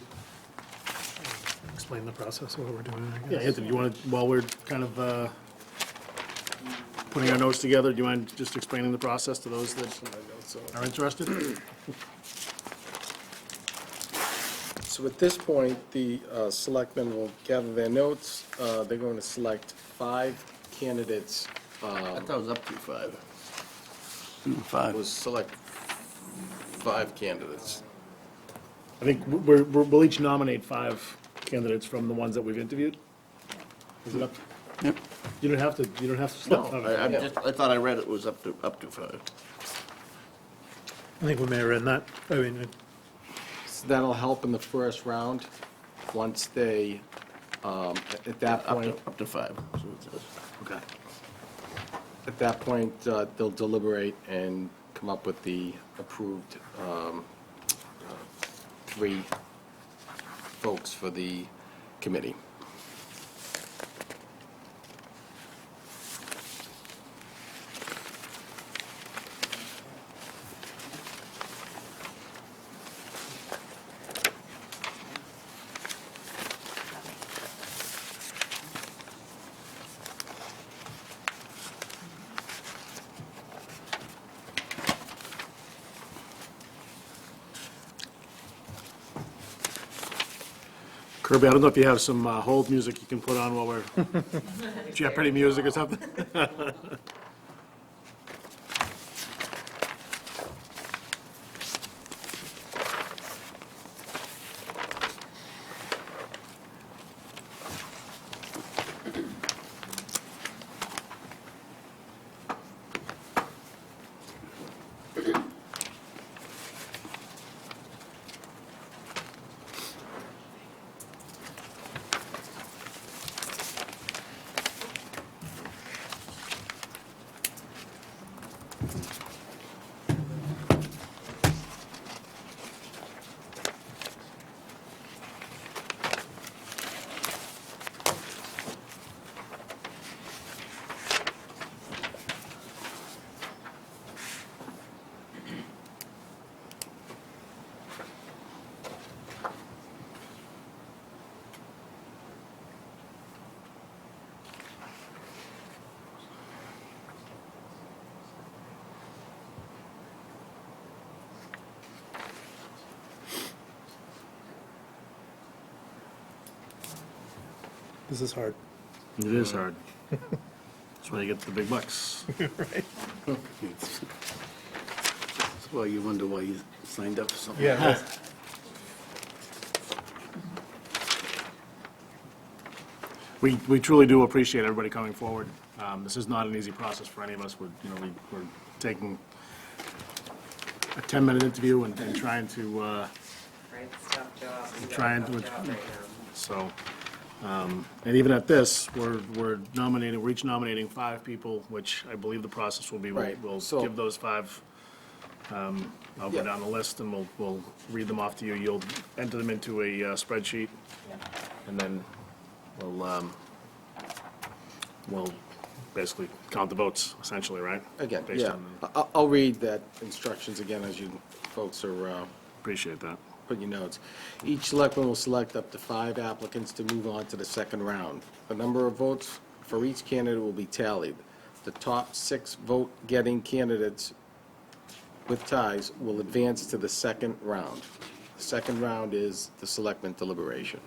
Speaker 4: explain the process of what we're doing, I
Speaker 1: yeah,
Speaker 4: guess?
Speaker 1: Anthony, you want to, while we're kind of putting our notes together, do you mind just explaining the process to those that are interested?
Speaker 5: So at this point, the selectmen will gather their notes. They're going to select 5 candidates.
Speaker 7: I thought it was up to 5.
Speaker 5: 5. We'll select 5 candidates.
Speaker 1: I think we'll each nominate 5 candidates from the ones that we've interviewed. Is it up?
Speaker 7: Yep.
Speaker 1: You don't have to
Speaker 7: No,
Speaker 1: stop.
Speaker 7: I thought I read it was up to 5.
Speaker 4: I think we may have written that. I mean,
Speaker 5: So that'll help in the first round, once they, at that point,
Speaker 7: Up to 5, so it says.
Speaker 1: Okay.
Speaker 5: at that point, they'll deliberate and come up with the approved 3 folks for the committee.
Speaker 1: Kirby, I don't know if you have some hold music you can put on while we're, Jeopardy music or something?
Speaker 4: this is hard.
Speaker 1: It is hard. That's why you get the big bucks.
Speaker 4: Right.
Speaker 20: That's why you wonder why you signed up for something.
Speaker 4: Yeah.
Speaker 1: We truly do appreciate everybody coming forward. This is not an easy process for any of us. We're taking a 10-minute interview and trying to,
Speaker 9: Right, it's a tough job. You got a
Speaker 1: trying
Speaker 9: tough
Speaker 1: to,
Speaker 9: job right now.
Speaker 1: so, and even at this, we're each nominating 5 people, which I believe the process will be,
Speaker 5: Right,
Speaker 1: we'll
Speaker 5: so-
Speaker 1: give those 5, I'll go
Speaker 5: Yeah.
Speaker 1: down the list and we'll read them off to you. You'll enter them into a spreadsheet, and then we'll basically count the votes, essentially, right?
Speaker 5: Again,
Speaker 1: Based
Speaker 5: yeah.
Speaker 1: on
Speaker 5: I'll read that instructions again as you folks are
Speaker 1: appreciate that.
Speaker 5: putting your notes. Each selectman will select up to 5 applicants to move on to the second round. The number of votes for each candidate will be tallied. The top 6 vote-getting candidates with ties will advance to the second round. The second round is the selectmen deliberation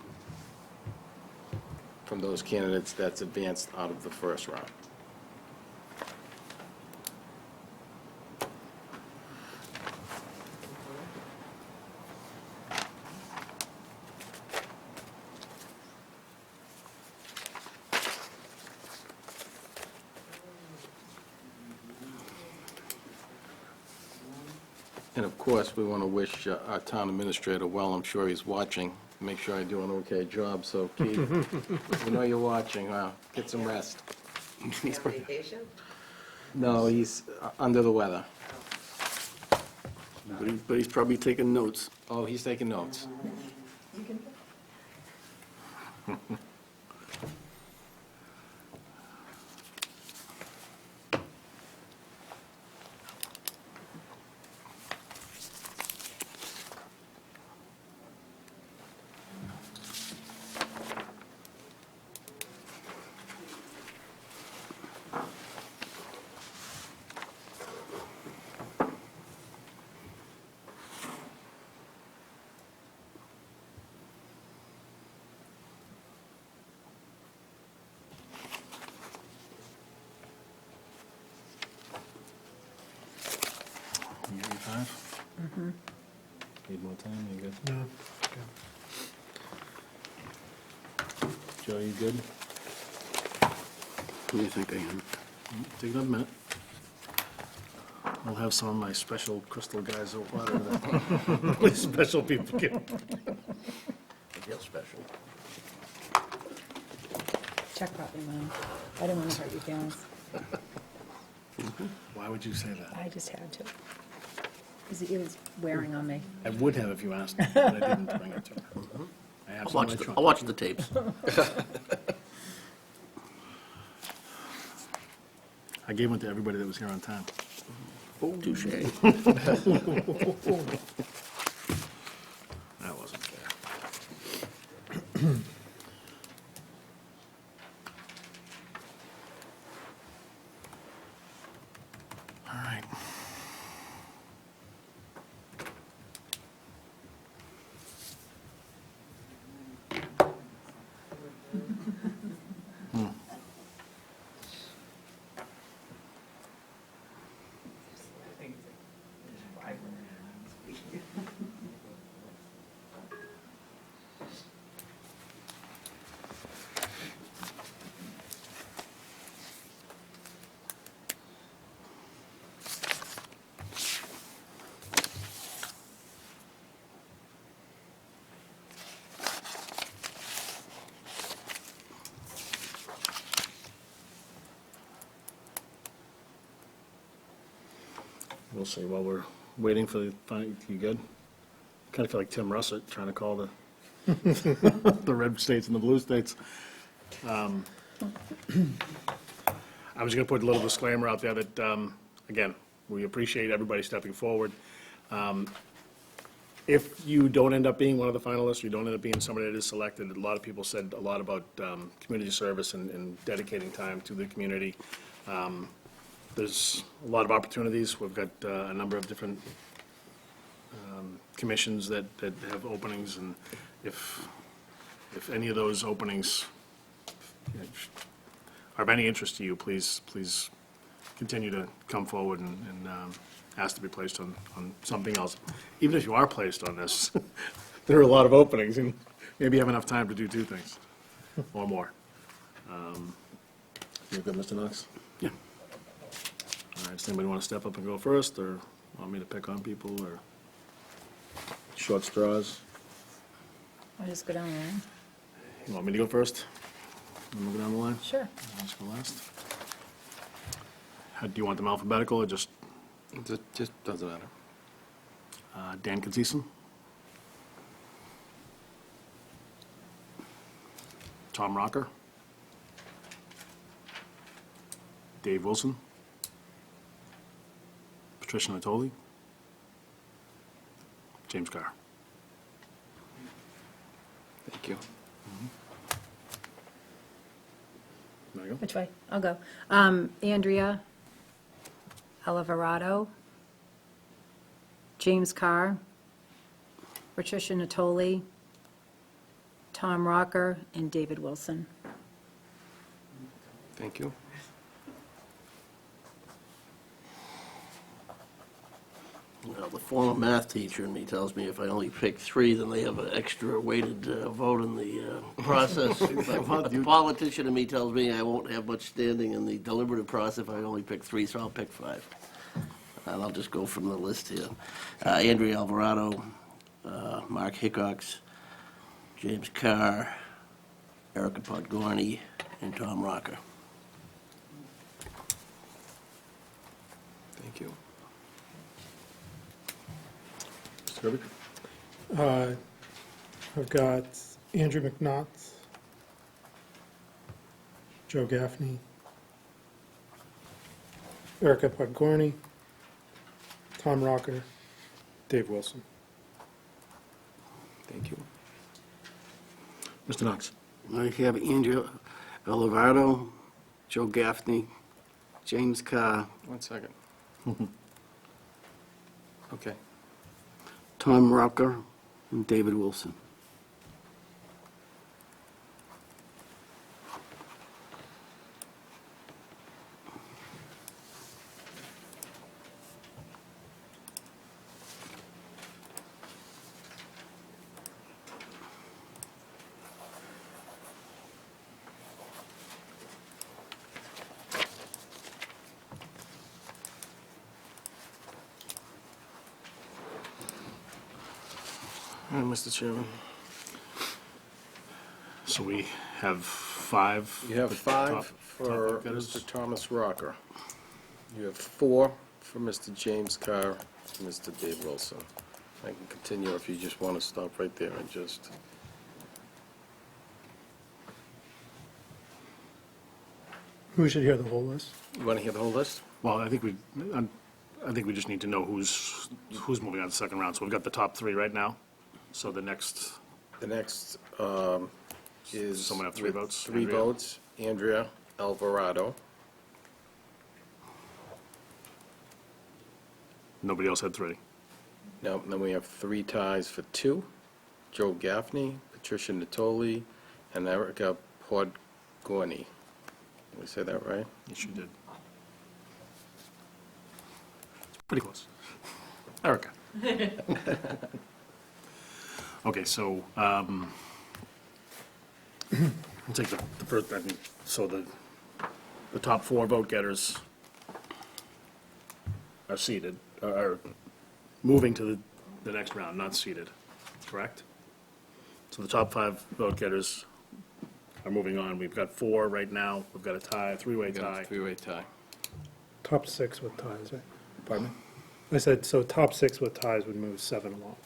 Speaker 5: from those candidates that's advanced out of the first round. And of course, we want to wish our town administrator well. I'm sure he's watching. Make sure I do an okay job, so Keith, we know you're watching. Get some rest.
Speaker 9: You on vacation?
Speaker 5: No, he's under the weather.
Speaker 20: But he's probably taking notes.
Speaker 5: Oh, he's taking notes.
Speaker 1: You got your 5? Need more time? You good?
Speaker 4: No.
Speaker 1: Joe, you good?
Speaker 20: What do you think I am?
Speaker 1: Take another minute. I'll have some of my special crystal guys over there. Special people get.
Speaker 7: Real special.
Speaker 10: Check probably mine. I didn't want to hurt your feelings.
Speaker 1: Why would you say that?
Speaker 10: I just had to. Because it was wearing on me.
Speaker 1: I would have if you asked me, but I didn't bring it to her. I have some in my trunk.
Speaker 7: I'll watch the tapes.
Speaker 1: I gave one to everybody that was here on time.
Speaker 7: Touche.
Speaker 1: That wasn't fair. All right. We'll see, while we're waiting for the, you good? Kind of feel like Tim Russert trying to call the, the red states and the blue states. I was going to put a little disclaimer out there that, again, we appreciate everybody stepping forward. If you don't end up being one of the finalists, you don't end up being somebody that is selected, a lot of people said a lot about community service and dedicating time to the community. There's a lot of opportunities. We've got a number of different commissions that have openings, and if any of those openings are of any interest to you, please continue to come forward and ask to be placed on something else. Even if you are placed on this, there are a lot of openings, and maybe you have enough time to do 2 things or more. You good, Mr. Knox?
Speaker 20: Yeah.
Speaker 1: All right, does anybody want to step up and go first, or want me to pick on people, or short straws?
Speaker 10: I'll just go down the line.
Speaker 1: You want me to go first? I'm going to go down the line?
Speaker 10: Sure.
Speaker 1: I'll just go last. Do you want them alphabetical, or just
Speaker 5: It just doesn't matter.
Speaker 1: Dan Katzison? Tom Rocker? Dave Wilson? Patricia Natoli? James Carr?
Speaker 5: Thank you.
Speaker 1: There you go.
Speaker 10: Which way? I'll go. Andrea Alvarado, James Carr, Patricia Natoli, Tom Rocker, and David Wilson.
Speaker 5: Thank you.
Speaker 7: Well, the former math teacher in me tells me if I only pick 3, then they have an extra weighted vote in the process. But the politician in me tells me I won't have much standing in the deliberative process if I only pick 3, so I'll pick 5. And I'll just go from the list here. Andrea Alvarado, Mark Hickox, James Carr, Erica Podgorny, and Tom Rocker.
Speaker 5: Thank you.
Speaker 1: Mr. Kirby?
Speaker 4: I've got Andrew McNaught, Joe Gaffney, Erica Podgorny, Tom Rocker, Dave Wilson.
Speaker 5: Thank you.
Speaker 1: Mr. Knox?
Speaker 20: I have Andrea Olivardo, Joe Gaffney, James Carr,
Speaker 5: 1 second. Okay.
Speaker 20: Tom Rocker, and David Wilson.
Speaker 5: Mr. Chairman.
Speaker 1: So we have 5.
Speaker 5: You have
Speaker 1: top-
Speaker 5: 5
Speaker 1: top
Speaker 5: for
Speaker 1: vote-getters.
Speaker 5: Mr. Thomas Rocker. You have 4 for Mr. James Carr and Mr. Dave Wilson. I can continue if you just want to stop right there and just...
Speaker 4: Who should hear the whole list?
Speaker 5: You want to hear the whole list?
Speaker 1: Well, I think we just need to know who's moving on to the second round. So we've got the top 3 right now. So the next,
Speaker 5: The next is...
Speaker 1: Someone have 3
Speaker 5: with
Speaker 1: votes?
Speaker 5: 3
Speaker 1: Andrea?
Speaker 5: votes. Andrea Alvarado.
Speaker 1: nobody else had 3.
Speaker 5: No, then we have 3 ties for 2. Joe Gaffney, Patricia Natoli, and Erica Podgorny. Did we say that right?
Speaker 1: Yes, you did. Pretty close. Erica. Okay, so, I'll take the first, I think, so the top 4 vote getters are seated, are moving to the next round, not seated, correct? So the top 5 vote getters are moving on. We've got 4 right now. We've got a tie, a 3-way tie.
Speaker 5: 3-way tie.
Speaker 4: Top 6 with ties, right?
Speaker 1: Pardon me?
Speaker 4: I said, so top 6 with ties would move 7 along.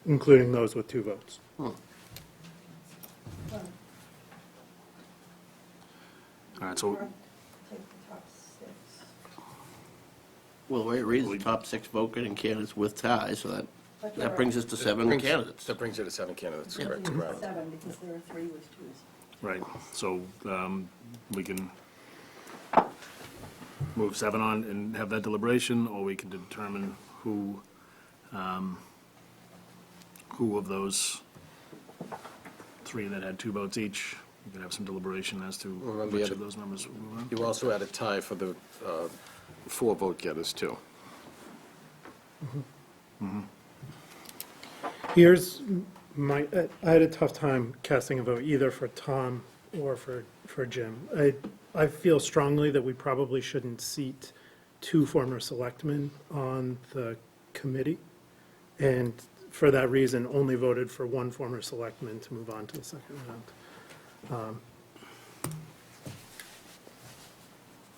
Speaker 4: Including those with 2 votes.
Speaker 1: All right, so,
Speaker 7: Well, the way it reads, the top 6 vote getting candidates with ties, so that brings us to 7 candidates.
Speaker 5: That brings you to 7 candidates,
Speaker 7: Yeah.
Speaker 5: correct, correct.
Speaker 6: 7, because there are 3 with 2s.
Speaker 1: right, so we can move 7 on and have that deliberation, or we can determine who of those 3 that had 2 votes each, we can have some deliberation as to
Speaker 5: Remember,
Speaker 1: which
Speaker 5: you
Speaker 1: of
Speaker 5: had-
Speaker 1: those members will move on.
Speaker 5: You also had a tie for the 4 vote getters, too.
Speaker 4: Here's my, I had a tough time casting a vote either for Tom or for Jim. I feel strongly that we probably shouldn't seat two former selectmen on the committee. And for that reason, only voted for one former selectman to move on to the second round.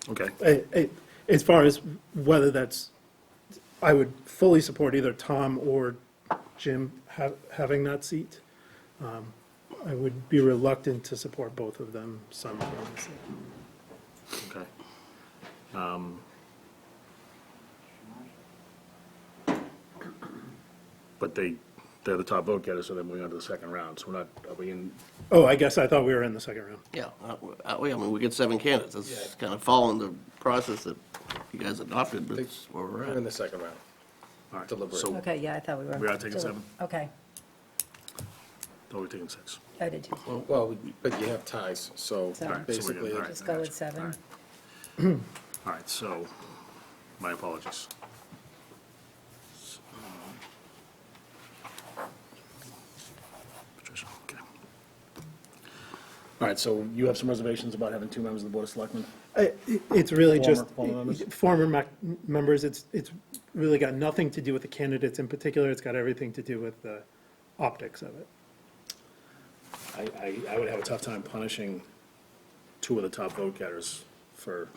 Speaker 1: Okay.
Speaker 4: As far as whether that's, I would fully support either Tom or Jim having that seat. I would be reluctant to support both of them simultaneously.
Speaker 1: Okay. But they're the top vote getters, so they're moving on to the second round. So we're not, are we in?
Speaker 4: Oh, I guess I thought we were in the second round.
Speaker 7: Yeah, I mean, we get 7 candidates. It's kind of following the process that you guys adopted, but it's where we're
Speaker 5: We're in
Speaker 7: at.
Speaker 5: the second round.
Speaker 1: All right.
Speaker 5: Deliberate.
Speaker 1: So
Speaker 10: Okay, yeah, I thought we were.
Speaker 1: We are taking 7?
Speaker 10: Okay,
Speaker 1: or we're taking 6?
Speaker 10: I did too.
Speaker 5: Well, but you have ties, so
Speaker 10: So- All right, so
Speaker 1: we're
Speaker 5: basically,
Speaker 1: good. All right.
Speaker 10: Just go with 7.
Speaker 1: All right, so, my apologies. Patricia, okay. All right, so you have some reservations about having 2 members of the Board of Selectmen?
Speaker 4: It's really just,
Speaker 1: Former members?
Speaker 4: former members, it's really got nothing to do with the candidates in particular, it's got everything to do with the optics of it.
Speaker 1: I would have a tough time punishing 2 of the top vote getters for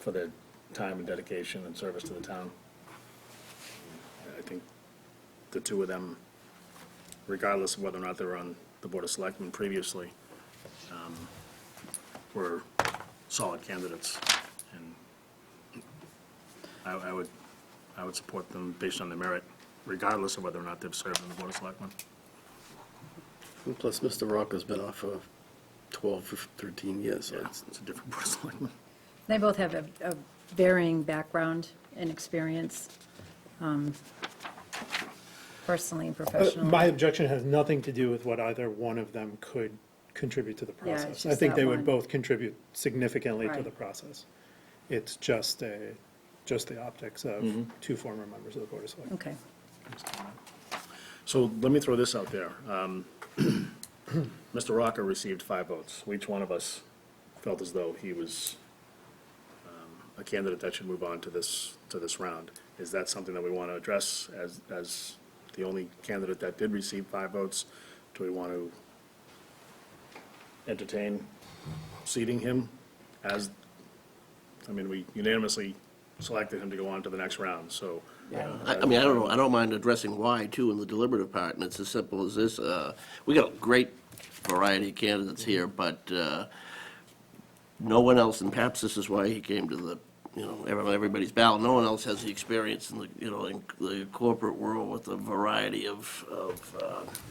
Speaker 1: their time and dedication and service to the town. I think the 2 of them, regardless of whether or not they were on the Board of Selectmen previously, were solid candidates. And I would support them based on their merit, regardless of whether or not they've served on the Board of Selectmen.
Speaker 20: And plus, Mr. Rocco's been off for 12 or 13 years, so
Speaker 1: Yeah,
Speaker 20: it's,
Speaker 1: it's a different Board of Selectmen.
Speaker 10: They both have a varying background and experience, personally and professionally.
Speaker 4: My objection has nothing to do with what either one of them could contribute to the
Speaker 10: Yeah, it's
Speaker 4: process. I
Speaker 10: just
Speaker 4: think
Speaker 10: that
Speaker 4: they would
Speaker 10: one.
Speaker 4: both contribute significantly to
Speaker 10: Right.
Speaker 4: the process. It's just the optics of 2 former members of the Board of Selectmen.
Speaker 10: Okay.
Speaker 1: So let me throw this out there. Mr. Rocker received 5 votes. Each one of us felt as though he was a candidate that should move on to this round. Is that something that we want to address as the only candidate that did receive 5 votes? Do we want to entertain seating him as, I mean, we unanimously selected him to go on to the next round, so.
Speaker 7: I mean, I don't know, I don't mind addressing why, too, in the deliberative part, and it's as simple as this. We got a great variety of candidates here, but no one else, and perhaps this is why he came to the, everybody's ballot, no one else has the experience in the, in the corporate world with a variety of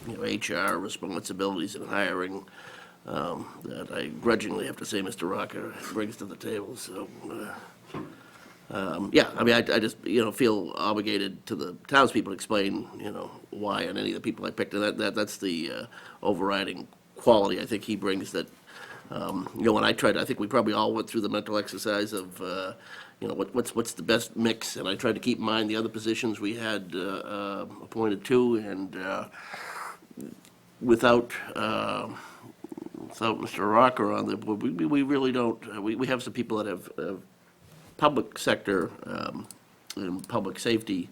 Speaker 7: HR responsibilities and hiring that I grudgingly have to say Mr. Rocker brings to the table, so. Yeah, I mean, I just, feel obligated to the townspeople to explain, why, and any of the people I picked, and that's the overriding quality I think he brings that, when I tried, I think we probably all went through the mental exercise of, what's the best mix, and I tried to keep in mind the other positions we had appointed to, and without Mr. Rocker on the board, we really don't, we have some people that have public sector and public safety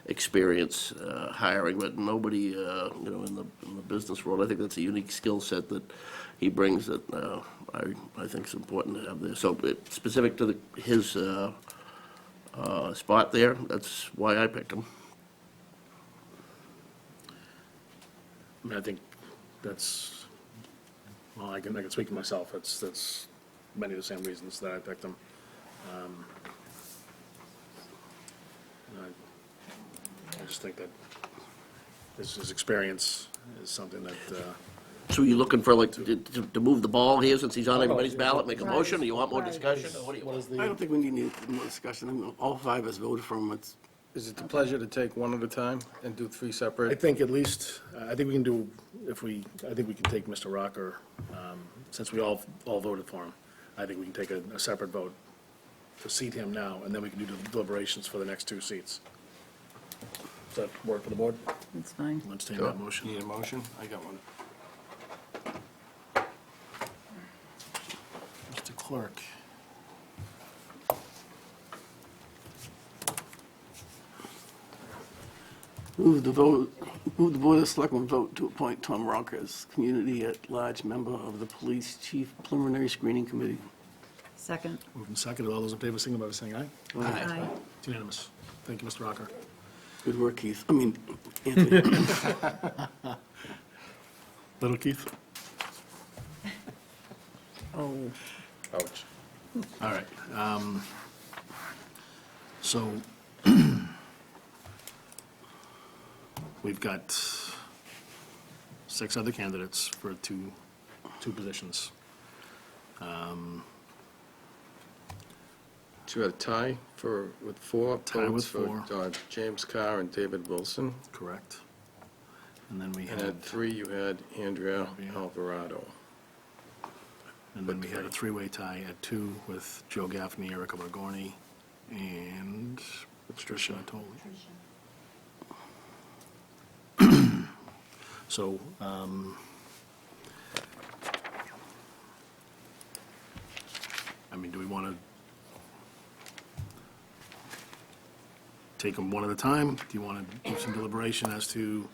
Speaker 7: experience hiring, but nobody, in the business world. I think that's a unique skill set that he brings that I think is important to have there. So specific to his spot there, that's why I picked him.
Speaker 1: I mean, I think that's, well, I can speak for myself. That's many of the same reasons that I picked him. I just think that his experience is something that,
Speaker 7: So are you looking for, like, to move the ball here since he's on everybody's ballot, make a motion, or you want more discussion, or what do you want?
Speaker 20: I don't think we need any more discussion. I mean, all 5 of us voted for him.
Speaker 5: Is it the pleasure to take one at a time and do 3
Speaker 1: I
Speaker 5: separate?
Speaker 1: think at least, I think we can do, I think we can take Mr. Rocker, since we all voted for him. I think we can take a separate vote to seat him now, and then we can do the deliberations for the next 2 seats. Does that work for the board?
Speaker 10: That's fine.
Speaker 1: Let's take that motion.
Speaker 5: Need a motion? I got one.
Speaker 1: Mr. Clerk.
Speaker 2: Move the Board of Selectmen vote to appoint Tom Ronk as community at-large member of the Police Chief Preliminary Screening Committee.
Speaker 10: Second.
Speaker 1: Moving second, all those in favor, signify by saying aye.
Speaker 10: Aye.
Speaker 1: It's unanimous. Thank you, Mr. Rocker.
Speaker 2: Good work, Keith. I mean, Anthony.
Speaker 1: Little Keith?
Speaker 10: Oh.
Speaker 5: Ouch.
Speaker 1: All right. So we've got 6 other candidates for two positions.
Speaker 5: So you had a tie with 4
Speaker 1: Tie with
Speaker 5: votes for
Speaker 1: 4.
Speaker 5: James Carr and David Wilson.
Speaker 1: Correct. And then we
Speaker 5: And
Speaker 1: had,
Speaker 5: at 3, you had Andrea Alvarado.
Speaker 1: and then we had a 3-way tie at 2 with Joe Gaffney, Erica Bargoni, and Patricia Natoli. So, I mean, do we want to take them one at a time? Do you want to do some deliberation as to,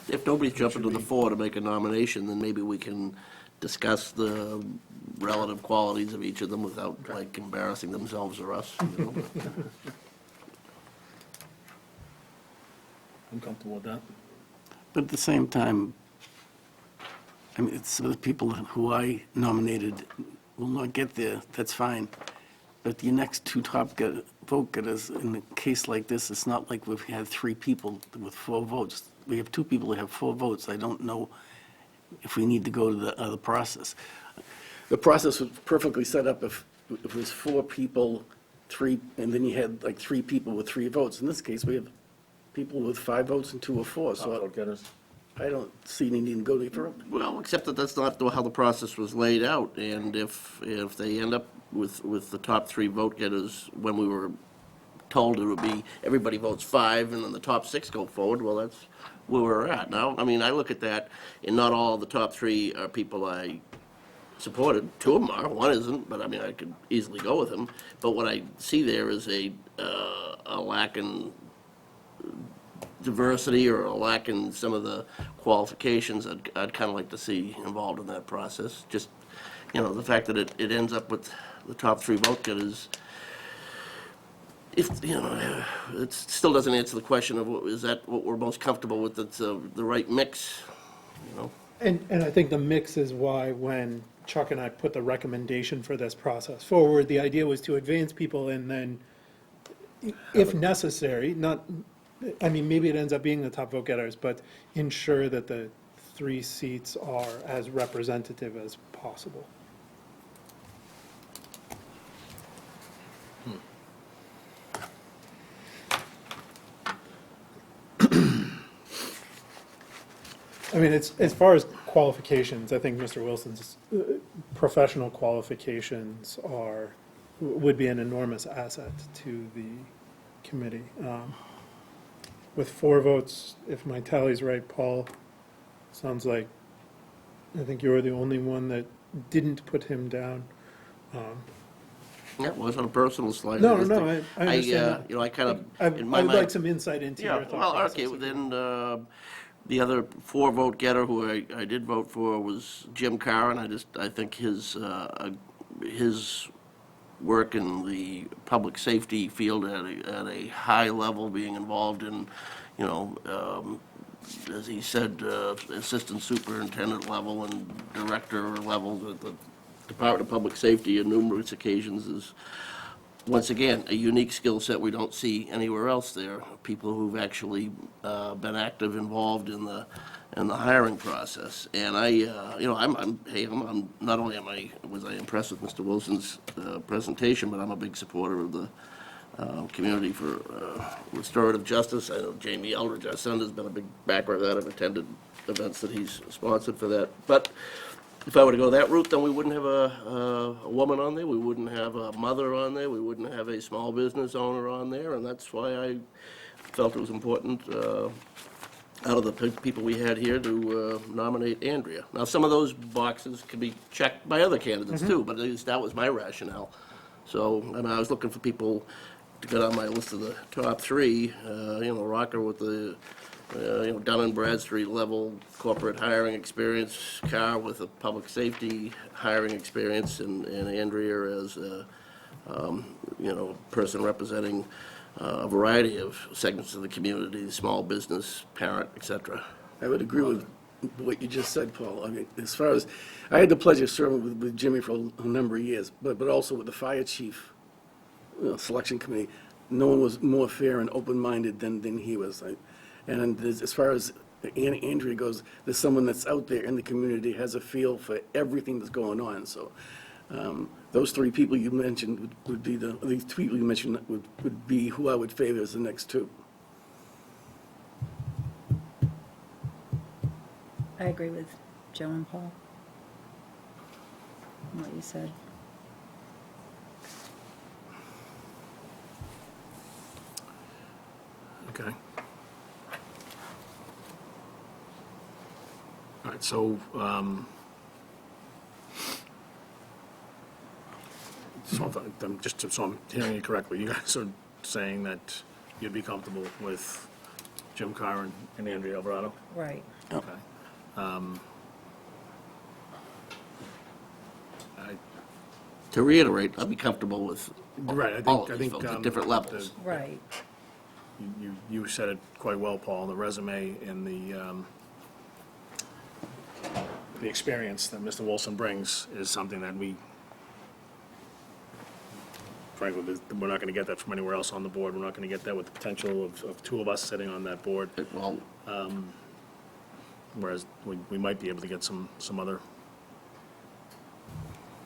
Speaker 7: If nobody's jumping to the fore to make a nomination, then maybe we can discuss the relative qualities of each of them without, like, embarrassing themselves or us, you know?
Speaker 1: I'm comfortable with that.
Speaker 2: But at the same time, I mean, it's the people who I nominated will not get there, that's fine. But the next 2 top vote getters, in a case like this, it's not like we've had 3 people with 4 votes. We have 2 people that have 4 votes. I don't know if we need to go to the other process. The process was perfectly set up if it was 4 people, 3, and then you had like 3 people with 3 votes. In this case, we have people with 5 votes and 2 or 4, so I don't see any need to go any further.
Speaker 7: Well, except that that's not how the process was laid out, and if they end up with the top 3 vote getters, when we were told it would be, everybody votes 5, and then the top 6 go forward, well, that's where we're at now. I mean, I look at that, and not all of the top 3 are people I supported. 2 of them are, 1 isn't, but I mean, I could easily go with him. But what I see there is a lack in diversity or a lack in some of the qualifications I'd kind of like to see involved in that process. Just, you know, the fact that it ends up with the top 3 vote getters, if, you know, it still doesn't answer the question of is that what we're most comfortable with, that's the right mix, you know?
Speaker 4: And I think the mix is why when Chuck and I put the recommendation for this process forward, the idea was to advance people and then, if necessary, not, I mean, maybe it ends up being the top vote getters, but ensure that the 3 seats are as representative as possible. I mean, it's, as far as qualifications, I think Mr. Wilson's professional qualifications would be an enormous asset to the committee. With 4 votes, if my tally's right, Paul, sounds like, I think you were the only one that didn't put him down.
Speaker 7: Yeah, it wasn't a personal slight.
Speaker 4: No, I understand that.
Speaker 7: You know, I kind of,
Speaker 4: I'd
Speaker 7: in my mind.
Speaker 4: like some insight into your thought
Speaker 7: Well,
Speaker 4: process.
Speaker 7: okay, well, then, the other 4 vote getter who I did vote for was Jim Carr, and I think his work in the public safety field at a high level, being involved in, you know, as he said, assistant superintendent level and director level at the Department of Public Safety on numerous occasions, is, once again, a unique skill set we don't see anywhere else there. People who've actually been active, involved in the hiring process. And I'm not only was I impressed with Mr. Wilson's presentation, but I'm a big supporter of the community for restorative justice. I know Jamie Eldridge, our son, has been a big backer of that. I've attended events that he's sponsored for that. But if I were to go that route, then we wouldn't have a woman on there, we wouldn't have a mother on there, we wouldn't have a small business owner on there, and that's why I felt it was important, out of the people we had here, to nominate Andrea. Now, some of those boxes could be checked by other candidates too, but at least that was my rationale. So, and I was looking for people to get on my list of the top three, Rocker with the, Dun & Bradstreet level corporate hiring experience, Carr with a public safety hiring experience, and Andrea as a, person representing a variety of segments of the community, small business, parent, et cetera.
Speaker 2: I would agree with what you just said, Paul. I mean, as far as, I had the pleasure of serving with Jimmy for a number of years, but also with the fire chief selection committee. No one was more fair and open-minded than he was. And as far as Andrea goes, there's someone that's out there in the community, has a feel for everything that's going on. So those three people you mentioned would be these three people you mentioned would be who I would favor as the next two.
Speaker 10: I agree with Joe and Paul. And what you said.
Speaker 1: Okay. All right, so, so I'm hearing you correctly, you guys are saying that you'd be comfortable with Jim Carr and Andrea Alvarado?
Speaker 6: Right.
Speaker 1: Okay.
Speaker 7: To reiterate, I'd be comfortable with
Speaker 1: Right,
Speaker 7: all
Speaker 1: I
Speaker 7: of these
Speaker 1: think,
Speaker 7: folks at different levels.
Speaker 6: Right.
Speaker 1: You said it quite well, Paul, the resume and the experience that Mr. Wilson brings is something that frankly, we're not going to get that from anywhere else on the board. We're not going to get that with the potential of two of us sitting on that board.
Speaker 7: Well,
Speaker 1: Whereas we might be able to get some other.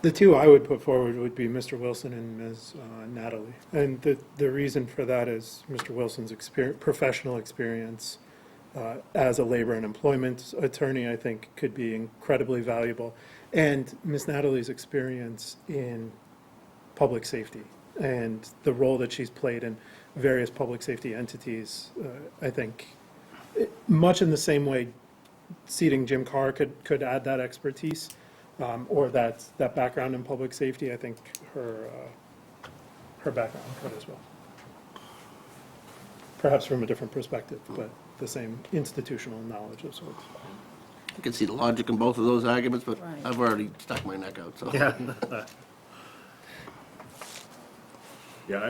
Speaker 4: The two I would put forward would be Mr. Wilson and Ms. Natalie. And the reason for that is Mr. Wilson's professional experience as a labor and employment attorney, I think, could be incredibly valuable. And Ms. Natalie's experience in public safety and the role that she's played in various public safety entities, I think, much in the same way seating Jim Carr could add that expertise. Or that background in public safety, I think her background could as well. Perhaps from a different perspective, but the same institutional knowledge of sorts.
Speaker 7: I can see the logic in both of those arguments, but
Speaker 10: Right.
Speaker 7: I've already stuck my neck out, so.
Speaker 1: Yeah. Yeah,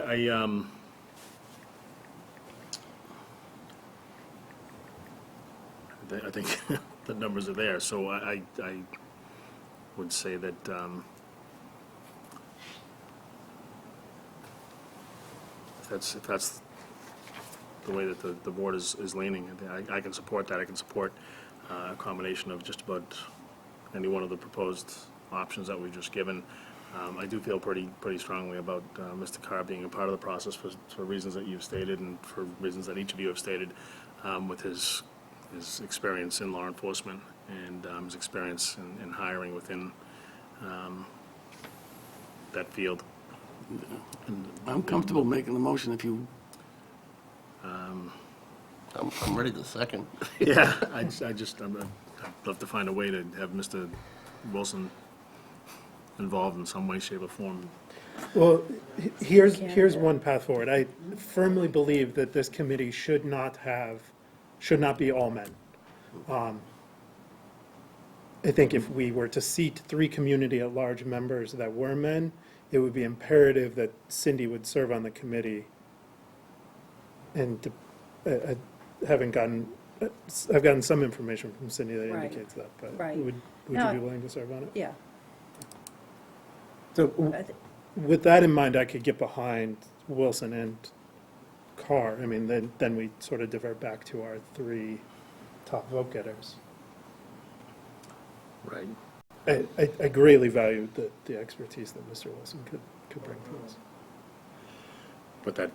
Speaker 1: I think the numbers are there, so I would say that if that's the way that the board is leaning, I can support that. I can support a combination of just about any one of the proposed options that we've just given. I do feel pretty strongly about Mr. Carr being a part of the process for reasons that you've stated and for reasons that each of you have stated, with his experience in law enforcement and his experience in hiring within that field.
Speaker 2: I'm comfortable making the motion if you,
Speaker 7: I'm ready to second.
Speaker 1: Yeah, I'd love to find a way to have Mr. Wilson involved in some way, shape, or form.
Speaker 4: Well, here's one path forward. I firmly believe that this committee should not be all men. I think if we were to seat 3 community-at-large members that were men, it would be imperative that Cindy would serve on the committee. And I've gotten some information from Cindy that
Speaker 10: Right.
Speaker 4: indicates that, but
Speaker 10: Right.
Speaker 4: would you
Speaker 10: No.
Speaker 4: be willing to serve on it?
Speaker 10: Yeah.
Speaker 4: So with that in mind, I could get behind Wilson and Carr. I mean, then we sort of divert back to our 3 top vote getters.
Speaker 1: Right.
Speaker 4: I greatly value the expertise that Mr. Wilson could bring to us.
Speaker 1: But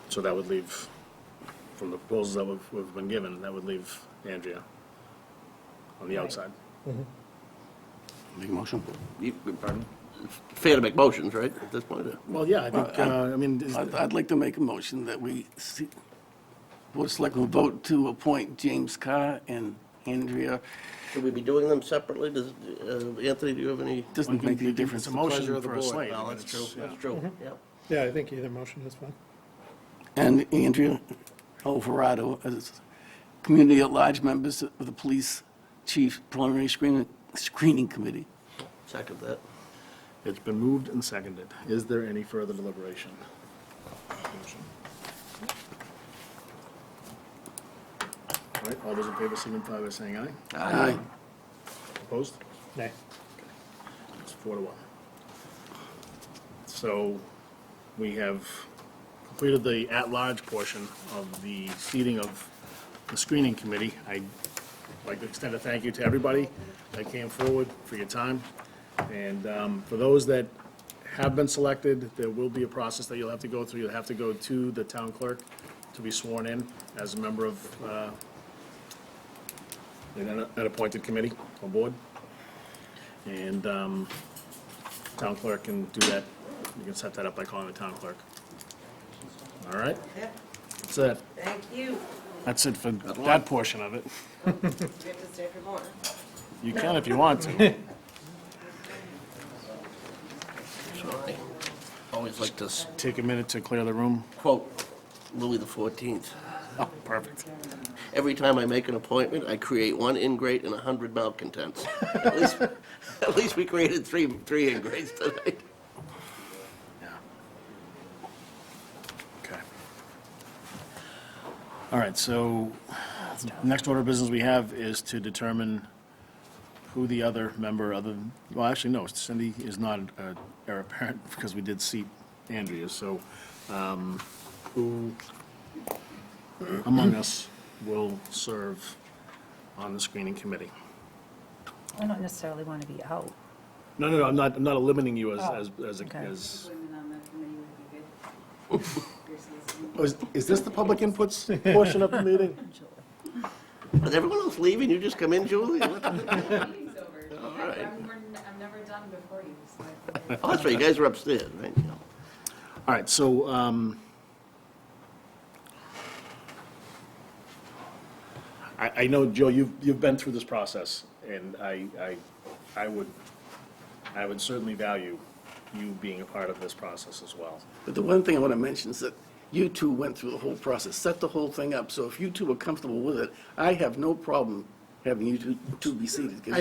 Speaker 1: so that would leave, from the proposals that we've been given, that would leave Andrea on the
Speaker 10: Right.
Speaker 1: outside.
Speaker 4: Mhm.
Speaker 15: Make a motion.
Speaker 7: Pardon? Fair to make motions, right, at this point?
Speaker 1: Well, yeah, I think, I mean,
Speaker 2: I'd like to make a motion that we, Board of Selectmen vote to appoint James Carr and Andrea.
Speaker 7: Should we be doing them separately? Does, Anthony, do you have any?
Speaker 2: Doesn't make any difference.
Speaker 1: it's a motion
Speaker 5: pleasure of the
Speaker 1: for a
Speaker 5: board.
Speaker 1: slate.
Speaker 7: Well,
Speaker 1: I mean,
Speaker 7: that's
Speaker 1: it's-
Speaker 7: true, that's true, yeah.
Speaker 4: Yeah, I think either motion is fine.
Speaker 2: And Andrea Alvarado as community at large members of the police chief preliminary screening committee.
Speaker 7: Second that.
Speaker 1: It's been moved and seconded. Is there any further deliberation? All right, all those in favor signify by saying aye.
Speaker 2: Aye.
Speaker 1: Opposed?
Speaker 4: Nay.
Speaker 1: It's 4-1. So we have completed the at-large portion of the seating of the screening committee. I'd like to extend a thank you to everybody that came forward for your time. And for those that have been selected, there will be a process that you'll have to go through. You'll have to go to the town clerk to be sworn in as a member of an appointed committee or board. And town clerk can do that. You can set that up by calling the town clerk. All right? That's it.
Speaker 9: Thank you.
Speaker 1: That's it for that portion of it.
Speaker 9: We have to stay for more.
Speaker 1: You can if you want to.
Speaker 7: So I always like to
Speaker 1: Take a minute to clear the room.
Speaker 7: quote Louis XIV.
Speaker 1: Oh, perfect.
Speaker 7: Every time I make an appointment, I create one ingrate and 100 malcontents. At least we created three ingrates tonight.
Speaker 1: Okay. All right, so next order of business we have is to determine who the other member other, well, actually, no, Cindy is not an heir apparent because we did seat Andrea, so who among us will serve on the screening committee?
Speaker 10: I don't necessarily want to be out.
Speaker 1: No, I'm not eliminating you as
Speaker 10: okay.
Speaker 1: Oh, is this the public inputs portion of the meeting?
Speaker 7: Is everyone else leaving? You just come in, Julie? What the-
Speaker 17: Meeting's over.
Speaker 7: All right.
Speaker 17: I'm never done before you, so.
Speaker 7: Oh, that's right, you guys are upstairs, right? Yeah.
Speaker 1: All right, so I know, Joe, you've been through this process, and I would certainly value you being a part of this process as well.
Speaker 2: But the one thing I want to mention is that you two went through the whole process, set the whole thing up, so if you two are comfortable with it, I have no problem having you two be seated. 'Cause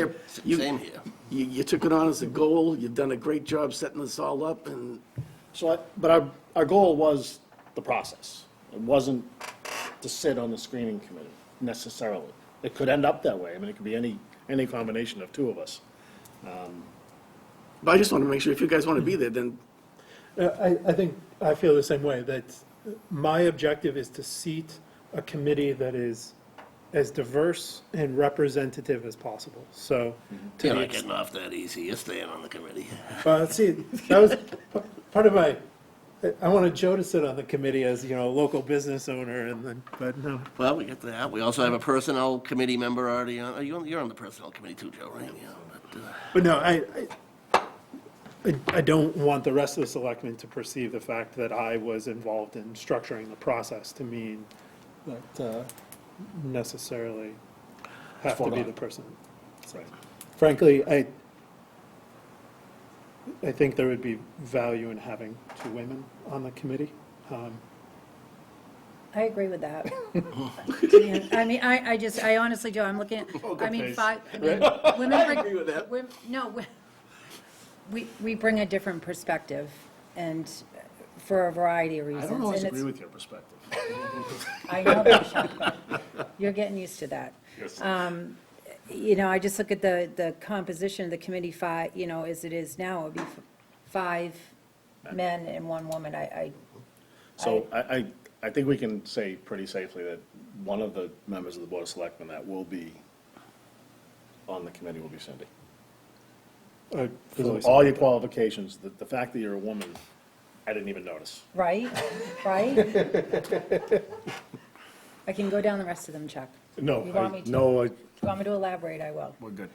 Speaker 7: Same here.
Speaker 2: You took it on as a goal, you've done a great job setting this all up, and
Speaker 1: So, but our goal was the process. It wasn't to sit on the screening committee necessarily. It could end up that way. I mean, it could be any combination of two of us.
Speaker 2: but I just want to make sure if you guys want to be there, then
Speaker 4: I think, I feel the same way, that my objective is to seat a committee that is as diverse and representative as possible, so. to
Speaker 7: You're
Speaker 4: the
Speaker 7: not
Speaker 4: ex-
Speaker 7: getting off that easy. You're staying on the committee.
Speaker 4: See, that was part of my, I wanted Joe to sit on the committee as, a local business owner, and then, but no.
Speaker 7: Well, we get that. We also have a personnel committee member already on. You're on the personnel committee too, Joe, right? Yeah.
Speaker 4: But no, I don't want the rest of the selectmen to perceive the fact that I was involved in structuring the process to mean that necessarily have to be
Speaker 1: Foregone.
Speaker 4: the person. So, frankly, I think there would be value in having two women on the committee.
Speaker 10: I agree with that. I mean, I honestly, Joe, I'm looking, I mean, women bring.
Speaker 2: agree with that.
Speaker 10: No, we bring a different perspective, and for a variety of
Speaker 1: I
Speaker 10: reasons.
Speaker 1: don't always
Speaker 10: and
Speaker 1: agree
Speaker 10: it's-
Speaker 1: with your perspective.
Speaker 10: I know that, Chuck, but you're getting used to that.
Speaker 1: Yes.
Speaker 10: I just look at the composition of the committee, as it is now, it would be 5 men and 1 woman.
Speaker 1: So I think we can say pretty safely that one of the members of the Board of Selectmen that will be on the committee will be Cindy. For all your qualifications, the fact that you're a woman, I didn't even notice.
Speaker 10: Right? I can go down the rest of them, Chuck.
Speaker 1: No,
Speaker 10: You want me to?
Speaker 1: no,
Speaker 10: If you want me to elaborate, I will.
Speaker 1: we're good.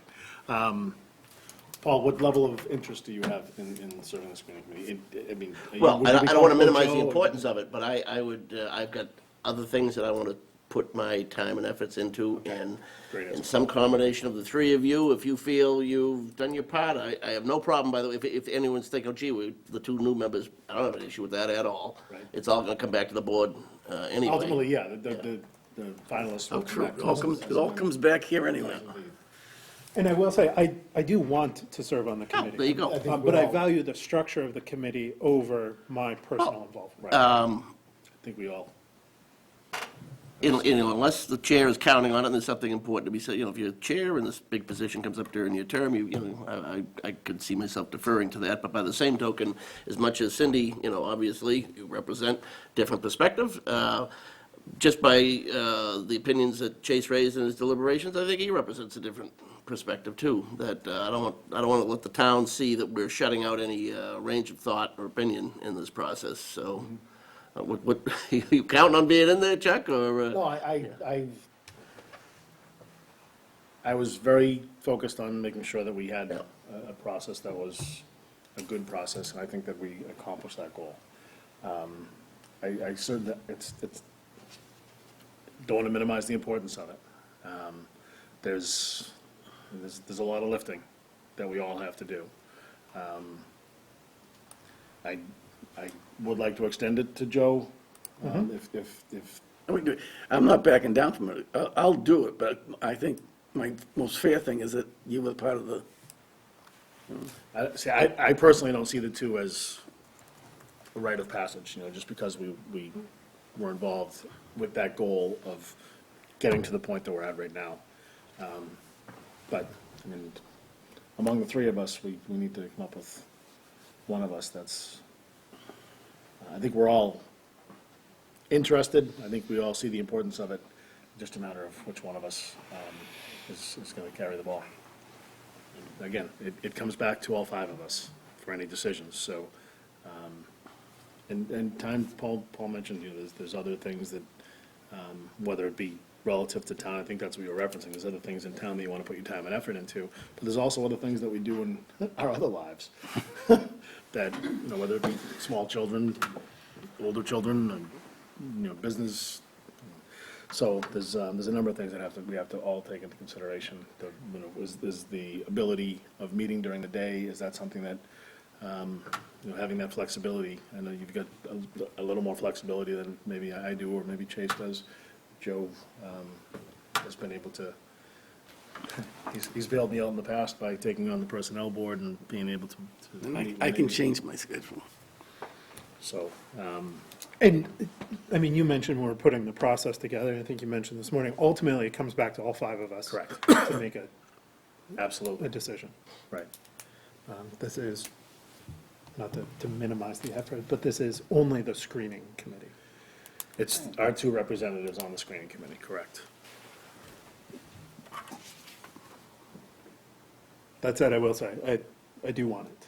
Speaker 1: Paul, what level of interest do you have in serving the screening committee? I mean,
Speaker 7: Well,
Speaker 1: would
Speaker 7: I
Speaker 1: you be
Speaker 7: don't want to
Speaker 1: comfortable,
Speaker 7: minimize the
Speaker 1: Joe, or-
Speaker 7: importance of it, but I would, I've got other things that I want to put my time and efforts into, and
Speaker 1: Great answer.
Speaker 7: in some combination of the three of you, if you feel you've done your part, I have no problem, by the way, if anyone's thinking, oh, gee, the two new members, I don't have an issue with that at all.
Speaker 1: Right.
Speaker 7: It's all going to come back to the board anyway.
Speaker 1: Ultimately, yeah, the finalists will come back to us.
Speaker 20: It all comes back here anyway.
Speaker 4: And I will say, I do want to serve on the committee.
Speaker 7: there you go.
Speaker 4: But I value the structure of the committee over my personal involvement.
Speaker 1: I think we all.
Speaker 7: Unless the chair is counting on it and there's something important to be said, if you're chair and this big position comes up during your term, I could see myself deferring to that. But by the same token, as much as Cindy, obviously, you represent different perspective, just by the opinions that Chase raised in his deliberations, I think he represents a different perspective too. That I don't want to let the town see that we're shutting out any range of thought or opinion in this process. So, what you counting on being in there, Chuck? Or
Speaker 1: No, I was very focused on making sure that we had a process that was a good process, and I think that we accomplished that goal. I certainly, don't want to minimize the importance of it. There's a lot of lifting that we all have to do. I would like to extend it to Joe, if
Speaker 20: I'm not backing down from it. I'll do it, but I think my most fair thing is that you were part of the,
Speaker 1: I personally don't see the two as a rite of passage, just because we were involved with that goal of getting to the point that we're at right now. But, I mean, among the three of us, we need to come up with one of us that's, I think we're all interested. I think we all see the importance of it, just a matter of which one of us is going to carry the ball. And again, it comes back to all five of us for any decisions, so. And time, Paul mentioned, there's other things that, whether it be relative to town, I think that's what you're referencing, there's other things in town that you want to put your time and effort into, but there's also other things that we do in our other lives. That, whether it be small children, older children, and, business. So there's a number of things that we have to all take into consideration. Is the ability of meeting during the day, is that something that, having that flexibility, I know you've got a little more flexibility than maybe I do, or maybe Chase does. Joe has been able to, he's bailed me out in the past by taking on the personnel board and being able to meet
Speaker 20: I can
Speaker 1: with me.
Speaker 20: change my schedule.
Speaker 1: So,
Speaker 4: And, I mean, you mentioned we're putting the process together, and I think you mentioned this morning, ultimately, it comes back to all five of us.
Speaker 1: Correct.
Speaker 4: To make
Speaker 1: absolutely,
Speaker 4: a decision.
Speaker 1: right.
Speaker 4: This is, not to minimize the effort, but this is only the screening committee.
Speaker 1: It's our two representatives on the screening committee, correct.
Speaker 4: That said, I will say, I do want it.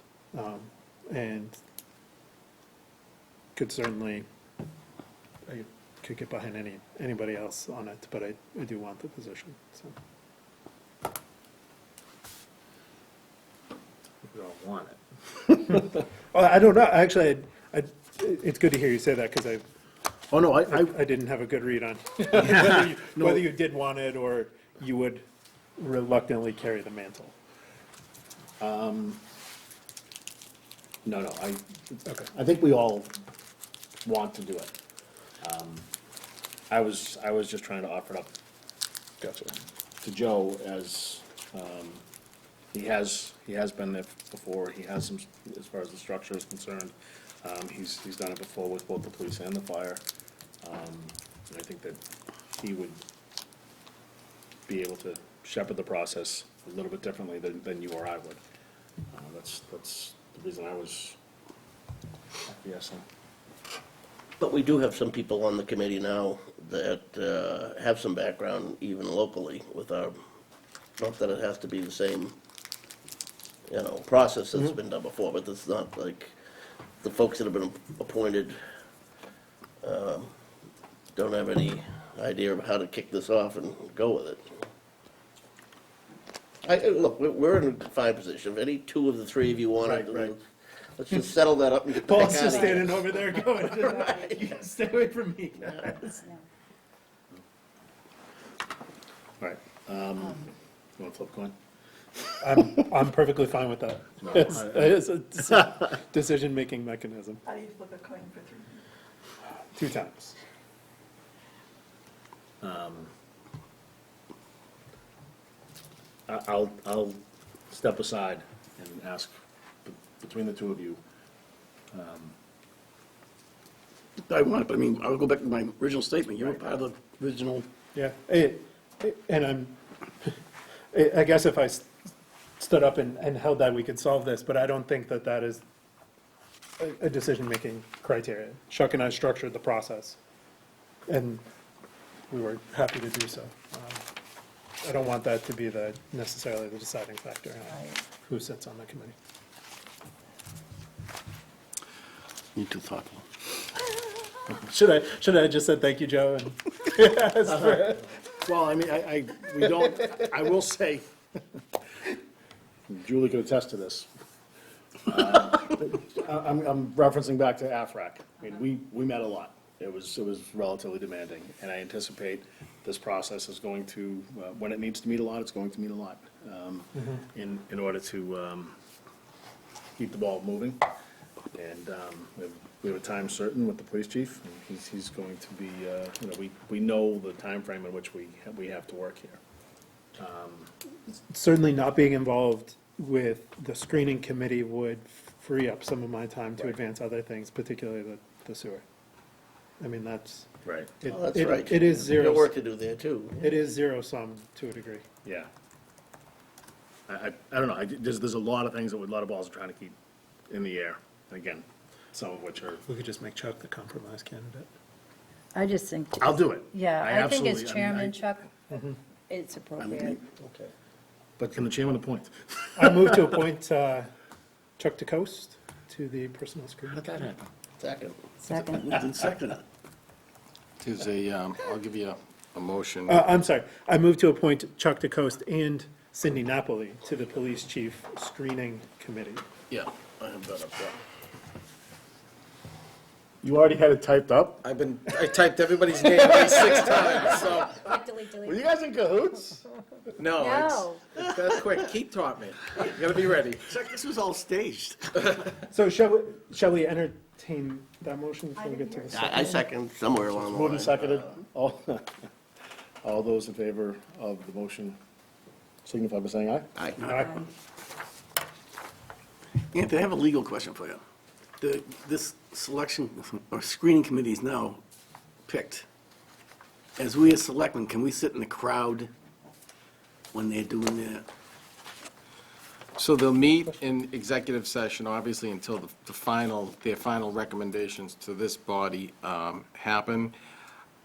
Speaker 4: And could certainly, I could get behind anybody else on it, but I do want the position, so.
Speaker 1: We all want it.
Speaker 4: Well, I don't know, actually, it's good to hear you say that, because
Speaker 1: Oh, no,
Speaker 4: I didn't have a good read on whether you did want it, or you would reluctantly carry the mantle.
Speaker 1: No, I think we all want to do it. I was just trying to offer it up. Gotcha. To Joe as, he has been there before, he has some, as far as the structure is concerned. He's done it before with both the police and the fire. And I think that he would be able to shepherd the process a little bit differently than you or I would. That's the reason I was acquiescing.
Speaker 7: But we do have some people on the committee now that have some background, even locally, with our, not that it has to be the same, process that's been done before, but it's not like the folks that have been appointed don't have any idea of how to kick this off and go with it. Look, we're in a fine position. If any two of the three of you wanted,
Speaker 1: Right.
Speaker 7: let's just settle that up and get the heck
Speaker 4: Paul's
Speaker 7: out
Speaker 4: just
Speaker 7: of here.
Speaker 4: standing over there going, "You gotta stay away from me, guys."
Speaker 1: All right. You want to flip a coin?
Speaker 4: I'm perfectly fine with that.
Speaker 1: No,
Speaker 4: It's a decision-making mechanism.
Speaker 6: How do you flip a coin for 3?
Speaker 4: 2 times.
Speaker 1: I'll step aside and ask between the two of you.
Speaker 20: I want it, but I mean, I'll go back to my original statement. You were part of the original.
Speaker 4: Yeah, and I guess if I stood up and held that, we could solve this, but I don't think that that is a decision-making criteria. Chuck and I structured the process, and we were happy to do so. I don't want that to be necessarily the deciding factor on who sits on the committee.
Speaker 20: You're too thoughtful.
Speaker 4: Should I have just said thank you, Joe? And
Speaker 1: Well, I mean, we don't, I will say, Julie could attest to this. I'm referencing back to AFRAC. I mean, we met a lot. It was relatively demanding, and I anticipate this process is going to, when it needs to meet a lot, it's going to meet a lot, in order to keep the ball moving. And we have a time certain with the police chief, and he's going to be, we know the time frame in which we have to work here.
Speaker 4: certainly not being involved with the screening committee would free up some of my time to advance other things, particularly the sewer. I mean, that's.
Speaker 1: Right.
Speaker 7: Oh, that's right.
Speaker 4: It is
Speaker 7: You
Speaker 4: zero.
Speaker 7: got work to do there, too.
Speaker 4: It is zero sum to a degree.
Speaker 1: Yeah. I don't know, there's a lot of things that, a lot of balls are trying to keep in the air, and again, some of which are.
Speaker 4: We could just make Chuck the compromise candidate.
Speaker 10: I just think.
Speaker 1: I'll do it.
Speaker 10: Yeah, I think as
Speaker 1: absolutely-
Speaker 10: chairman, Chuck, it's appropriate.
Speaker 7: Okay.
Speaker 1: But can the chairman appoint?
Speaker 4: I move to appoint Chuck DeCoste to the personnel screening.
Speaker 7: How'd that happen? Second.
Speaker 10: Second.
Speaker 20: Moved and seconded.
Speaker 5: There's I'll give you a motion.
Speaker 4: I'm sorry, I move to appoint Chuck DeCoste and Cindy Napoli to the police chief screening committee.
Speaker 1: Yeah, I have that up there. You already had it typed up?
Speaker 5: I typed everybody's name like 6 times, so.
Speaker 1: Were you guys in cahoots?
Speaker 5: No, that's quick. Keith taught me. You gotta be ready.
Speaker 20: Check, this was all staged.
Speaker 4: So shall we entertain that motion before we get to the second?
Speaker 7: I second somewhere along the line.
Speaker 1: Moved and seconded. All those in favor of the motion signify by saying aye.
Speaker 7: Aye.
Speaker 4: Aye.
Speaker 20: Anthony, I have a legal question for you. This selection or screening committee is now picked. As we as selectmen, can we sit in the crowd when they're doing their?
Speaker 5: So they'll meet in executive session, obviously, until their final recommendations to this body happen.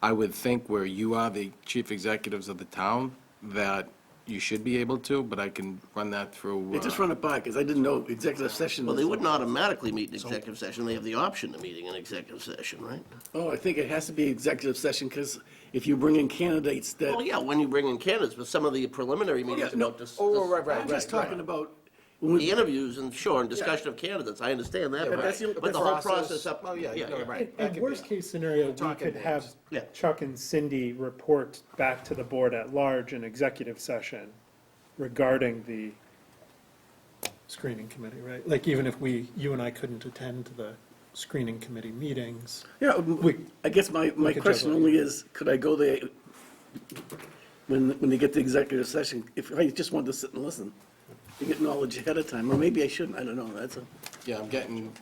Speaker 5: I would think where you are the chief executives of the town, that you should be able to, but I can run that through.
Speaker 20: Just run it by, because I didn't know executive session.
Speaker 7: Well, they wouldn't automatically meet in executive session. They have the option of meeting in executive session, right?
Speaker 20: Oh, I think it has to be executive session, because if you bring in candidates that.
Speaker 7: Well, yeah, when you bring in candidates, but some of the preliminary meetings
Speaker 20: no.
Speaker 7: about this.
Speaker 20: I'm just talking about. when we-
Speaker 7: The interviews and sure, and discussion of candidates, I understand that,
Speaker 20: Yeah, but that's the-
Speaker 7: but the whole process up.
Speaker 5: Oh, yeah, no, right.
Speaker 4: In worst case scenario, we
Speaker 5: Talking
Speaker 4: could have
Speaker 7: Yeah.
Speaker 4: Chuck and Cindy report back to the board at large in executive session regarding the screening committee, right? Like even if you and I couldn't attend the screening committee meetings.
Speaker 20: Yeah,
Speaker 4: We-
Speaker 20: I guess my
Speaker 4: could
Speaker 20: question
Speaker 4: juggle it.
Speaker 20: only is, could I go there when they get to executive session? If I just wanted to sit and listen, to get knowledge ahead of time, or maybe I shouldn't, I don't know, that's a.
Speaker 5: Yeah, I'm getting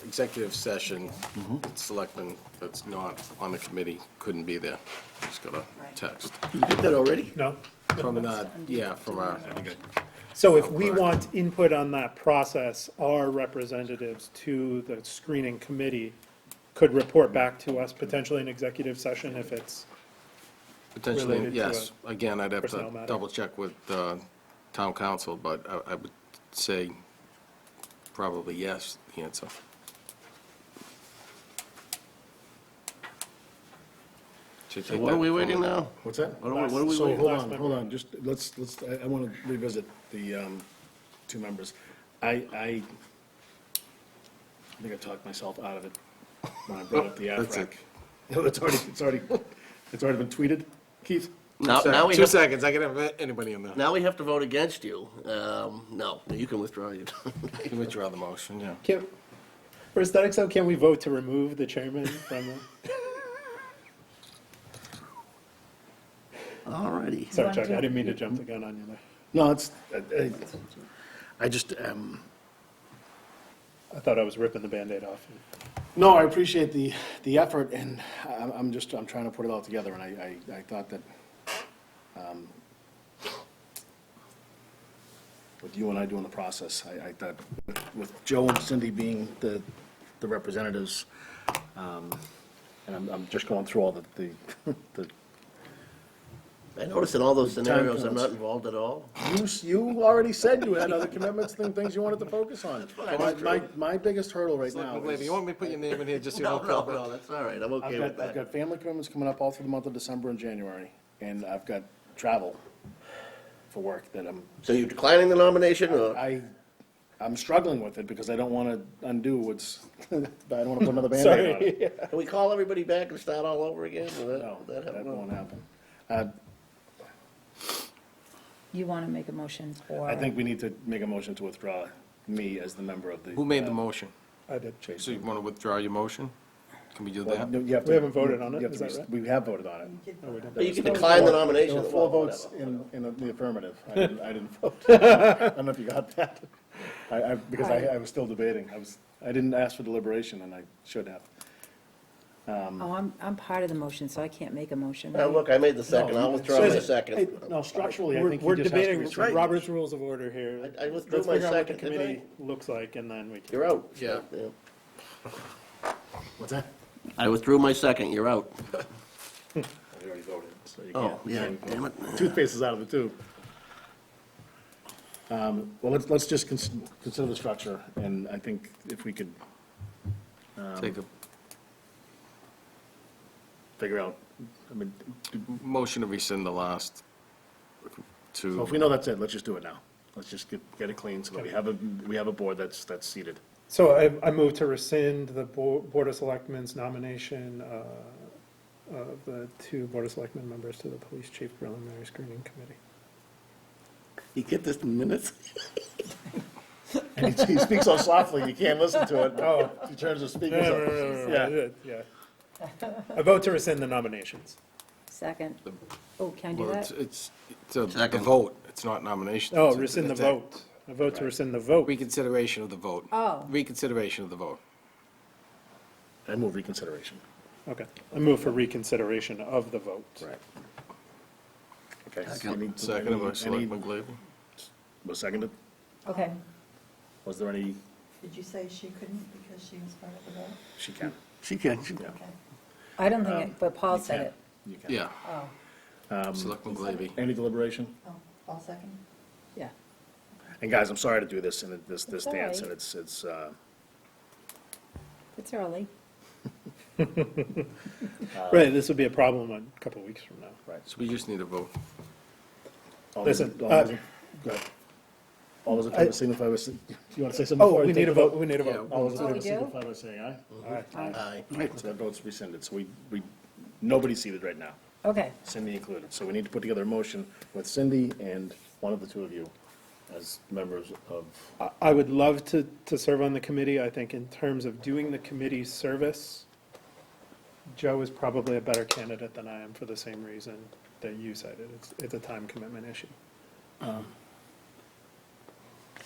Speaker 5: executive session. Selectman that's not on the committee couldn't be there. Just got a text.
Speaker 20: You get that already?
Speaker 4: No?
Speaker 5: From from our.
Speaker 4: So if we want input on that process, our representatives to the screening committee could report back to us potentially in executive session if it's
Speaker 5: Potentially,
Speaker 4: related to
Speaker 5: yes. Again, I'd have
Speaker 4: personnel
Speaker 5: to
Speaker 4: matter.
Speaker 5: double check with town council, but I would say probably yes, the answer. take
Speaker 15: What are
Speaker 5: that
Speaker 15: we waiting
Speaker 5: forward.
Speaker 15: now?
Speaker 1: What's that?
Speaker 15: What are we
Speaker 1: So,
Speaker 15: waiting?
Speaker 1: hold on, just, I want to revisit the two members. I think I talked myself out of it when I brought up the
Speaker 5: That's
Speaker 1: AFRAC. No, it's already been tweeted, Keith?
Speaker 15: Now we
Speaker 5: 2
Speaker 15: have,
Speaker 5: seconds, I can have anybody in there.
Speaker 15: now we have to vote against you. No, you can withdraw it.
Speaker 5: You can withdraw the motion, yeah.
Speaker 4: For aesthetics, though, can we vote to remove the chairman from the?
Speaker 15: All righty.
Speaker 4: Sorry, Chuck, I didn't mean to jump the gun on you there.
Speaker 1: No, it's, I just,
Speaker 4: I thought I was ripping the Band-Aid off.
Speaker 1: no, I appreciate the effort, and I'm trying to put it all together, and I thought that, with you and I doing the process, I thought with Joe and Cindy being the representatives, and I'm just going through all the
Speaker 15: I noticed in all those
Speaker 1: Time
Speaker 15: scenarios, I'm
Speaker 1: counts.
Speaker 15: not involved at all.
Speaker 1: You already said you had other commitments and things you wanted to focus on.
Speaker 15: fine.
Speaker 1: My biggest hurdle right now
Speaker 5: Selectman Glaive,
Speaker 1: is,
Speaker 5: you want me to put your name in here just so you
Speaker 15: No,
Speaker 5: don't
Speaker 15: no,
Speaker 5: cover?
Speaker 15: no, that's all right, I'm okay with
Speaker 1: I've
Speaker 15: that.
Speaker 1: got family commitments coming up all through the month of December and January, and I've got travel for work that
Speaker 15: So you declining the nomination, or?
Speaker 1: I'm struggling with it because I don't want to undo what's, I don't want to put another Band-Aid on it.
Speaker 15: Can we call everybody back and start all over again? Will
Speaker 1: No,
Speaker 15: that
Speaker 1: that
Speaker 15: happen?
Speaker 1: won't happen.
Speaker 10: You want to make a motion for?
Speaker 1: I think we need to make a motion to withdraw me as the member of the.
Speaker 5: Who made the motion?
Speaker 4: I did.
Speaker 5: So you want to withdraw your motion? Can we do
Speaker 1: Well,
Speaker 5: that?
Speaker 1: no, you have to-
Speaker 4: We haven't voted on it,
Speaker 1: you have
Speaker 4: is
Speaker 1: to
Speaker 4: that right?
Speaker 1: We have voted on it.
Speaker 15: But you can decline the nomination
Speaker 1: There were
Speaker 15: as
Speaker 1: 4
Speaker 15: well,
Speaker 1: votes
Speaker 15: whatever.
Speaker 1: in the affirmative. I didn't vote. I don't know if you got that. Because I was still debating. I didn't ask for deliberation, and I should have.
Speaker 10: Oh, I'm part of the motion, so I can't make a motion.
Speaker 15: Look, I made the second, I'll withdraw my
Speaker 1: Hey,
Speaker 15: second.
Speaker 1: No, structurally, I think he
Speaker 4: We're
Speaker 1: just has to
Speaker 4: debating
Speaker 1: resign.
Speaker 4: Robert's Rules of Order here.
Speaker 15: I withdrew
Speaker 4: Let's
Speaker 15: my
Speaker 4: figure out what the
Speaker 15: second, didn't I?
Speaker 4: committee looks like, and then we can.
Speaker 15: You're out.
Speaker 5: Yeah.
Speaker 1: What's that?
Speaker 15: I withdrew my second, you're out.
Speaker 1: We already voted, so you
Speaker 15: Oh,
Speaker 1: can't.
Speaker 15: yeah, damn it.
Speaker 1: Toothpaste is out of it, too. Well, let's just consider the structure, and I think if we could
Speaker 5: Take a
Speaker 1: figure out, I mean,
Speaker 5: motion to rescind the last
Speaker 1: so
Speaker 5: to,
Speaker 1: if we know that's it, let's just do it now. Let's just get it clean, so that we have a board that's seated.
Speaker 4: So I move to rescind the Board of Selectmen's nomination of the 2 Board of Selectmen members to the Police Chief Preliminary Screening Committee.
Speaker 15: You get this in minutes?
Speaker 1: And he speaks so softly, you can't listen to it. Oh, he turns the speakers up.
Speaker 4: No, yeah. I vote to rescind the nominations.
Speaker 10: Second. Oh, can I do
Speaker 5: well,
Speaker 10: that?
Speaker 5: it's a
Speaker 15: Second.
Speaker 5: vote, it's not nomination.
Speaker 4: Oh,
Speaker 5: It's a-
Speaker 4: rescind the
Speaker 5: it's a
Speaker 4: vote. I vote to rescind the vote.
Speaker 5: Reconsideration of the vote.
Speaker 10: Oh.
Speaker 5: Reconsideration of the vote.
Speaker 1: I move reconsideration.
Speaker 4: Okay. I move for reconsideration of the vote.
Speaker 1: Right. Okay.
Speaker 5: Second by Selectman Glaive.
Speaker 1: Was seconded?
Speaker 10: Okay.
Speaker 1: Was there any,
Speaker 6: Did you say she couldn't because she was part of the vote?
Speaker 1: she can.
Speaker 15: She can.
Speaker 1: Yeah.
Speaker 10: I don't think, but Paul
Speaker 1: You
Speaker 10: said
Speaker 1: can.
Speaker 10: it.
Speaker 1: You can.
Speaker 5: Yeah,
Speaker 10: Oh,
Speaker 5: Selectman Glaive.
Speaker 1: Any deliberation?
Speaker 6: Oh, I'll second.
Speaker 10: yeah.
Speaker 1: And guys, I'm sorry to do this and this
Speaker 10: It's
Speaker 1: dance,
Speaker 10: all
Speaker 1: and
Speaker 10: right.
Speaker 1: it's,
Speaker 10: It's early.
Speaker 4: Right, this would be a problem a couple of weeks from now.
Speaker 1: right.
Speaker 5: So we just need a vote.
Speaker 1: All those-
Speaker 4: Listen,
Speaker 1: all those- go ahead. All those in favor signify by, you want to say something?
Speaker 4: Oh,
Speaker 1: before I
Speaker 4: we
Speaker 1: take
Speaker 4: need a
Speaker 1: the
Speaker 4: vote, we need a vote.
Speaker 1: All those in
Speaker 10: Oh,
Speaker 1: favor
Speaker 10: we do?
Speaker 1: signify by saying aye.
Speaker 4: Aye.
Speaker 15: Aye.
Speaker 1: Right, so that vote's rescinded, so nobody's seated right now,
Speaker 10: Okay.
Speaker 1: Cindy included. So we need to put together a motion with Cindy and one of the 2 of you as members of,
Speaker 4: I would love to serve on the committee. I think in terms of doing the committee's service, Joe is probably a better candidate than I am for the same reason that you cited. It's a time commitment issue.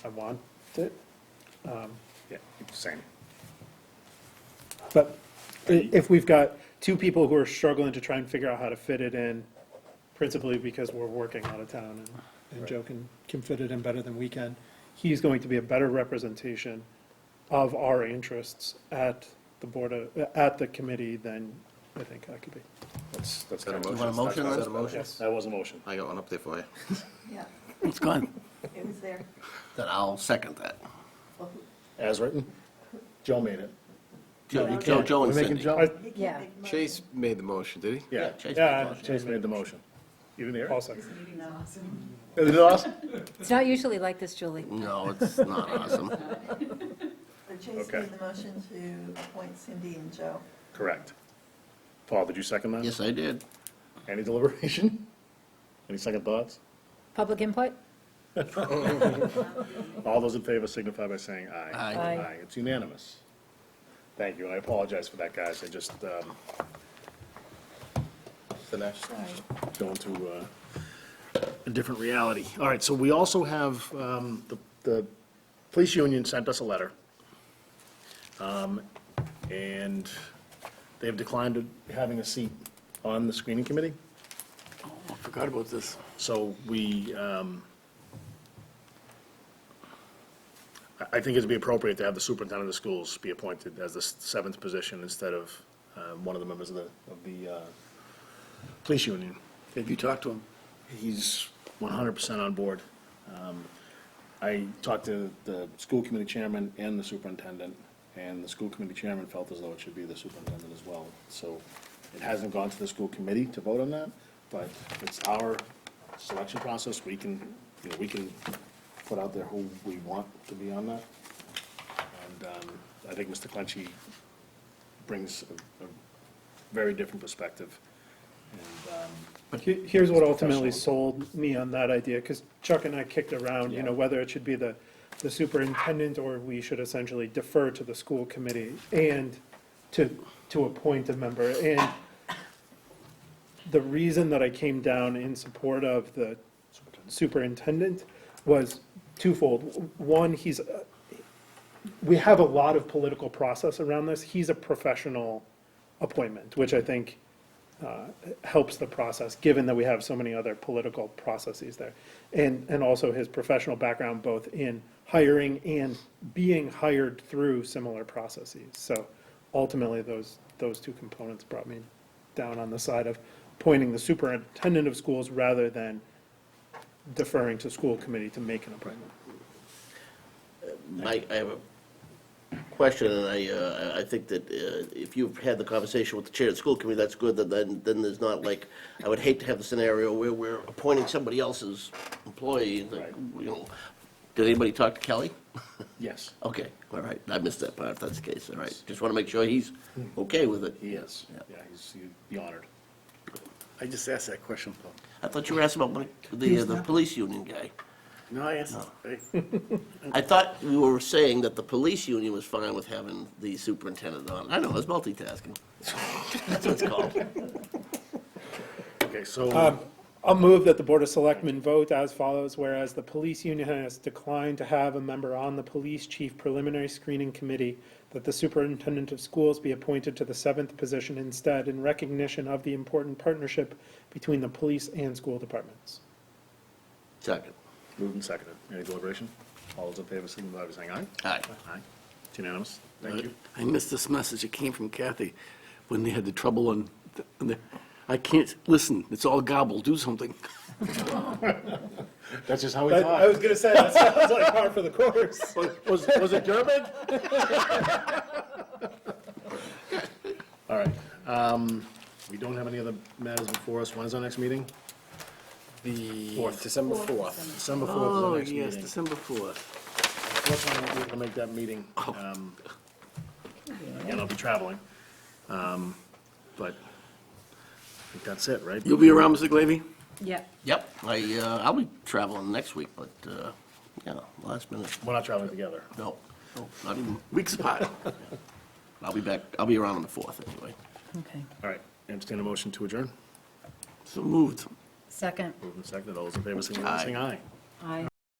Speaker 4: I want it,
Speaker 1: yeah, same.
Speaker 4: but if we've got 2 people who are struggling to try and figure out how to fit it in, principally because we're working out of town and Joe can fit it in better than we can, he's going to be a better representation of our interests at the at the committee than I think I could be.
Speaker 1: That's
Speaker 5: Is that
Speaker 1: kind
Speaker 5: a
Speaker 1: of.
Speaker 15: You want a motion on
Speaker 5: Is
Speaker 15: it?
Speaker 5: that a motion?
Speaker 4: Yes.
Speaker 1: That was a motion.
Speaker 5: I got one up there for you.
Speaker 6: Yeah,
Speaker 15: It's gone.
Speaker 6: it was there.
Speaker 15: Then I'll second that.
Speaker 6: Well,
Speaker 1: As written? Joe made it.
Speaker 7: Joe
Speaker 1: You
Speaker 7: and
Speaker 1: can't. We're making
Speaker 7: Cindy.
Speaker 1: Joe?
Speaker 10: Yeah.
Speaker 5: Chase made the motion, did he?
Speaker 1: Yeah.
Speaker 4: Chase
Speaker 1: Chase made the motion. You didn't hear
Speaker 4: Paul
Speaker 1: it?
Speaker 4: second.
Speaker 1: Is it awesome?
Speaker 10: It's not usually like this, Julie.
Speaker 7: No, it's not awesome.
Speaker 21: So Chase
Speaker 1: Okay.
Speaker 21: made the motion to appoint Cindy and Joe.
Speaker 1: Correct. Paul, did you second that?
Speaker 7: Yes, I did.
Speaker 1: Any deliberation? Any second thoughts?
Speaker 10: Public input?
Speaker 1: All those in favor signify by saying aye.
Speaker 7: Aye.
Speaker 10: Aye.
Speaker 1: It's unanimous. Thank you, and I apologize for that, guys. I just,
Speaker 5: Dinesh?
Speaker 1: going to a different reality. All right, so we also have, the police union sent us a letter. And they've declined having a seat on the screening committee.
Speaker 20: Oh, I forgot about this.
Speaker 1: So we, I think it'd be appropriate to have the superintendent of schools be appointed as the seventh position instead of one of the members of the police union.
Speaker 20: Have you talked to him?
Speaker 1: He's 100% on board. I talked to the school committee chairman and the superintendent, and the school committee chairman felt as though it should be the superintendent as well. So it hasn't gone to the school committee to vote on that, but it's our selection process. We can, we can put out there who we want to be on that. And I think Mr. Clenchey brings a very different perspective. And,
Speaker 4: Here's what ultimately sold me on that idea, because Chuck and I kicked around, whether it should be the superintendent or we should essentially defer to the school committee and to appoint a member. And the reason that I came down in support of the superintendent was twofold. One, we have a lot of political process around this. He's a professional appointment, which I think helps the process, given that we have so many other political processes there. And also his professional background, both in hiring and being hired through similar processes. So ultimately, those two components brought me down on the side of appointing the superintendent of schools rather than deferring to school committee to make an appointment.
Speaker 7: I have a question, and I think that if you've had the conversation with the chair of the school committee, that's good, then there's not like, I would hate to have the scenario where we're appointing somebody else's employee, like, did anybody talk to Kelly?
Speaker 1: yes.
Speaker 7: Okay, all right, I missed that part, if that's the case, all right. Just want to make sure he's okay with it.
Speaker 1: He is. Yeah, he'd be honored.
Speaker 20: I just asked that question, Paul.
Speaker 7: I thought you were asking about the police union guy.
Speaker 20: No, I asked.
Speaker 7: I thought you were saying that the police union was fine with having the superintendent on. I know, it's multitasking. That's what it's called.
Speaker 1: Okay, so.
Speaker 4: I'll move that the Board of Selectmen vote as follows, whereas the police union has declined to have a member on the police chief preliminary screening committee, that the superintendent of schools be appointed to the seventh position instead in recognition of the important partnership between the police and school departments.
Speaker 7: Second.
Speaker 1: Moved and seconded. Any deliberation? All those in favor, signify by saying aye.
Speaker 7: Aye.
Speaker 1: Aye. It's unanimous. Thank you.
Speaker 20: I missed this message. It came from Kathy when they had the trouble on, I can't, listen, it's all gobble, do something.
Speaker 1: That's just how we
Speaker 4: I
Speaker 1: talk.
Speaker 4: was gonna say, that sounds like par for the course.
Speaker 1: Was it Durbin? All right. We don't have any other matters before us. When is our next meeting?
Speaker 5: December 4th.
Speaker 1: December 4th is
Speaker 20: Oh,
Speaker 1: our next
Speaker 20: yes,
Speaker 1: meeting.
Speaker 20: December 4th.
Speaker 1: Unfortunately, I won't be able to make that meeting. Again, I'll be traveling. But I think that's it, right?
Speaker 20: You'll be around, Mr. Glavy?
Speaker 10: Yep.
Speaker 7: Yep, I'll be traveling next week, but, yeah, last minute.
Speaker 1: We're not traveling together.
Speaker 7: No, not even,
Speaker 20: Weeks apart.
Speaker 7: I'll be back, I'll be around on the 4th anyway.
Speaker 10: Okay.
Speaker 1: All right. Entertain a motion to adjourn.
Speaker 20: So moved.
Speaker 10: Second.
Speaker 1: Moved and seconded. All those in favor, signify by saying aye.
Speaker 10: Aye.